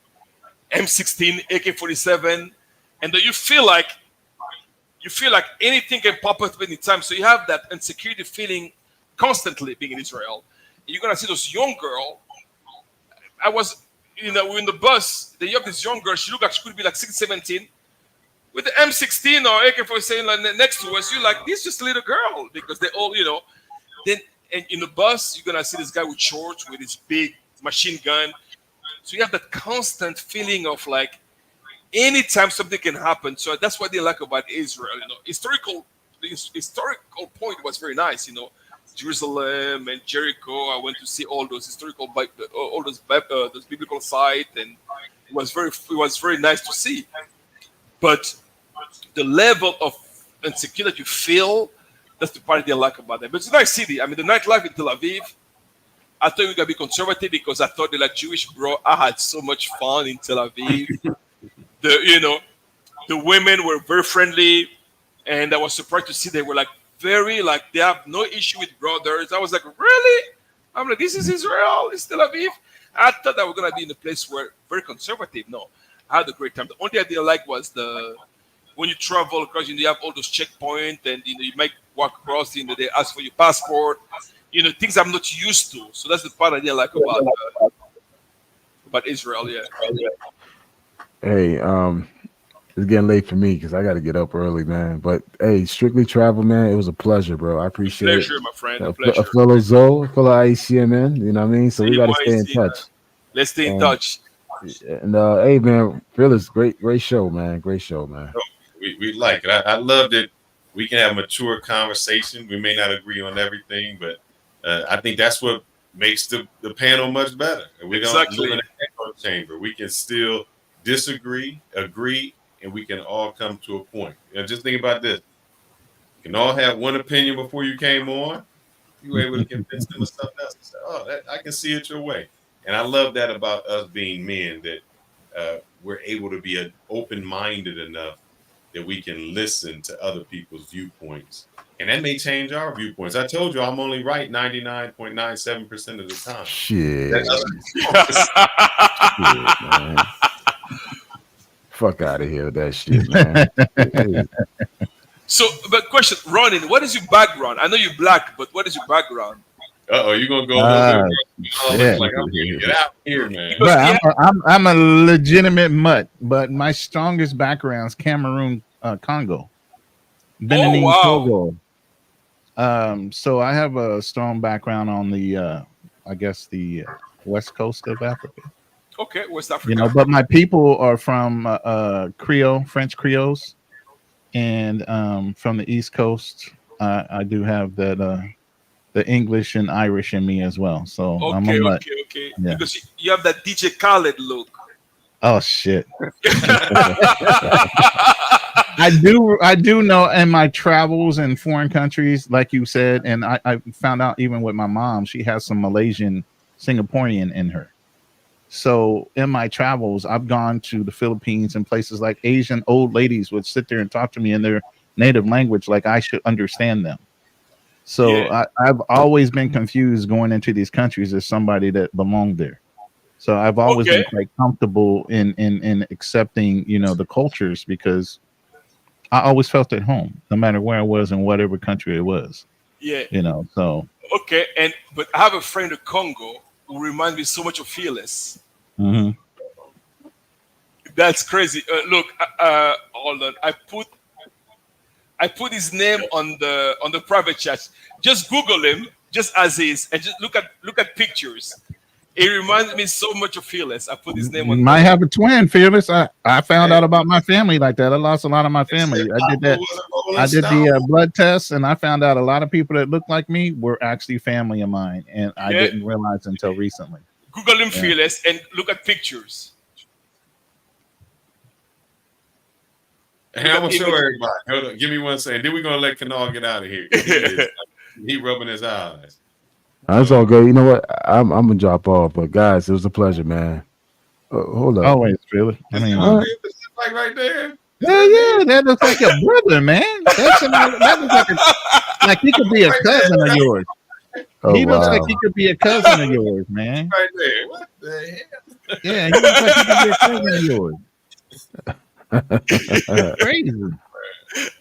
M16, AK-47, and then you feel like anything can pop up at any time. So you have that insecurity feeling constantly being in Israel. And you're gonna see those young girl. I was, we're in the bus. Then you have this young girl. She looked like she could be like 16, 17. With the M16 or AK-47 like next to us, you're like, this is just a little girl, because they all, Then and in the bus, you're gonna see this guy with shorts with his big machine gun. So you have that constant feeling of like, anytime something can happen. So that's what they like about Israel. The historical point was very nice. Jerusalem and Jericho. I went to see all those those biblical sites, and it was very nice to see. But the level of insecurity that you feel, that's the part they like about it. But it's a nice city. The nightlife in Tel Aviv, I thought we were going to be conservative because I thought they like Jewish, bro. I had so much fun in Tel Aviv. The women were very friendly, and I was surprised to see they were like they have no issue with brothers. I was like, really? I'm like, this is Israel, it's Tel Aviv. I thought I was going to be in a place where very conservative. No. I had a great time. The only thing I didn't like was when you travel across, you have all those checkpoints, and you might walk across, they ask for your passport, things I'm not used to. So that's the part I didn't like about Israel. Yeah. Hey, it's getting late for me because I got to get up early, man. But hey, Strictly Travel, man, it was a pleasure, bro. I appreciate it. Pleasure, my friend. A Pleasure. fellow Zoe, a fellow ICMN, you know what I mean? So we got to stay in touch. Let's stay in touch. And hey, man, Fearless, great show, man. Great show, man. We like it. I love that we can have a mature conversation. We may not agree on everything, but I think that's what makes the panel much better. We don't live in an echo chamber. We can still disagree, agree, and we can all come to a point. Just think about this. You can all have one opinion before you came on. You were able to convince them of something else. And say, I can see it your way. And I love that about us being men, that we're able to be open-minded enough that we can listen to other people's viewpoints. And that may change our viewpoints. I told you I'm only right 99.97% of the time. Shit. Man. Fuck out of here with that shit, man. So, but question, Ronin, what is your background? I know you're black, but what is your background? You're gonna go like I'm gonna get out here, man. But I'm a legitimate mutt, but my strongest background is Cameroon, Congo, Benin, Togo. So I have a strong background on the, I guess the west coast of Africa. Okay, West Africa. But my people are from Creole, French Creoles, and from the East Coast. I do have that. The English and Irish in me as well. So okay. Yeah. Because you have that DJ Khaled look. Oh shit. I do know in my travels in foreign countries, like you said, and I found out even with my mom, she has some Malaysian Singaporean in her. So in my travels, I've gone to the Philippines and places like Asian old ladies would sit there and talk to me in their native language like I should understand them. So yeah. I've always been confused going into these countries as somebody that belonged there. So I've always been quite comfortable in accepting, the cultures, because I always felt at home, no matter where I was in whatever country it was. Yeah. So. Okay. But I have a friend in Congo who reminds me so much of Fearless. Mm-hmm. That's crazy. Look, hold on. I put his name on the private chat. Just Google him. just as is, and just look at pictures. It reminds me so much of Fearless. I put his name You on. might have a twin, Fearless. I found out about my family like that. I lost a lot of my family. I did that. I did the blood test, and I found out a lot of people that looked like me were actually family of mine, and I didn't realize until recently. Google him, Fearless, and look at pictures. And I'm gonna show everybody. Hold on, give me 1 second. Then we're gonna let Kanal get out of here. He rubbing his eyes. That's all good. You know what? I'm gonna drop off, but guys, it was a pleasure, man. Hold up. Always, Fearless. I mean, like right there. yeah, that looks like your brother, man. That looks like he could be a cousin of yours. Oh, He looks wow. like he could be a cousin of yours, man. Right there. What the hell? Yeah, he looks like he could be a cousin of yours. Crazy.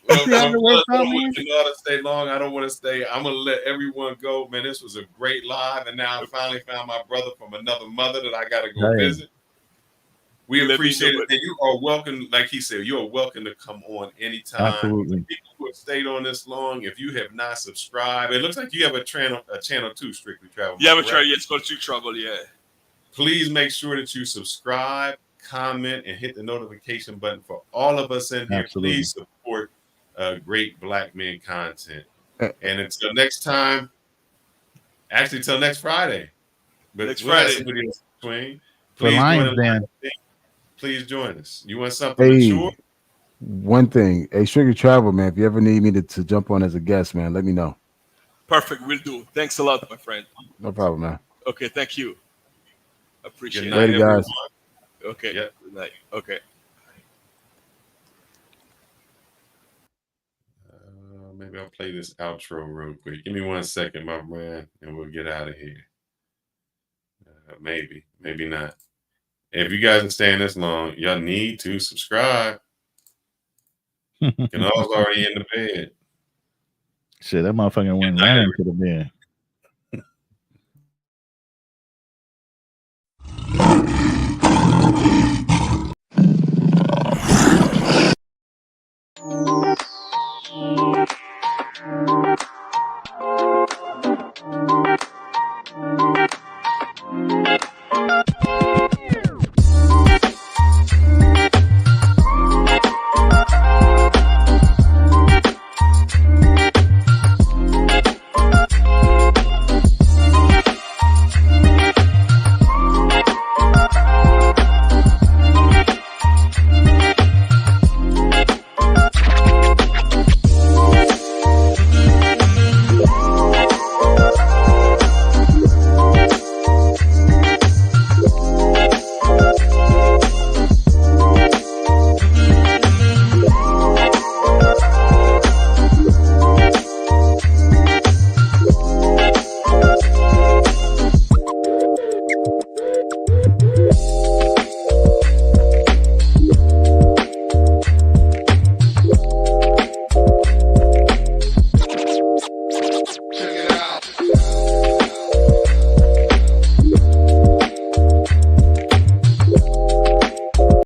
Well, see how it works out, man? you know how to stay long. I don't want to stay. I'm gonna let everyone go, man. This was a great live, and now I finally found my brother from another mother that I gotta go visit. We appreciate it. And you are welcome, like he said, you are welcome to come on anytime. Absolutely. People who have stayed on this long, if you have not subscribed, it looks like you have a channel too, Strictly Travel. Yeah, I'm trying. It's called Street Travel. Yeah. Please make sure that you subscribe, comment, and hit the notification button for all of us in here. Absolutely. Please support great Black men content. And until next time, actually till next Friday. But Next we'll have Friday. somebody else between. For Lions Den. Please join us. You want something mature? One thing, hey, Strictly Travel, man. If you ever need me to jump on as a guest, man, let me know. Perfect. Will do. Thanks a lot, my friend. No problem, man. Okay. Thank you. Appreciate Good it. night, Later, guys. everyone. Okay. Yep. Good night. Okay. Maybe I'll play this outro real quick. Give me 1 second, my man, and we'll get out of here. Maybe not. If you guys are staying this long, y'all need to subscribe. Kanal's already in the bed. Shit, that motherfucker went running to the bed.